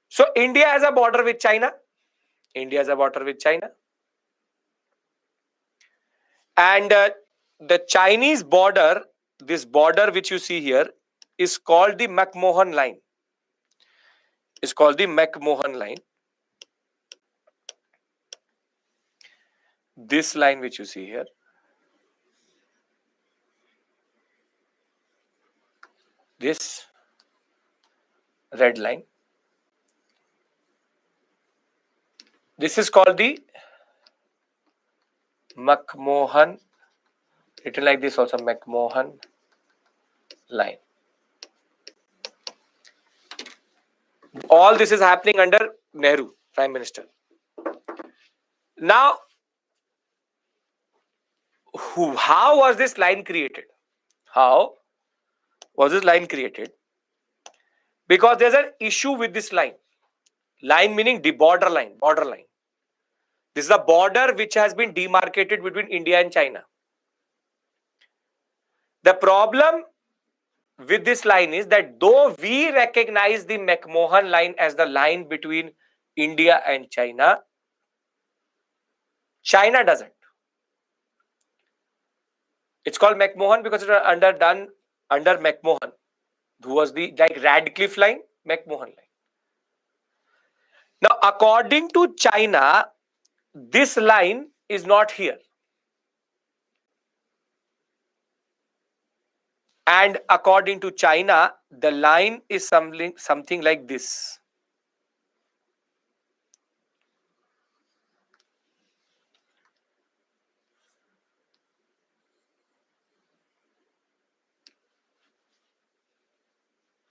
So India has a border with China. India has a border with China. And the Chinese border, this border which you see here, is called the McMahon line. It's called the McMahon line. This line which you see here, this red line, this is called the McMahon, written like this also, McMahon line. All this is happening under Nehru, Prime Minister. Now, how was this line created? How was this line created? Because there's an issue with this line. Line meaning the border line, border line. This is a border which has been demarcated between India and China. The problem with this line is that though we recognize the McMahon line as the line between India and China, China doesn't. It's called McMahon because it was underdone under McMahon, who was the like Radcliffe line, McMahon line. Now, according to China, this line is not here. And according to China, the line is something like this.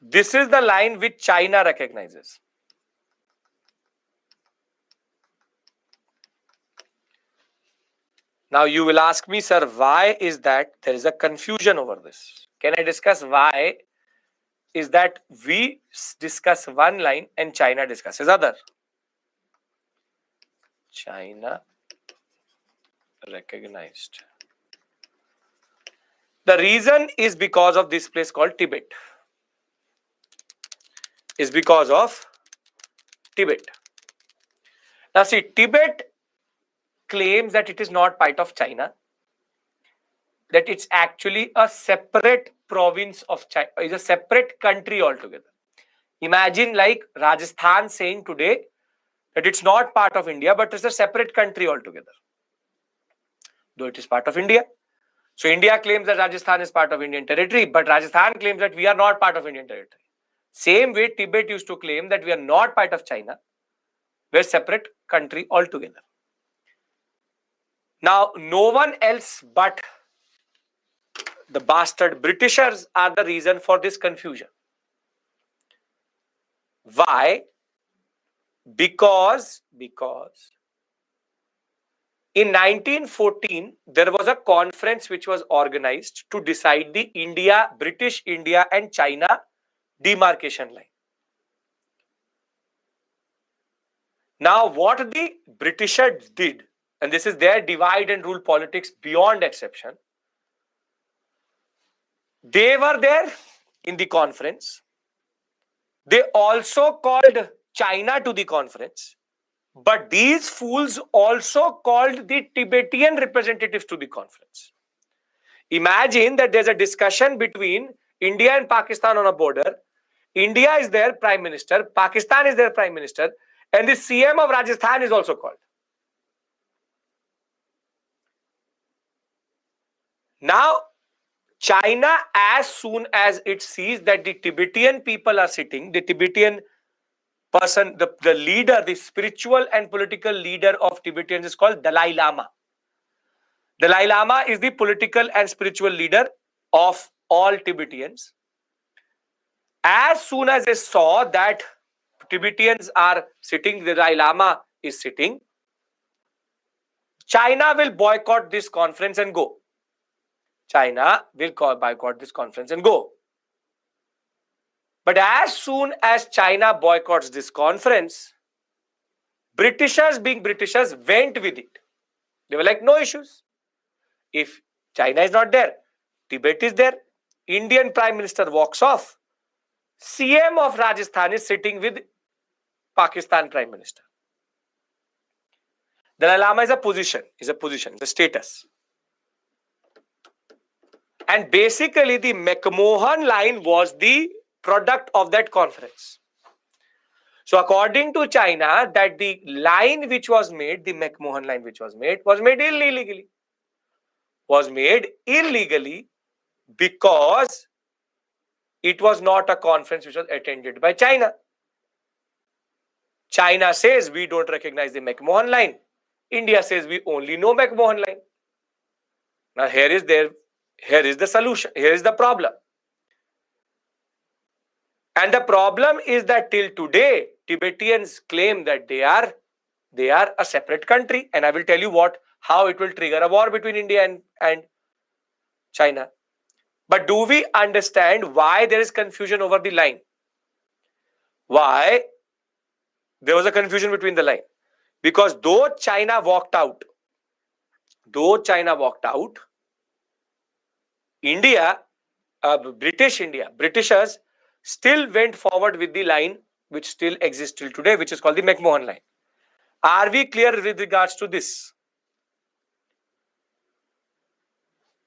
This is the line which China recognizes. Now you will ask me, sir, why is that? There is a confusion over this. Can I discuss why is that we discuss one line and China discusses other? China recognized. The reason is because of this place called Tibet. Is because of Tibet. Now see, Tibet claims that it is not part of China, that it's actually a separate province of China, is a separate country altogether. Imagine like Rajasthan saying today that it's not part of India, but it's a separate country altogether, though it is part of India. So India claims that Rajasthan is part of Indian territory, but Rajasthan claims that we are not part of Indian territory. Same way Tibet used to claim that we are not part of China, we're a separate country altogether. Now, no one else but the bastard Britishers are the reason for this confusion. Why? Because In 1914, there was a conference which was organized to decide the British India and China demarcation line. Now, what the Britishers did, and this is their divide and rule politics beyond exception, they were there in the conference. They also called China to the conference. But these fools also called the Tibetan representatives to the conference. Imagine that there's a discussion between India and Pakistan on a border. India is their prime minister, Pakistan is their prime minister, and the CM of Rajasthan is also called. Now, China, as soon as it sees that the Tibetan people are sitting, the Tibetan person, the leader, the spiritual and political leader of Tibetans is called Dalai Lama. Dalai Lama is the political and spiritual leader of all Tibetans. As soon as they saw that Tibetans are sitting, the Dalai Lama is sitting, China will boycott this conference and go. China will boycott this conference and go. But as soon as China boycotts this conference, Britishers, being Britishers, went with it. They were like, no issues. If China is not there, Tibet is there, Indian Prime Minister walks off, CM of Rajasthan is sitting with Pakistan Prime Minister. Dalai Lama is a position, the status. And basically the McMahon line was the product of that conference. So according to China, that the line which was made, the McMahon line which was made illegally. Was made illegally because it was not a conference which was attended by China. China says we don't recognize the McMahon line. India says we only know McMahon line. Now here is the solution. Here is the problem. And the problem is that till today, Tibetans claim that they are a separate country. And I will tell you how it will trigger a war between India and China. But do we understand why there is confusion over the line? Why there was a confusion between the line? Because though China walked out, Britishers still went forward with the line which still exists till today, which is called the McMahon line. Are we clear with regards to this?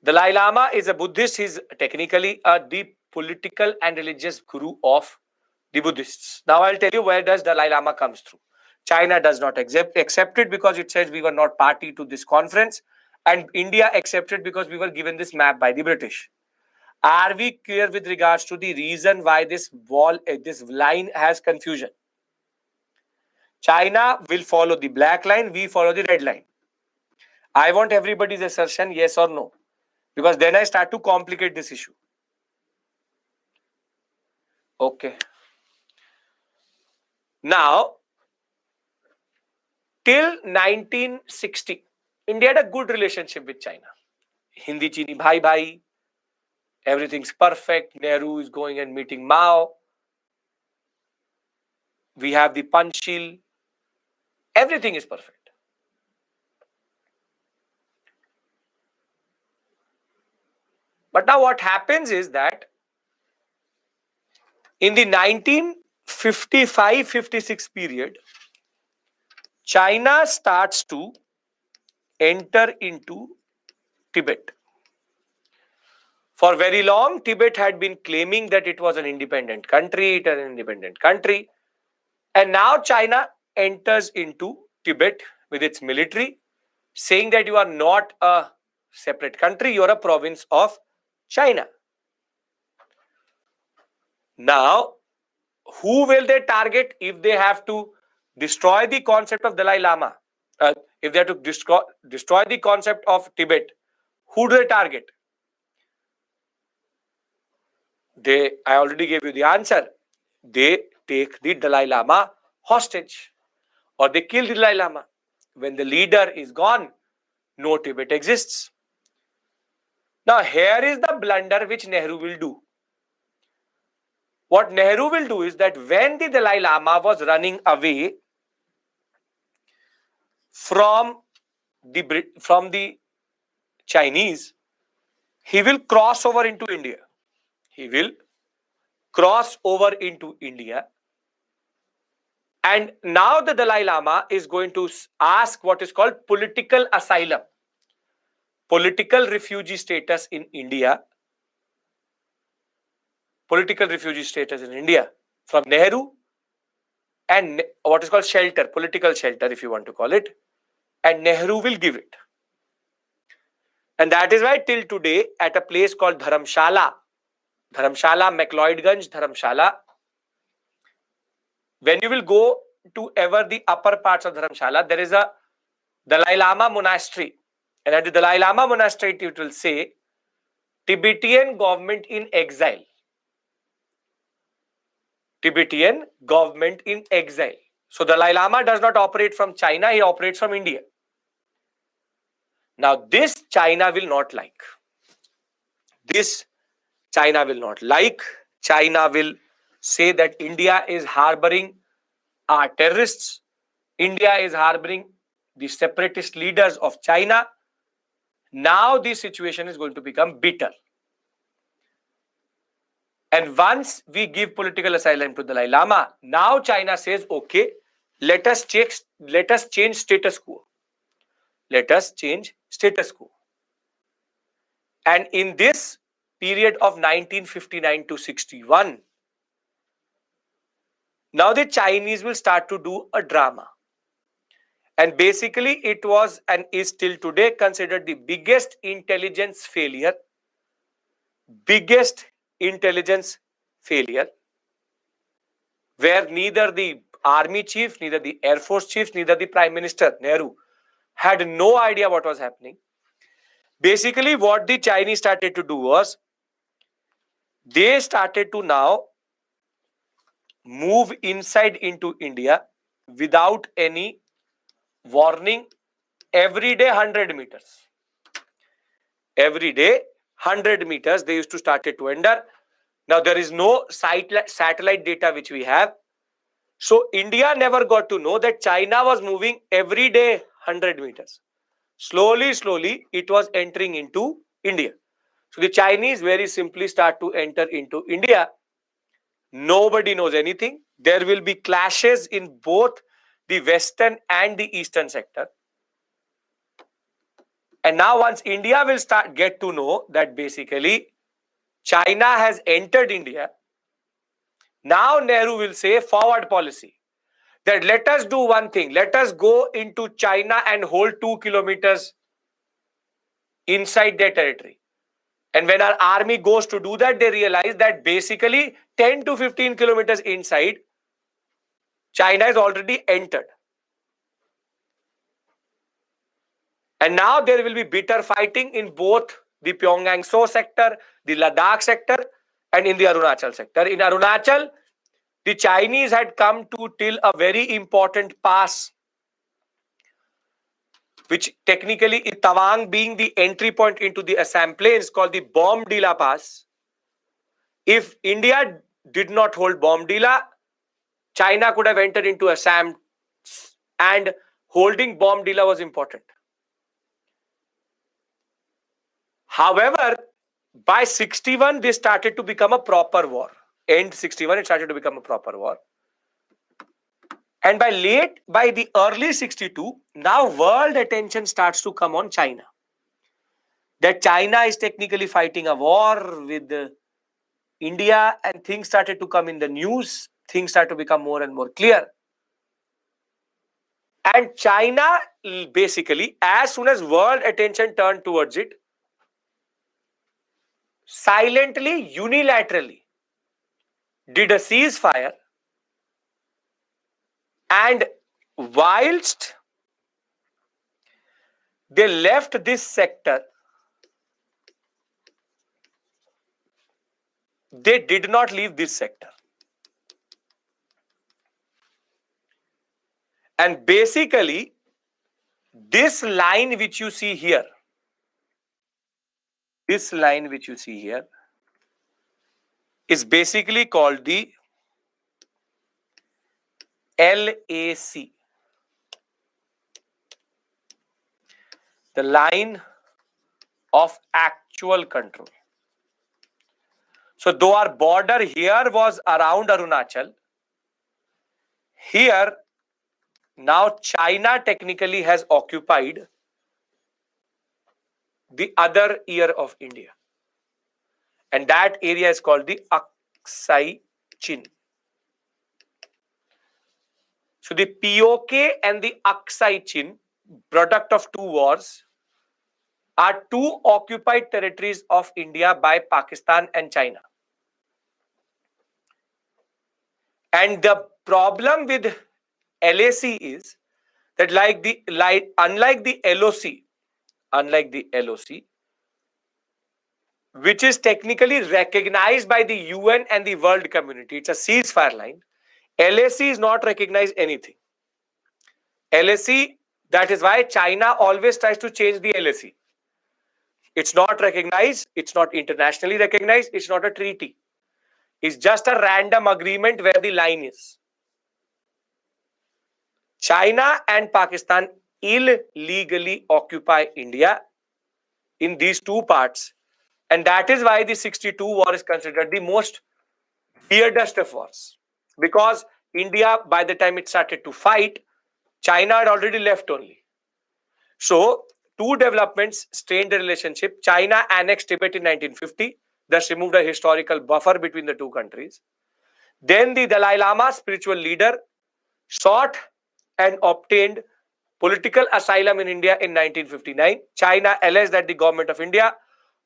Dalai Lama is a Buddhist. He is technically the political and religious guru of the Buddhists. Now I'll tell you where does Dalai Lama comes through. China does not accept it because it says we were not party to this conference, and India accepted because we were given this map by the British. Are we clear with regards to the reason why this line has confusion? China will follow the black line, we follow the red line. I want everybody's assertion, yes or no, because then I start to complicate this issue. Okay. Now, till 1960, India had a good relationship with China. Hindi Chini bhai bhai. Everything's perfect. Nehru is going and meeting Mao. We have the Panchsheel. Everything is perfect. But now what happens is that in the 1955-56 period, China starts to enter into Tibet. For very long, Tibet had been claiming that it was an independent country, and now China enters into Tibet with its military, saying that you are not a separate country, you are a province of China. Now, who will they target if they have to destroy the concept of Dalai Lama? If they have to destroy the concept of Tibet, who do they target? I already gave you the answer. They take the Dalai Lama hostage, or they kill the Dalai Lama. When the leader is gone, no Tibet exists. Now, here is the blunder which Nehru will do. What Nehru will do is that when the Dalai Lama was running away from the Chinese, he will cross over into India. He will cross over into India. And now the Dalai Lama is going to ask what is called political asylum, political refugee status in India. Political refugee status in India from Nehru, and what is called shelter, political shelter if you want to call it, and Nehru will give it. And that is why till today at a place called Dharamshala, McLeodganj Dharamshala, when you will go to ever the upper parts of Dharamshala, there is a Dalai Lama monastery, and at the Dalai Lama monastery it will say Tibetan government in exile. Tibetan government in exile. So Dalai Lama does not operate from China, he operates from India. Now this China will not like. This China will not like. China will say that India is harboring our terrorists. India is harboring the separatist leaders of China. Now this situation is going to become bitter. And once we give political asylum to Dalai Lama, now China says, okay, let us change status quo. Let us change status quo. And in this period of 1959 to 61, now the Chinese will start to do a drama. And basically it was and is till today considered the biggest intelligence failure, where neither the army chief, neither the air force chief, neither the prime minister, Nehru, had no idea what was happening. Basically, what the Chinese started to do was, they started to now move inside into India without any warning, every day 100 meters. Every day 100 meters they used to start to enter. Now there is no satellite data which we have. So India never got to know that China was moving every day 100 meters. Slowly, it was entering into India. So the Chinese very simply start to enter into India. Nobody knows anything. There will be clashes in both the western and the eastern sector. And now once India will get to know that basically China has entered India, now Nehru will say forward policy. That let us do one thing. Let us go into China and hold 2 kilometers inside their territory. And when our army goes to do that, they realize that basically 10 to 15 kilometers inside, China has already entered. And now there will be bitter fighting in both the Pyongyang-so sector, the Ladakh sector, and in the Arunachal sector. In Arunachal, the Chinese had come to till a very important pass, which technically Tawang being the entry point into the Assam plains, called the Bomdila Pass. If India did not hold Bomdila, China could have entered into Assam, and holding Bomdila was important. However, by 61, this started to become a proper war. End 61, it started to become a proper war. And by the early 62, now world attention starts to come on China. That China is technically fighting a war with India, and things started to come in the news. Things start to become more and more clear. And China, basically, as soon as world attention turned towards it, silently, unilaterally, did a ceasefire, and whilst they left this sector, they did not leave this sector. And basically, This line which you see here, this line which you see here is basically called the LAC, the line of actual control. So though our border here was around Arunachal, here now China technically has occupied the other ear of India. And that area is called the Aksai Chin. So the POK and the Aksai Chin, product of two wars, are two occupied territories of India by Pakistan and China. And the problem with LAC is that unlike the LOC, which is technically recognized by the UN and the world community, it's a ceasefire line. LAC is not recognized anything. LAC, that is why China always tries to change the LAC. It's not recognized, it's not internationally recognized, it's not a treaty. It's just a random agreement where the line is. China and Pakistan illegally occupy India in these two parts. And that is why the 62 war is considered the most weirdest of wars. Because India, by the time it started to fight, China had already left only. So, two developments strained the relationship. China annexed Tibet in 1950, thus removed a historical buffer between the two countries. Then the Dalai Lama, spiritual leader, sought and obtained political asylum in India in 1959. China alleged that the government of India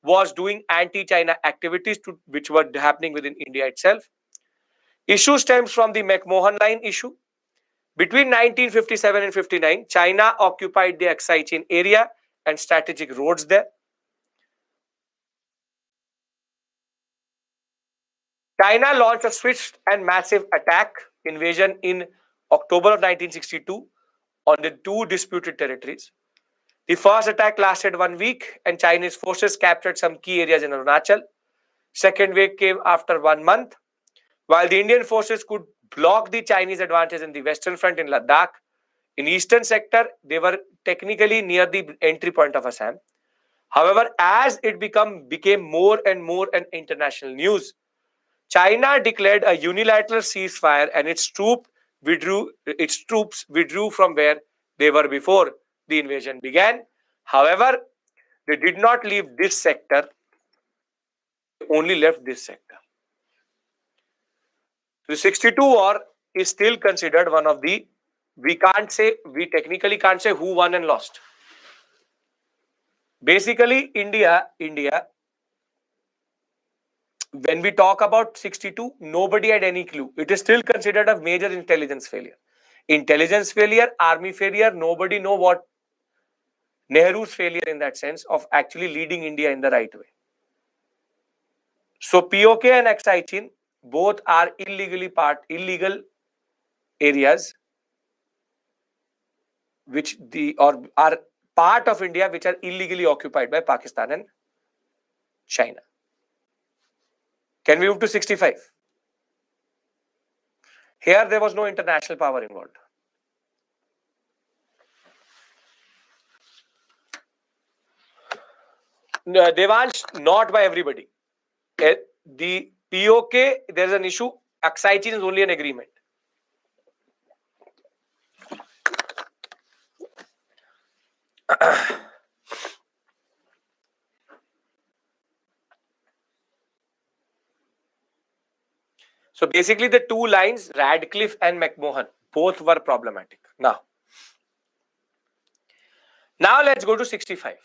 was doing anti-China activities which were happening within India itself. Issue stems from the McMahon Line issue. Between 1957 and 59, China occupied the Aksai Chin area and strategic roads there. China launched a swift and massive invasion in October of 1962 on the two disputed territories. The first attack lasted 1 week and Chinese forces captured some key areas in Arunachal. Second wave came after 1 month. While the Indian forces could block the Chinese advances in the western front in Ladakh, in eastern sector, they were technically near the entry point of Assam. However, as it became more and more an international news, China declared a unilateral ceasefire and its troops withdrew from where they were before the invasion began. However, they did not leave this sector, they only left this sector. The 62 war is still considered one of the, we technically can't say who won and lost. Basically, India, when we talk about 62, nobody had any clue. It is still considered a major intelligence failure. Intelligence failure, army failure, nobody know what Nehru's failure in that sense of actually leading India in the right way. So POK and Aksai Chin both are illegal areas which are part of India which are illegally occupied by Pakistan and China. Can we move to 65? Here there was no international power involved. Devansh, not by everybody. The POK, there is an issue. Aksai Chin is only an agreement. So basically the two lines, Radcliffe and McMahon, both were problematic. Now let's go to 65.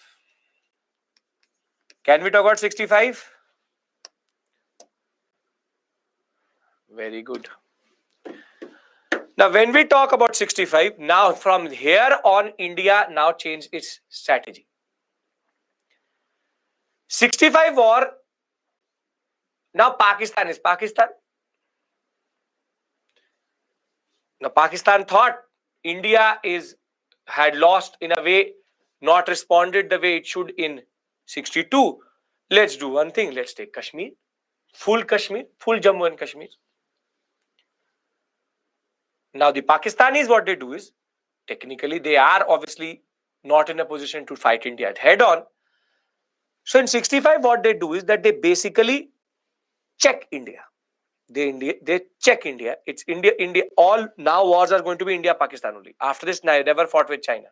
Can we talk about 65? Very good. Now when we talk about 65, now from here on India now changed its strategy. 65 war, now Pakistan is Pakistan. Now Pakistan thought India is had lost in a way, not responded the way it should in 62. Let's do one thing. Let's take Kashmir, full Jammu and Kashmir. Now the Pakistanis, what they do is, technically they are obviously not in a position to fight India head on. So in 65, what they do is that they basically check India. They check India. It's India. All now wars are going to be India, Pakistan only. After this, they never fought with China.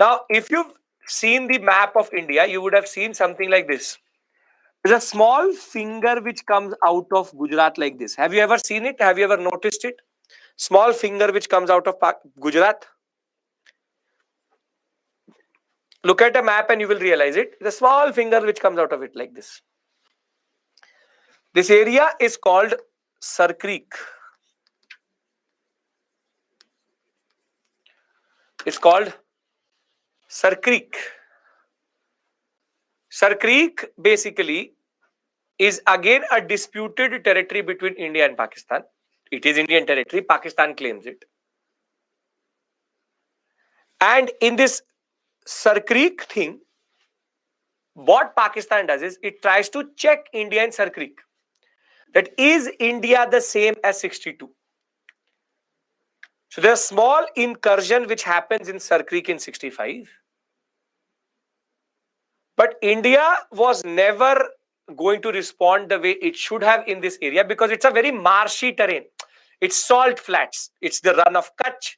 Now, if you've seen the map of India, you would have seen something like this. There's a small finger which comes out of Gujarat like this. Have you ever seen it? Have you ever noticed it? Small finger which comes out of Gujarat. Look at a map and you will realize it. The small finger which comes out of it like this. This area is called Sar Creek. It's called Sar Creek. Sar Creek basically is again a disputed territory between India and Pakistan. It is Indian territory. Pakistan claims it. And in this Sar Creek thing, what Pakistan does is it tries to check India in Sar Creek. That is India the same as 62. So there's a small incursion which happens in Sar Creek in 65. But India was never going to respond the way it should have in this area because it's a very marshy terrain. It's salt flats. It's the run of Kutch.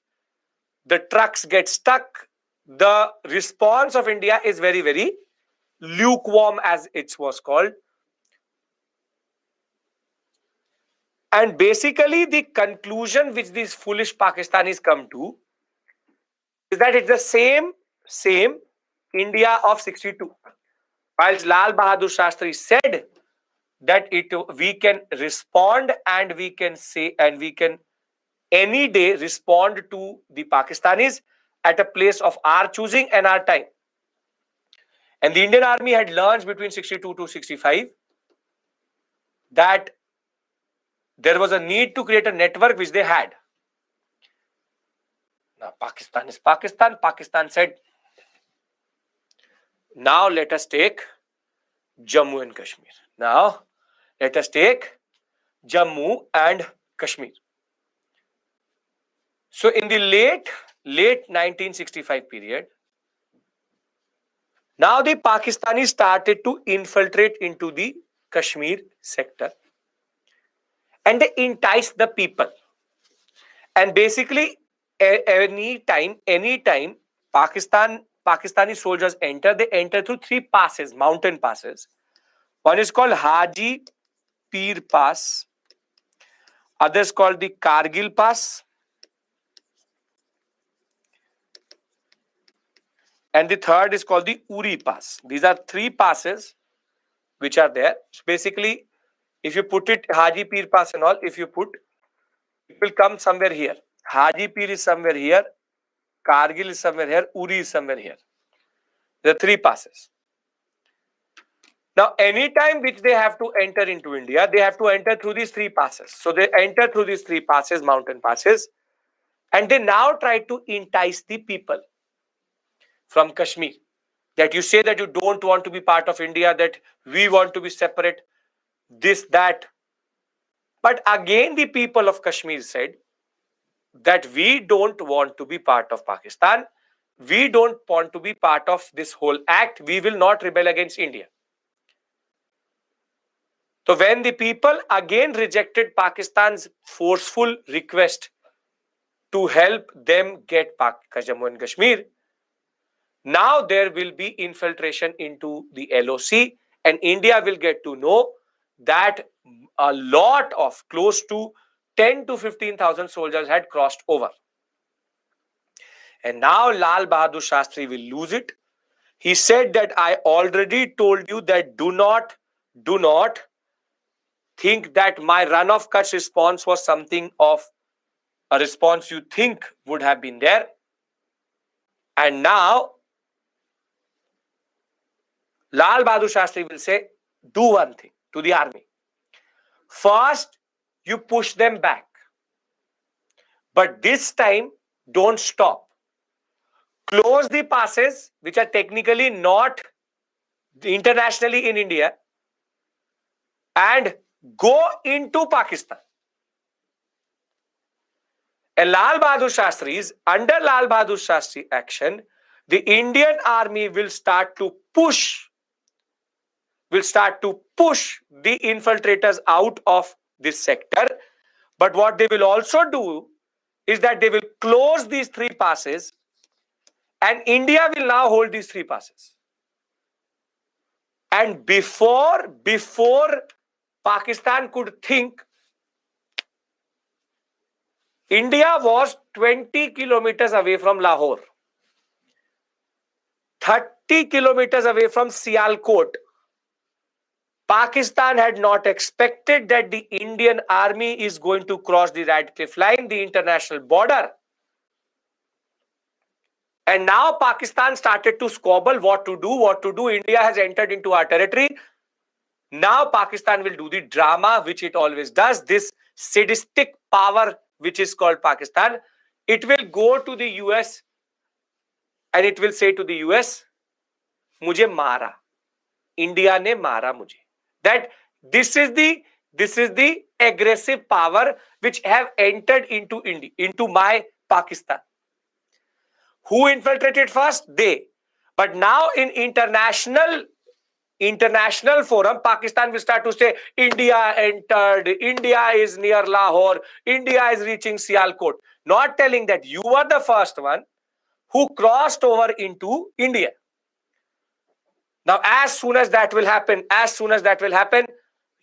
The trucks get stuck. The response of India is very, very lukewarm, as it was called. And basically, the conclusion which these foolish Pakistanis come to is that it's the same India of 62. Whilst Lal Bahadur Shastri said that we can respond and we can say and we can any day respond to the Pakistanis at a place of our choosing and our time. And the Indian Army had learned between 62 to 65 that there was a need to create a network which they had. Now, Pakistan is Pakistan. Pakistan said, now let us take Jammu and Kashmir. Now, let us take Jammu and Kashmir. So, in the late 1965 period, now the Pakistanis started to infiltrate into the Kashmir sector. And they entice the people. And basically, any time Pakistani soldiers enter, they enter through 3 passes, mountain passes. One is called Haji Pir Pass. Other is called the Kargil Pass. And the third is called the Uri Pass. These are 3 passes which are there. So basically, if you put it Haji Pir Pass and all, if you put, it will come somewhere here. Haji Pir is somewhere here. Kargil is somewhere here. Uri is somewhere here. There are 3 passes. Now, anytime which they have to enter into India, they have to enter through these 3 passes. So they enter through these 3 passes, mountain passes, and they now try to entice the people from Kashmir. That you say that you don't want to be part of India, that we want to be separate, this, that. But again, the people of Kashmir said that we don't want to be part of Pakistan. We don't want to be part of this whole act. We will not rebel against India. So when the people again rejected Pakistan's forceful request to help them get Jammu and Kashmir, now there will be infiltration into the LOC and India will get to know that a lot of close to 10 to 15,000 soldiers had crossed over. And now Lal Bahadur Shastri will lose it. He said that I already told you that do not think that my run of Kutch response was something of a response you think would have been there. And now Lal Bahadur Shastri will say, do one thing to the army. First, you push them back. But this time, don't stop. Close the passes which are technically not internationally in India and go into Pakistan. And Lal Bahadur Shastri's, under Lal Bahadur Shastri action, the Indian army will start to push the infiltrators out of this sector. But what they will also do is that they will close these three passes, and India will now hold these three passes. And before Pakistan could think, India was 20 kilometers away from Lahore, 30 kilometers away from Sialkot. Pakistan had not expected that the Indian army is going to cross the Radcliffe Line, the international border. And now Pakistan started to squabble what to do. India has entered into our territory. Now Pakistan will do the drama which it always does. This sadistic power which is called Pakistan. It will go to the US and it will say to the US, "Mujhe mara. India ne mara mujhe." That this is the aggressive power which have entered into India, into my Pakistan. Who infiltrated first? They. But now in international forum, Pakistan will start to say, India entered, India is near Lahore, India is reaching Sialkot. Not telling that you were the first one who crossed over into India. Now, as soon as that will happen,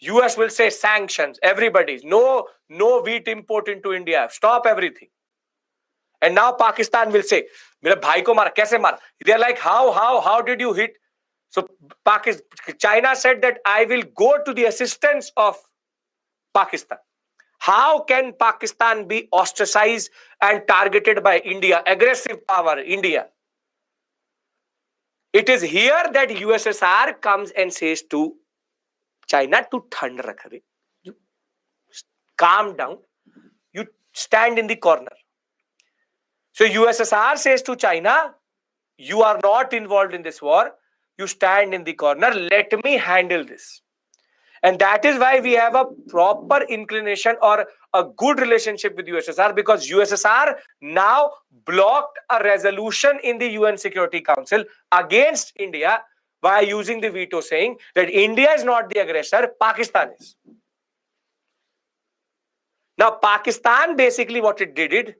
US will say sanctions, everybody. No wheat import into India. Stop everything. And now Pakistan will say, "Mera bhai ko mara, kaise mara?" They're like, how did you hit? So China said that I will go to the assistance of Pakistan. How can Pakistan be ostracized and targeted by India? Aggressive power, India. It is here that USSR comes and says to China to thand rakh. You calm down. You stand in the corner. So USSR says to China, you are not involved in this war. You stand in the corner. Let me handle this. And that is why we have a proper inclination or a good relationship with USSR, because USSR now blocked a resolution in the UN Security Council against India by using the veto, saying that India is not the aggressor, Pakistan is. Now, Pakistan basically what it did,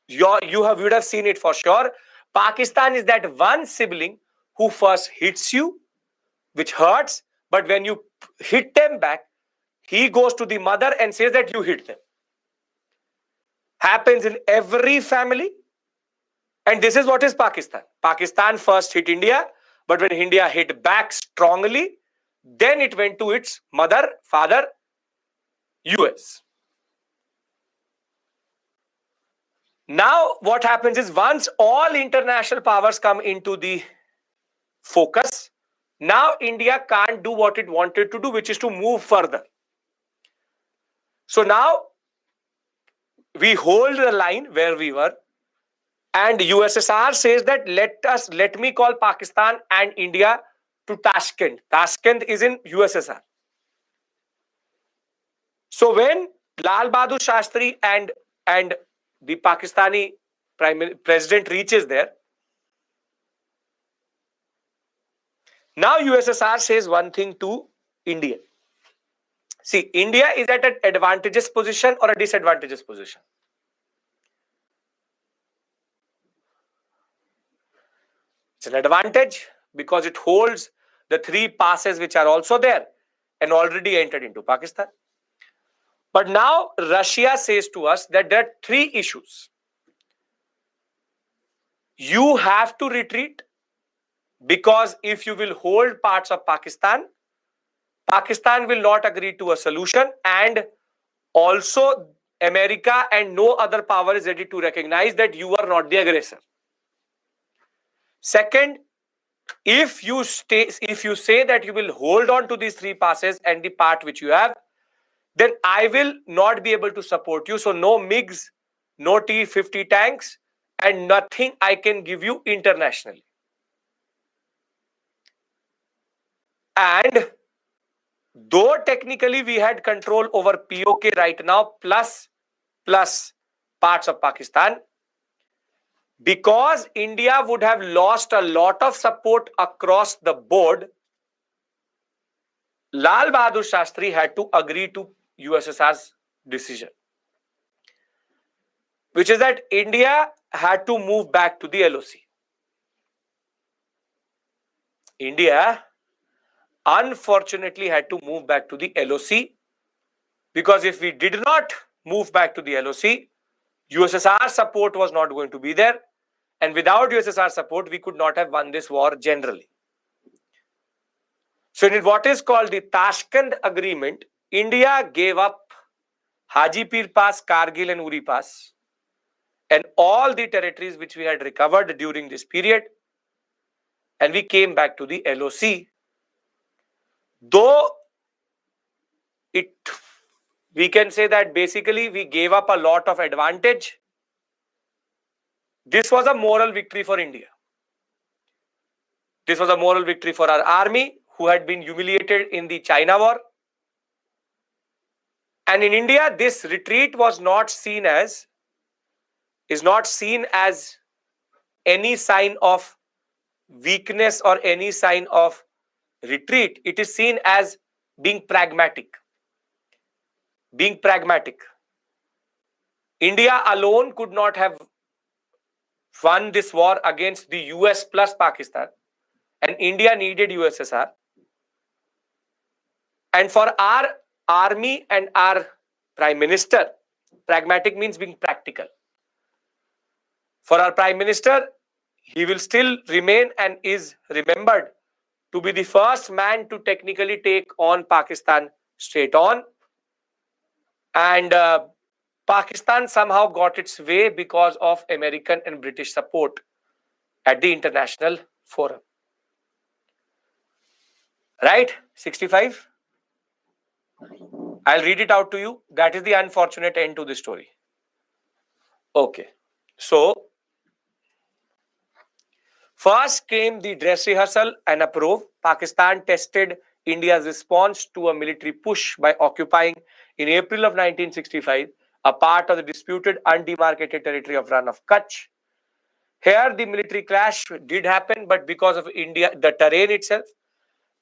you would have seen it for sure. Pakistan is that one sibling who first hits you, which hurts, but when you hit them back, he goes to the mother and says that you hit them. Happens in every family. And this is what is Pakistan. Pakistan first hit India, but when India hit back strongly, then it went to its mother, father, US. Now, what happens is once all international powers come into the focus, now India can't do what it wanted to do, which is to move further. So now we hold the line where we were, and USSR says that let me call Pakistan and India to Tashkent. Tashkent is in USSR. So when Lal Bahadur Shastri and the Pakistani president reaches there, now USSR says one thing to India. See, India is at an advantageous position or a disadvantageous position. It's an advantage because it holds the three passes which are also there and already entered into Pakistan. But now Russia says to us that there are three issues. You have to retreat, because if you will hold parts of Pakistan, Pakistan will not agree to a solution, and also America and no other power is ready to recognize that you are not the aggressor. Second, if you say that you will hold on to these three passes and the part which you have, then I will not be able to support you. So no MiGs, no T-50 tanks, and nothing I can give you internationally. And though technically we had control over POK right now, plus parts of Pakistan, because India would have lost a lot of support across the board, Lal Bahadur Shastri had to agree to USSR's decision, which is that India had to move back to the LOC. India unfortunately had to move back to the LOC, because if we did not move back to the LOC, USSR support was not going to be there, and without USSR support we could not have won this war generally. So in what is called the Tashkent Agreement, India gave up Hajipir Pass, Kargil and Uri Pass and all the territories which we had recovered during this period, and we came back to the LOC. Though we can say that basically we gave up a lot of advantage, this was a moral victory for India. This was a moral victory for our army, who had been humiliated in the China war. And in India, this retreat is not seen as any sign of weakness or any sign of retreat. It is seen as being pragmatic. India alone could not have won this war against the US plus Pakistan, and India needed USSR. And for our army and our prime minister, pragmatic means being practical. For our prime minister, he will still remain and is remembered to be the first man to technically take on Pakistan straight on. And Pakistan somehow got its way because of American and British support at the international forum. Right? 65. I'll read it out to you. That is the unfortunate end to the story. Okay. So, first came the dress rehearsal and approve. Pakistan tested India's response to a military push by occupying in April of 1965 a part of the disputed undemarcated territory of Rann of Kutch. Here the military clash did happen, but because of India, the terrain itself,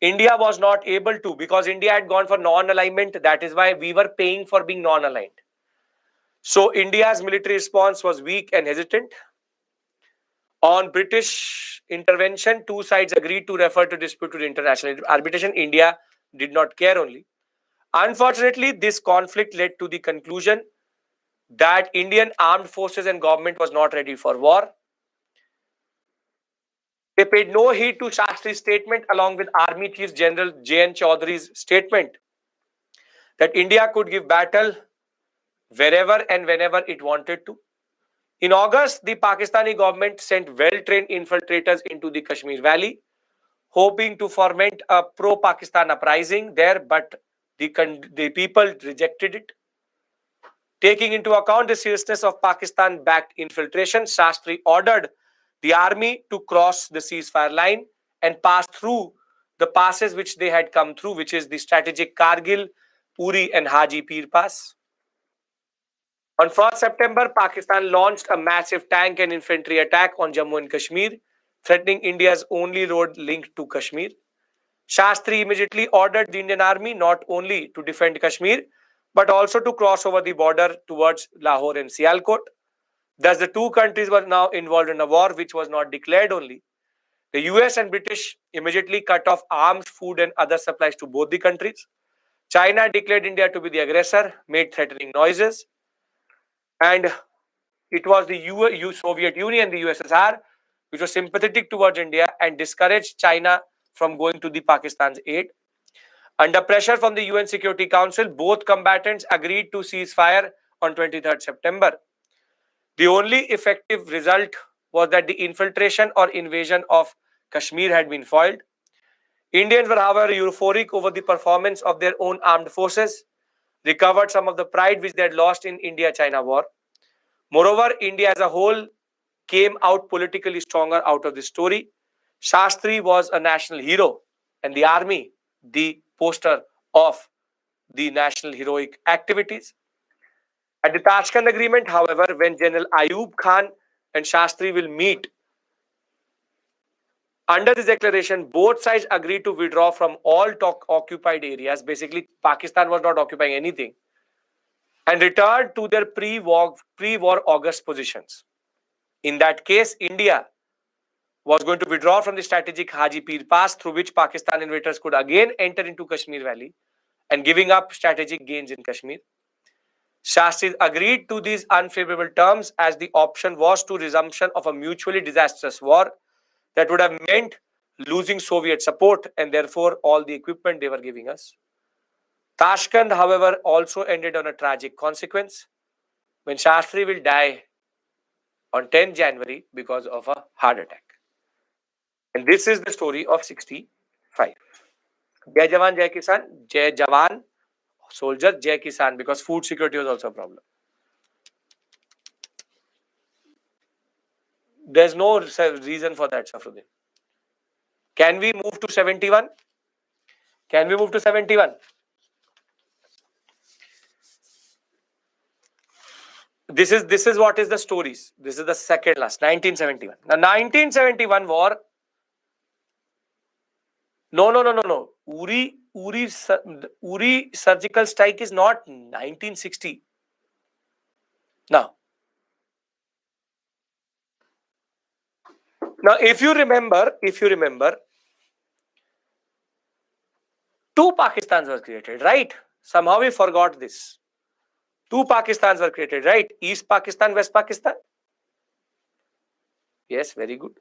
India was not able to, because India had gone for non-alignment. That is why we were paying for being non-aligned. So India's military response was weak and hesitant. On British intervention, two sides agreed to refer to dispute to international arbitration. India did not care only. Unfortunately, this conflict led to the conclusion that Indian armed forces and government was not ready for war. They paid no heed to Shastri's statement along with Army Chief General J.N. Chaudhary's statement that India could give battle wherever and whenever it wanted to. In August, the Pakistani government sent well-trained infiltrators into the Kashmir Valley, hoping to foment a pro-Pakistan uprising there, but the people rejected it. Taking into account the seriousness of Pakistan-backed infiltration, Shastri ordered the army to cross the ceasefire line and pass through the passes which they had come through, which is the strategic Kargil, Uri and Hajipir Pass. On 1st September, Pakistan launched a massive tank and infantry attack on Jammu and Kashmir, threatening India's only road linked to Kashmir. Shastri immediately ordered the Indian army not only to defend Kashmir, but also to cross over the border towards Lahore and Sialkot. Thus, the two countries were now involved in a war which was not declared only. The US and British immediately cut off arms, food and other supplies to both the countries. China declared India to be the aggressor, made threatening noises. And it was the Soviet Union, the USSR, which was sympathetic towards India and discouraged China from going to the Pakistan's aid. Under pressure from the UN Security Council, both combatants agreed to ceasefire on 23rd September. The only effective result was that the infiltration or invasion of Kashmir had been foiled. Indians were, however, euphoric over the performance of their own armed forces, recovered some of the pride which they had lost in India-China war. Moreover, India as a whole came out politically stronger out of this story. Shastri was a national hero, and the army, the poster of the national heroic activities. At the Tashkent Agreement, however, when General Ayub Khan and Shastri will meet, under this declaration, both sides agreed to withdraw from all occupied areas. Basically, Pakistan was not occupying anything, and return to their pre-war August positions. In that case, India was going to withdraw from the strategic Haji Pir Pass, through which Pakistan invaders could again enter into Kashmir Valley, and giving up strategic gains in Kashmir. Shastri agreed to these unfavorable terms as the option was to resumption of a mutually disastrous war that would have meant losing Soviet support and therefore all the equipment they were giving us. Tashkent, however, also ended on a tragic consequence when Shastri will die on 10 January because of a heart attack. And this is the story of 65. Jai Jawan, Jai Kisan, Jai Jawan, soldier, Jai Kisan, because food security was also a problem. There's no reason for that, Safruddin. Can we move to 71? Can we move to 71? This is what is the stories. This is the second last, 1971. Now, 1971 war. No. Uri surgical strike is not 1960. Now, if you remember, two Pakistans were created, right? Somehow we forgot this. Two Pakistans were created, right? East Pakistan, West Pakistan. Yes, very good.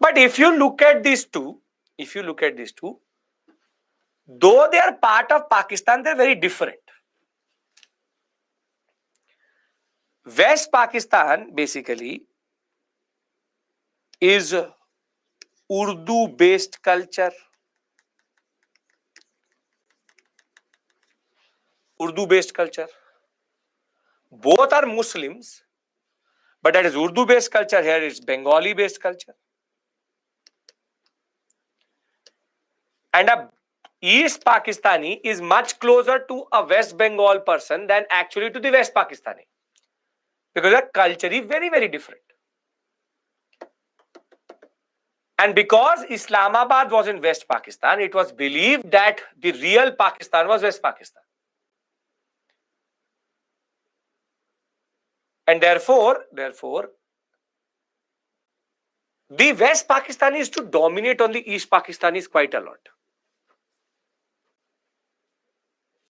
But if you look at these two, though they are part of Pakistan, they're very different. West Pakistan basically is Urdu-based culture. Both are Muslims, but that is Urdu-based culture. Here is Bengali-based culture. And a East Pakistani is much closer to a West Bengal person than actually to the West Pakistani, because the culture is very, very different. And because Islamabad was in West Pakistan, it was believed that the real Pakistan was West Pakistan. And therefore, the West Pakistanis to dominate on the East Pakistanis quite a lot.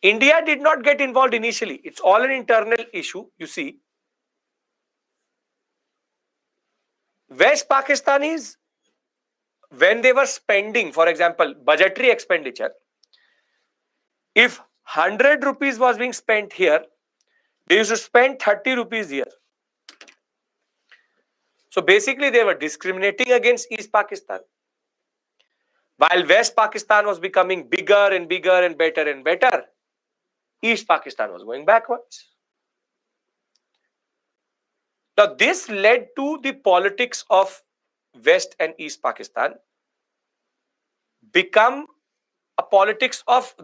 India did not get involved initially. It's all an internal issue. You see, West Pakistanis, when they were spending, for example, budgetary expenditure, if 100 rupees was being spent here, they used to spend 30 rupees here. So basically, they were discriminating against East Pakistan. While West Pakistan was becoming bigger and bigger and better, East Pakistan was going backwards. Now, this led to the politics of West and East Pakistan become a politics of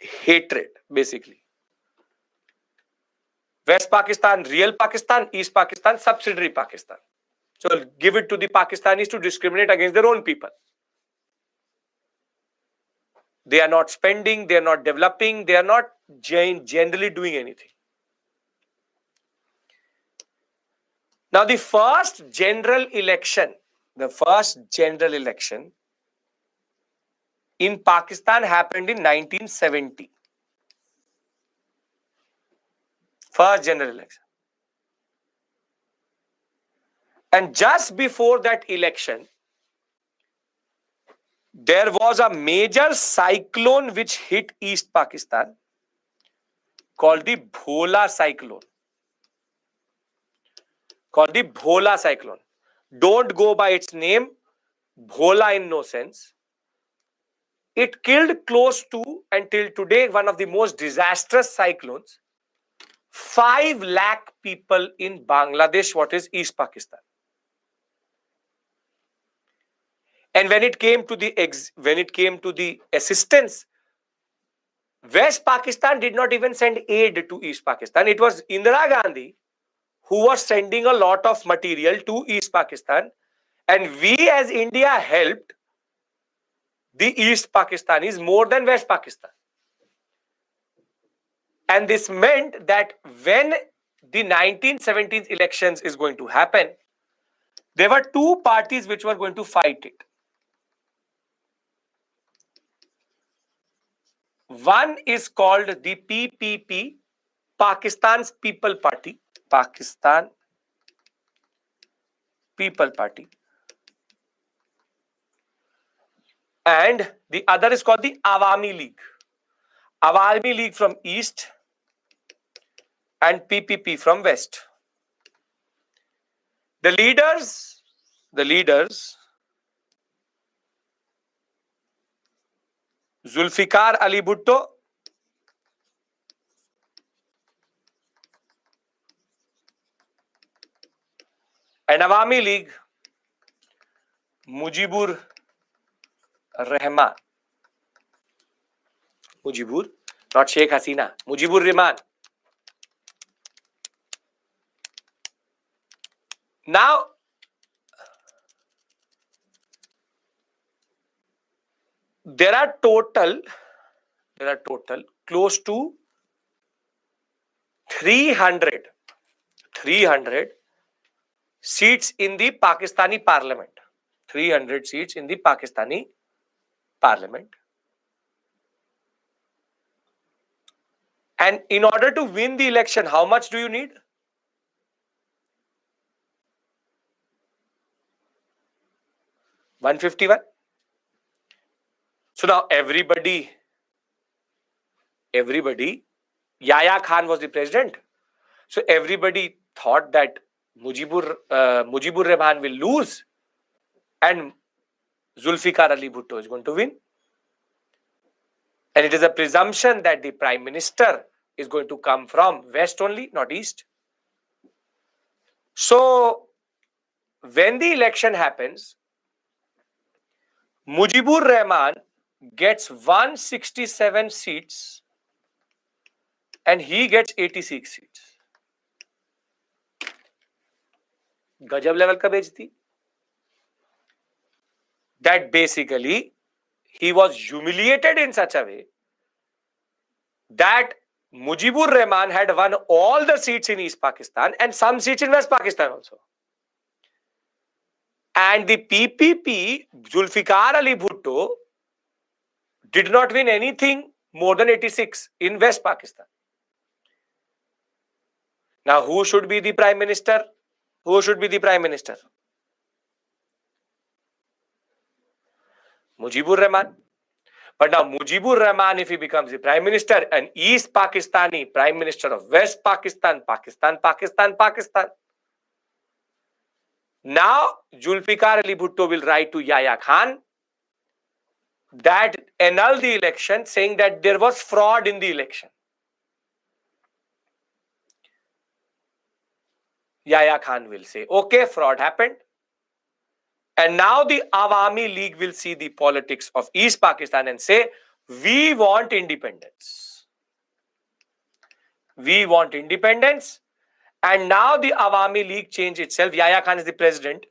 hatred, basically. West Pakistan, real Pakistan; East Pakistan, subsidiary Pakistan. So give it to the Pakistanis to discriminate against their own people. They are not spending, they are not developing, they are not generally doing anything. Now, the first general election in Pakistan happened in 1970. First general election. And just before that election, there was a major cyclone which hit East Pakistan called the Bhola cyclone. Don't go by its name, Bhola in no sense. It killed close to, until today, one of the most disastrous cyclones 5 lakh people in Bangladesh, what is East Pakistan. And when it came to the assistance, West Pakistan did not even send aid to East Pakistan. It was Indira Gandhi who was sending a lot of material to East Pakistan, and we as India helped the East Pakistanis more than West Pakistan. And this meant that when the 1970s elections is going to happen, there were two parties which were going to fight it. One is called the PPP, Pakistan's People Party. Pakistan People Party. And the other is called the Awami League. Awami League from East and PPP from West. The leaders, Zulfikar Ali Bhutto and Awami League, Mujibur Rahman. Mujibur, not Sheikh Hasina. Mujibur Rahman. Now, there are total close to 300 seats in the Pakistani parliament. 300 seats in the Pakistani parliament. And in order to win the election, how much do you need? 151. So now everybody, Yahya Khan was the president. So everybody thought that Mujibur Rahman will lose and Zulfikar Ali Bhutto is going to win. And it is a presumption that the prime minister is going to come from West only, not East. So when the election happens, Mujibur Rahman gets 167 seats and he gets 86 seats. Gajab level ka bejti. That basically he was humiliated in such a way that Mujibur Rahman had won all the seats in East Pakistan and some seats in West Pakistan also. And the PPP, Zulfikar Ali Bhutto, did not win anything more than 86 in West Pakistan. Now, who should be the prime minister? Who should be the prime minister? Mujibur Rahman. But now Mujibur Rahman, if he becomes the prime minister, an East Pakistani prime minister of West Pakistan, Pakistan. Now, Zulfikar Ali Bhutto will write to Yahya Khan that annul the election, saying that there was fraud in the election. Yahya Khan will say, okay, fraud happened. And now the Awami League will see the politics of East Pakistan and say, we want independence. We want independence. And now the Awami League change itself. Yahya Khan is the president.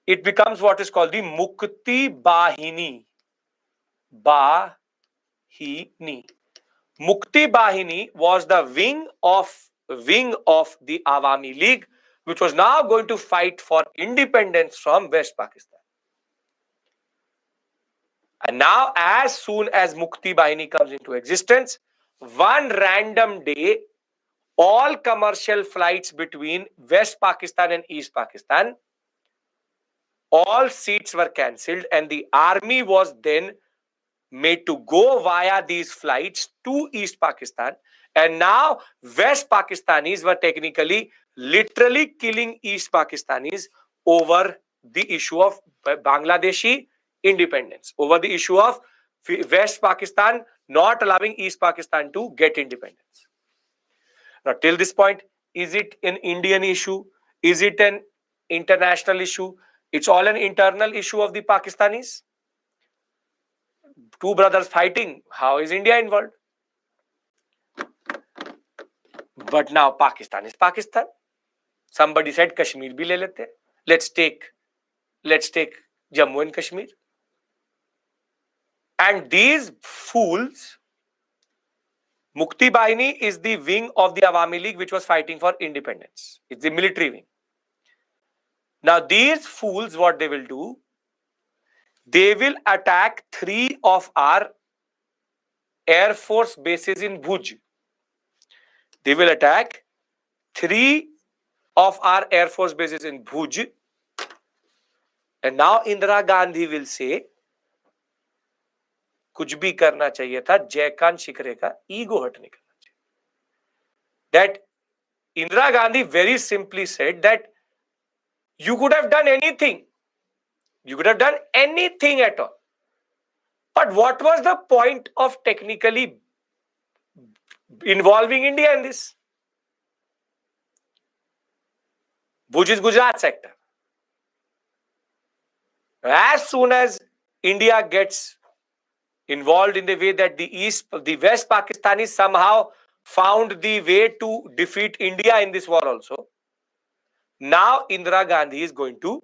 It becomes what is called the Mukti Bahini. Mukti Bahini was the wing of the Awami League, which was now going to fight for independence from West Pakistan. And now, as soon as Mukti Bahini comes into existence, one random day, all commercial flights between West Pakistan and East Pakistan, all seats were cancelled, and the army was then made to go via these flights to East Pakistan. And now West Pakistanis were technically literally killing East Pakistanis over the issue of Bangladeshi independence, over the issue of West Pakistan not allowing East Pakistan to get independence. Now, till this point, is it an Indian issue? Is it an international issue? It's all an internal issue of the Pakistanis. Two brothers fighting. How is India involved? But now Pakistan is Pakistan. Somebody said Kashmir bhi le lete. Let's take Jammu and Kashmir. And these fools, Mukti Bahini is the wing of the Awami League which was fighting for independence. It's the military wing. Now these fools, what they will do, they will attack 3 of our Air Force bases in Bhuj. They will attack 3 of our Air Force bases in Bhuj. And now Indira Gandhi will say, कुछ भी करना चाहिए था, जयकांत शिकरे का ego हट नहीं करना चाहिए. That Indira Gandhi very simply said that you could have done anything. You could have done anything at all. But what was the point of technically involving India in this? Bhuj is Gujarat sector. As soon as India gets involved in the way that the West Pakistanis somehow found the way to defeat India in this war also, now Indira Gandhi is going to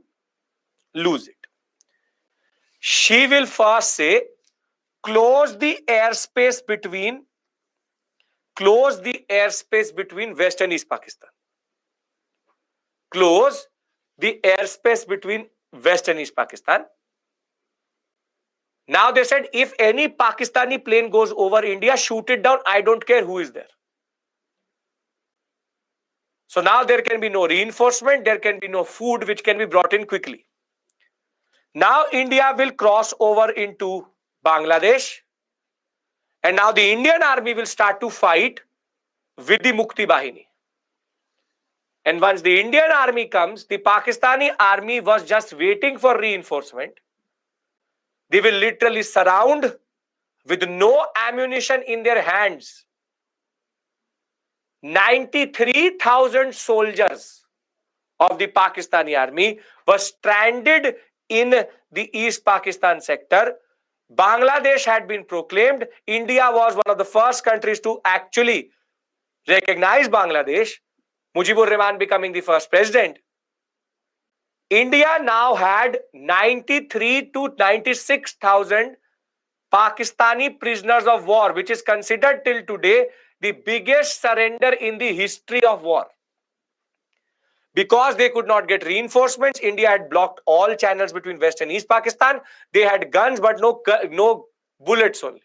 lose it. She will first say, close the airspace between West and East Pakistan. Close the airspace between West and East Pakistan. Now they said, if any Pakistani plane goes over India, shoot it down. I don't care who is there. So now there can be no reinforcement. There can be no food which can be brought in quickly. Now India will cross over into Bangladesh. And now the Indian army will start to fight with the Mukti Bahini. And once the Indian army comes, the Pakistani army was just waiting for reinforcement. They will literally surround with no ammunition in their hands. 93,000 soldiers of the Pakistani army were stranded in the East Pakistan sector. Bangladesh had been proclaimed. India was one of the first countries to actually recognize Bangladesh. Mujibur Rahman becoming the first president. India now had 93 to 96,000 Pakistani prisoners of war, which is considered till today the biggest surrender in the history of war. Because they could not get reinforcements, India had blocked all channels between West and East Pakistan. They had guns but no bullets only.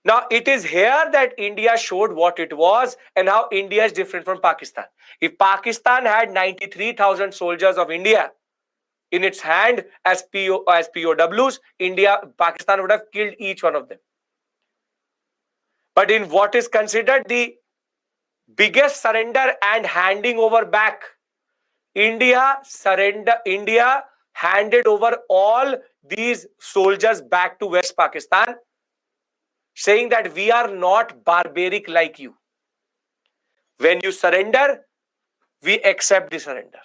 Now, it is here that India showed what it was and how India is different from Pakistan. If Pakistan had 93,000 soldiers of India in its hand as POWs, Pakistan would have killed each one of them. But in what is considered the biggest surrender and handing over back, India handed over all these soldiers back to West Pakistan, saying that we are not barbaric like you. When you surrender, we accept the surrender.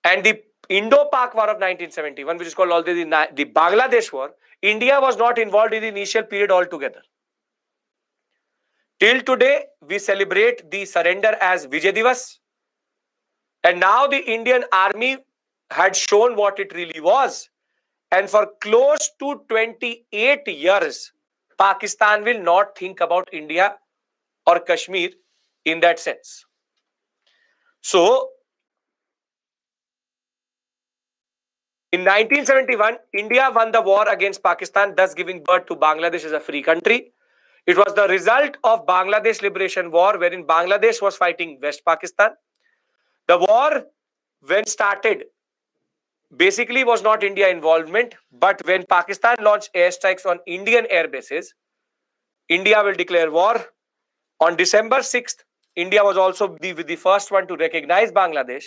And the Indo-Pak War of 1971, which is called also the Bangladesh War, India was not involved in the initial period altogether. Till today, we celebrate the surrender as Vijay Divas. And now the Indian army had shown what it really was. And for close to 28 years, Pakistan will not think about India or Kashmir in that sense. So, in 1971, India won the war against Pakistan, thus giving birth to Bangladesh as a free country. It was the result of Bangladesh Liberation War, wherein Bangladesh was fighting West Pakistan. The war, when started, basically was not India involvement, but when Pakistan launched airstrikes on Indian air bases, India will declare war. On December 6th, India was also the first one to recognize Bangladesh.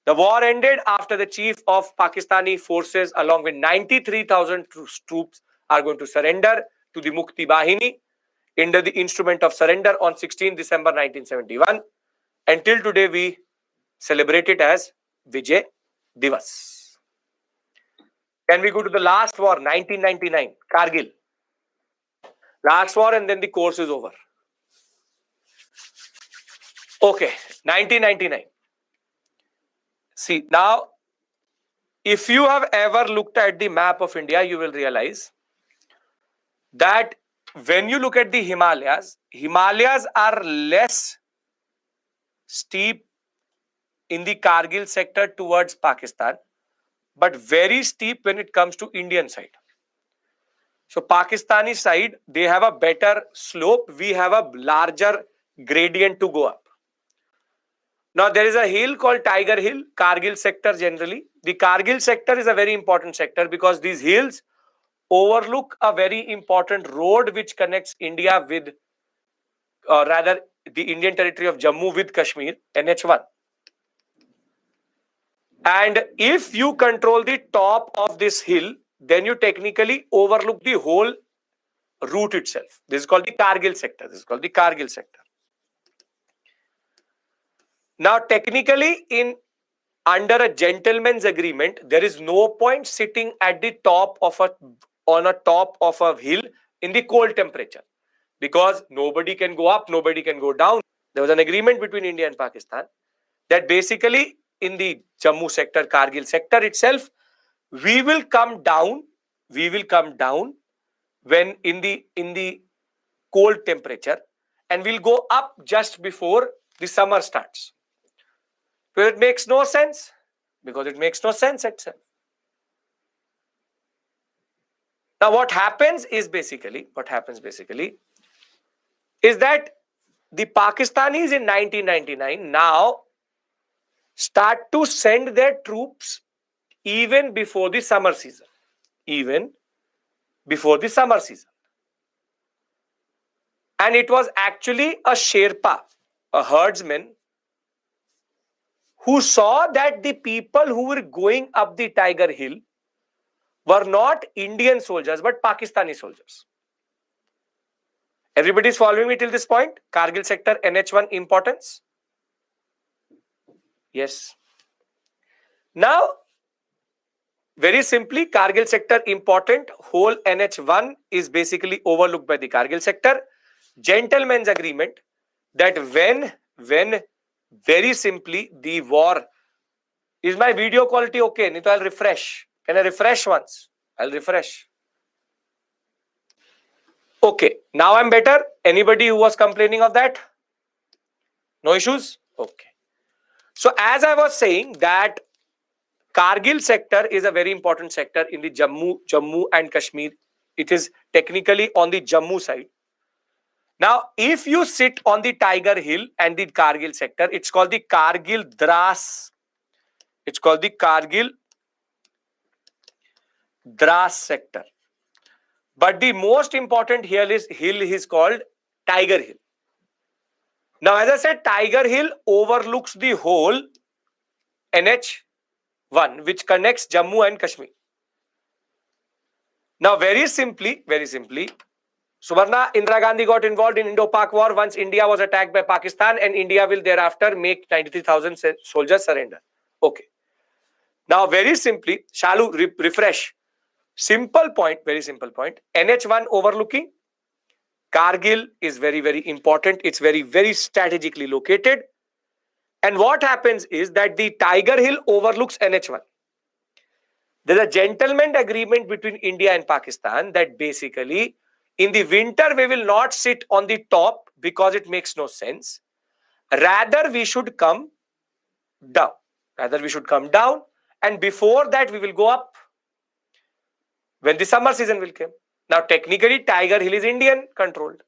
The war ended after the chief of Pakistani forces, along with 93,000 troops, are going to surrender to the Mukti Bahini. under the instrument of surrender on 16 December 1971. Until today, we celebrate it as Vijay Divas. Then we go to the last war, 1999, Kargil. Last war, and then the course is over. Okay, 1999. See, now, if you have ever looked at the map of India, you will realize that when you look at the Himalayas, Himalayas are less steep in the Kargil sector towards Pakistan, but very steep when it comes to Indian side. So Pakistani side, they have a better slope. We have a larger gradient to go up. Now there is a hill called Tiger Hill, Kargil sector generally. The Kargil sector is a very important sector because these hills overlook a very important road which connects India with, rather the Indian territory of Jammu with Kashmir, NH1. And if you control the top of this hill, then you technically overlook the whole route itself. This is called the Kargil sector. This is called the Kargil sector. Now, technically, under a gentleman's agreement, there is no point sitting at the top of top of a hill in the cold temperature, because nobody can go up, nobody can go down. There was an agreement between India and Pakistan that basically in the Jammu sector, Kargil sector itself, we will come down when in the cold temperature, and we'll go up just before the summer starts. So it makes no sense, because it makes no sense itself. Now what happens basically is that the Pakistanis in 1999 now start to send their troops even before the summer season. And it was actually a Sherpa, a herdsman, who saw that the people who were going up the Tiger Hill were not Indian soldiers but Pakistani soldiers. Everybody is following me till this point? Kargil sector, NH1 importance? Yes. Now, very simply, Kargil sector important, whole NH1 is basically overlooked by the Kargil sector. Gentleman's agreement that when very simply the war, is my video quality okay? Nito, I'll refresh. Can I refresh once? I'll refresh. Okay, now I'm better. Anybody who was complaining of that? No issues? Okay. So as I was saying that Kargil sector is a very important sector in the Jammu and Kashmir. It is technically on the Jammu side. Now, if you sit on the Tiger Hill and the Kargil sector, it's called the Kargil Dras. It's called the Kargil Dras sector. But the most important hill is called Tiger Hill. Now, as I said, Tiger Hill overlooks the whole NH1, which connects Jammu and Kashmir. Now, very simply, Subarna, Indira Gandhi got involved in Indo-Pak war once India was attacked by Pakistan, and India will thereafter make 93,000 soldiers surrender. Okay. Now, very simply, Shalu, refresh. Simple point, very simple point. NH1 overlooking. Kargil is very, very important. It's very, very strategically located. And what happens is that the Tiger Hill overlooks NH1. There's a gentleman agreement between India and Pakistan that basically in the winter we will not sit on the top because it makes no sense. Rather, we should come down. And before that, we will go up when the summer season will come. Now, technically, Tiger Hill is Indian controlled.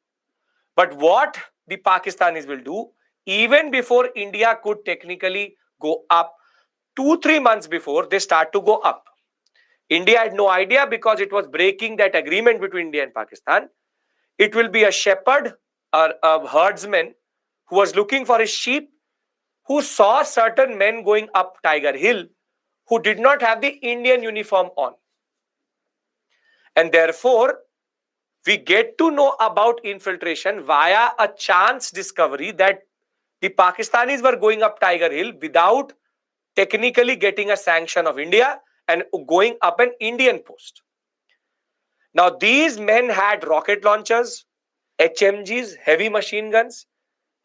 But what the Pakistanis will do, even before India could technically go up, 2-3 months before, they start to go up. India had no idea because it was breaking that agreement between India and Pakistan. It will be a shepherd or a herdsman who was looking for his sheep, who saw certain men going up Tiger Hill who did not have the Indian uniform on. And therefore, we get to know about infiltration via a chance discovery that the Pakistanis were going up Tiger Hill without technically getting a sanction of India and going up an Indian post. Now, these men had rocket launchers, HMGs, heavy machine guns,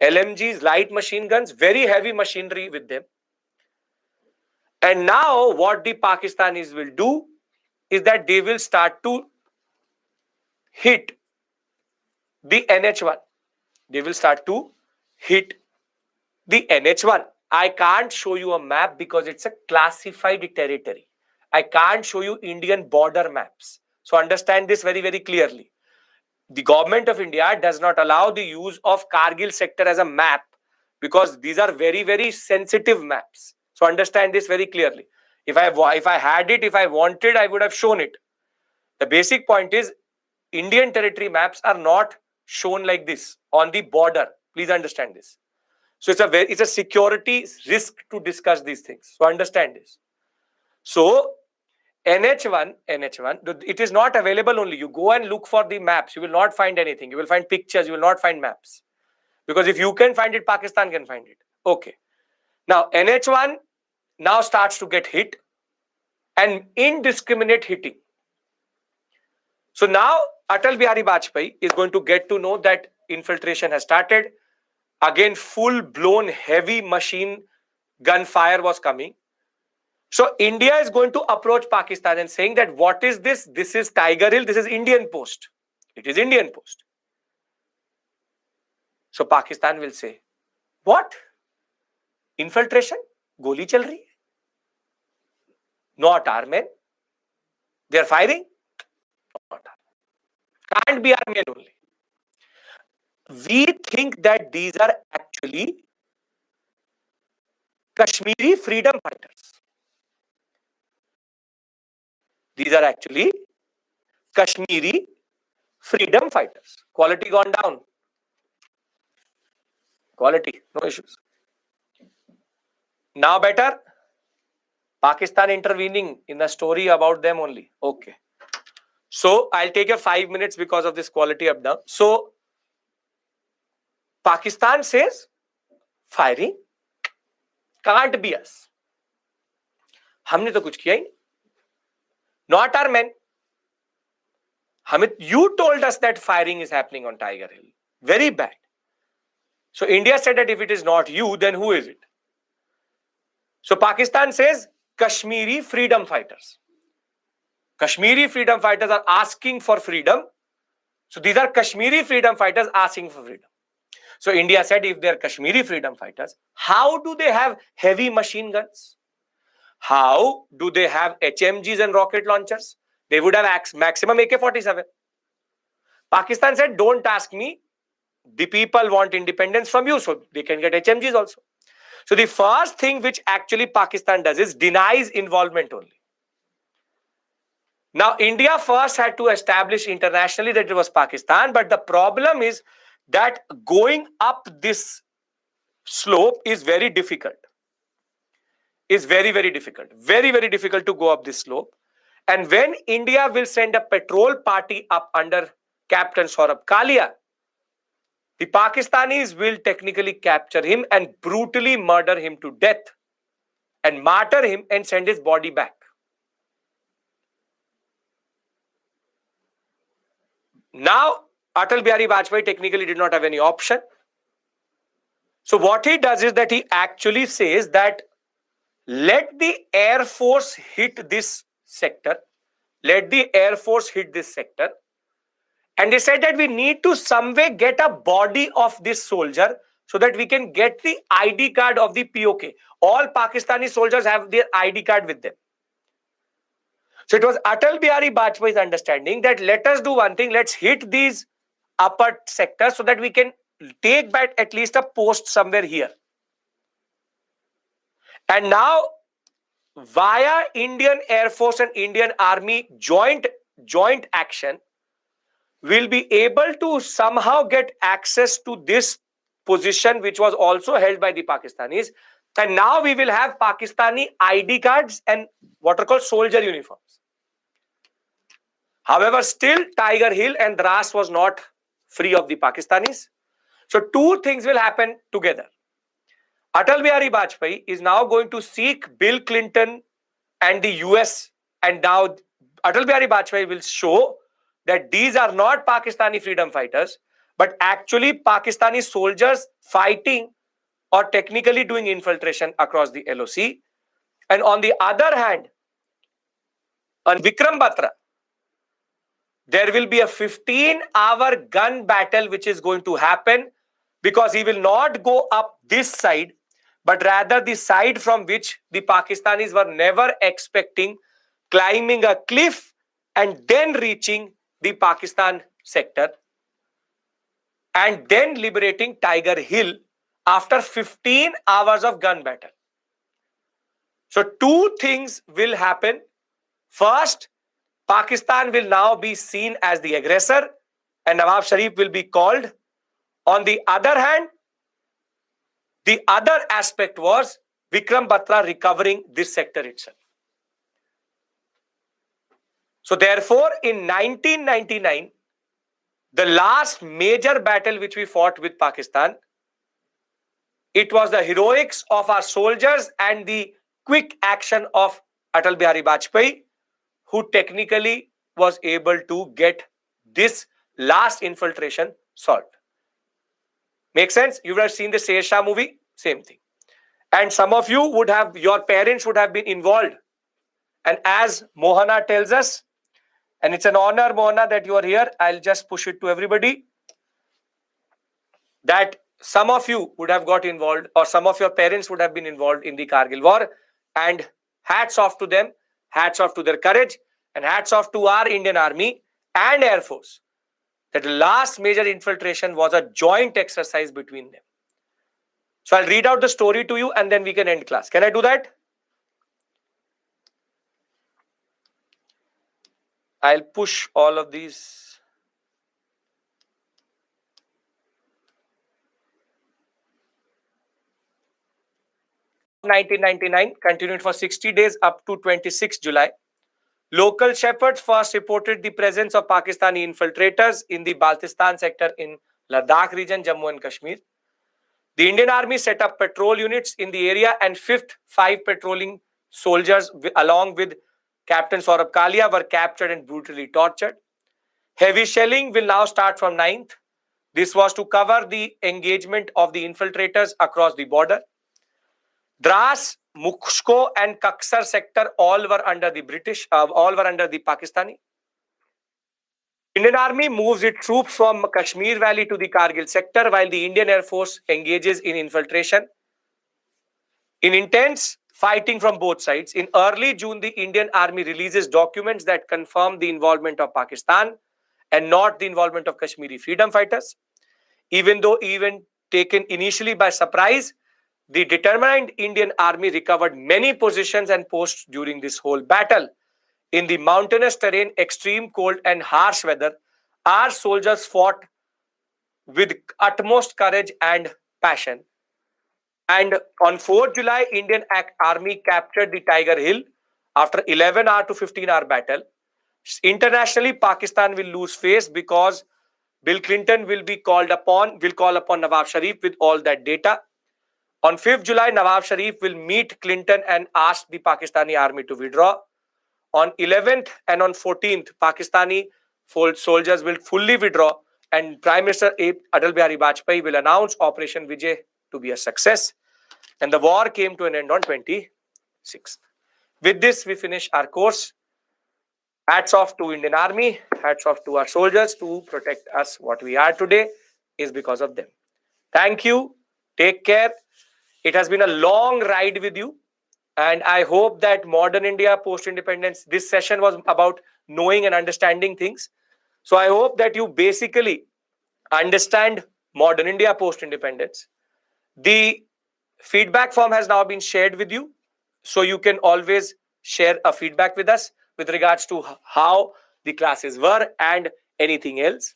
LMGs, light machine guns, very heavy machinery with them. And now what the Pakistanis will do is that they will start to hit the NH1. They will start to hit the NH1. I can't show you a map because it's a classified territory. I can't show you Indian border maps. So understand this very, very clearly. The government of India does not allow the use of Kargil sector as a map because these are very, very sensitive maps. So understand this very clearly. If I had it, if I wanted, I would have shown it. The basic point is Indian territory maps are not shown like this on the border. Please understand this. So it's a security risk to discuss these things. So understand this. So NH1, it is not available only. You go and look for the maps. You will not find anything. You will find pictures. You will not find maps. Because if you can find it, Pakistan can find it. Okay. Now NH1 now starts to get hit and indiscriminate hitting. So now Atal Bihari Vajpayee is going to get to know that infiltration has started. Again, full-blown heavy machine gun fire was coming. So India is going to approach Pakistan and saying that what is this? This is Tiger Hill. This is Indian post. It is Indian post. So Pakistan will say, what? Infiltration? Goli chal rahi hai? Not our men. They are firing? Not our men. Can't be our men only. We think that these are actually Kashmiri freedom fighters. These are actually Kashmiri freedom fighters. Quality gone down. Quality, no issues. Now better. Pakistan intervening in the story about them only. Okay. So I'll take a 5 minutes because of this quality up down. So Pakistan says firing can't be us. हमने तो कुछ किया ही नहीं. Not our men. You told us that firing is happening on Tiger Hill. Very bad. So India said that if it is not you, then who is it? So Pakistan says Kashmiri freedom fighters. Kashmiri freedom fighters are asking for freedom. So these are Kashmiri freedom fighters asking for freedom. So India said if they are Kashmiri freedom fighters, how do they have heavy machine guns? How do they have HMGs and rocket launchers? They would have maximum AK-47. Pakistan said, don't ask me. The people want independence from you, so they can get HMGs also. So the first thing which actually Pakistan does is denies involvement only. Now, India first had to establish internationally that it was Pakistan, but the problem is that going up this slope is very difficult. Is very, very difficult. Very, very difficult to go up this slope. And when India will send a patrol party up under Captain Saurabh Kalia, the Pakistanis will technically capture him and brutally murder him to death and martyr him and send his body back. Now, Atal Bihari Vajpayee technically did not have any option. So what he does is that he actually says that let the Air Force hit this sector. Let the Air Force hit this sector. And they said that we need to some way get a body of this soldier so that we can get the ID card of the POK. All Pakistani soldiers have their ID card with them. So it was Atal Bihari Vajpayee's understanding that let us do one thing, let's hit these upper sectors so that we can take back at least a post somewhere here. And now, via Indian Air Force and Indian Army joint action, we'll be able to somehow get access to this position which was also held by the Pakistanis. And now we will have Pakistani ID cards and what are called soldier uniforms. However, still Tiger Hill and Dras was not free of the Pakistanis. So two things will happen together. Atal Bihari Vajpayee is now going to seek Bill Clinton and the US, and now Atal Bihari Vajpayee will show that these are not Pakistani freedom fighters, but actually Pakistani soldiers fighting or technically doing infiltration across the LOC. And on the other hand, on Vikram Batra, there will be a 15-hour gun battle which is going to happen, because he will not go up this side, but rather the side from which the Pakistanis were never expecting, climbing a cliff and then reaching the Pakistan sector and then liberating Tiger Hill after 15 hours of gun battle. So two things will happen. First, Pakistan will now be seen as the aggressor and Nawaz Sharif will be called. On the other hand, the other aspect was Vikram Batra recovering this sector itself. So therefore, in 1999, the last major battle which we fought with Pakistan, it was the heroics of our soldiers and the quick action of Atal Bihari Vajpayee, who technically was able to get this last infiltration solved. Make sense? You would have seen the Sher Shah movie, same thing. And some of you would have, your parents would have been involved. And as Mohana tells us, and it's an honor, Mohana, that you are here, I'll just push it to everybody, that some of you would have got involved, or some of your parents would have been involved in the Kargil war. And hats off to them, hats off to their courage, and hats off to our Indian Army and Air Force, that the last major infiltration was a joint exercise between them. So I'll read out the story to you and then we can end class. Can I do that? I'll push all of these. In 1999, continued for 60 days up to 26 July. Local shepherds first reported the presence of Pakistani infiltrators in the Baltistan sector in Ladakh region, Jammu and Kashmir. The Indian Army set up patrol units in the area, and 5 patrolling soldiers along with Captain Saurabh Kalia were captured and brutally tortured. Heavy shelling will now start from 9th. This was to cover the engagement of the infiltrators across the border. Dras, Mukshko and Kaksar sector all were under the British, all were under the Pakistani. Indian Army moves its troops from Kashmir Valley to the Kargil sector, while the Indian Air Force engages in infiltration. In intense fighting from both sides, in early June, the Indian Army releases documents that confirm the involvement of Pakistan and not the involvement of Kashmiri freedom fighters. Even though taken initially by surprise, the determined Indian Army recovered many positions and posts during this whole battle. In the mountainous terrain, extreme cold and harsh weather, our soldiers fought with utmost courage and passion. And on 4th July, Indian Army captured the Tiger Hill after 11-hour to 15-hour battle. Internationally, Pakistan will lose face because Bill Clinton will call upon Nawaz Sharif with all that data. On 5th July, Nawaz Sharif will meet Clinton and ask the Pakistani army to withdraw. On 11th and on 14th, Pakistani soldiers will fully withdraw and Prime Minister Atal Bihari Vajpayee will announce Operation Vijay to be a success. And the war came to an end on 26th. With this, we finish our course. Hats off to Indian Army, hats off to our soldiers to protect us. What we are today is because of them. Thank you. Take care. It has been a long ride with you. And I hope that modern India post-independence, this session was about knowing and understanding things. So I hope that you basically understand modern India post-independence. The feedback form has now been shared with you. So you can always share a feedback with us with regards to how the classes were and anything else.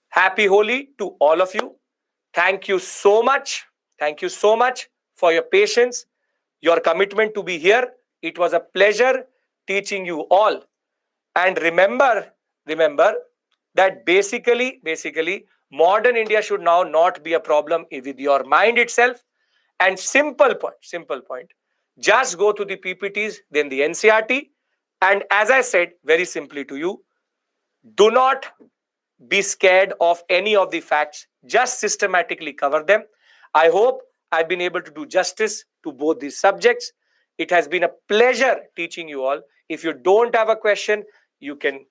Happy Holi to all of you. Thank you so much. Thank you so much for your patience, your commitment to be here. It was a pleasure teaching you all. And remember remember that basically, modern India should now not be a problem with your mind itself. And simple point. Just go to the PPTs, then the NCERT. And as I said very simply to you, do not be scared of any of the facts. Just systematically cover them. I hope I've been able to do justice to both these subjects. It has been a pleasure teaching you all. If you don't have a question, you can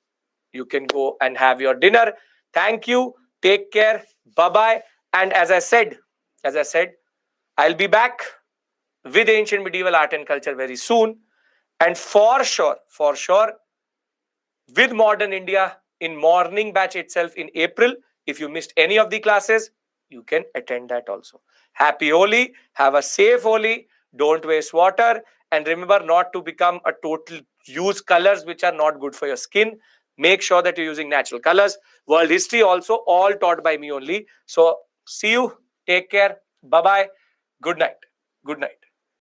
go and have your dinner. Thank you. Take care. Bye-bye. And as I said, I'll be back with ancient medieval art and culture very soon. And for sure, with modern India in morning batch itself in April. If you missed any of the classes, you can attend that also. Happy Holi. Have a safe Holi. Don't waste water. And remember not to become a total use colors which are not good for your skin. Make sure that you're using natural colors. World history also all taught by me only. So see you. Take care. Bye-bye. Good night. Good night.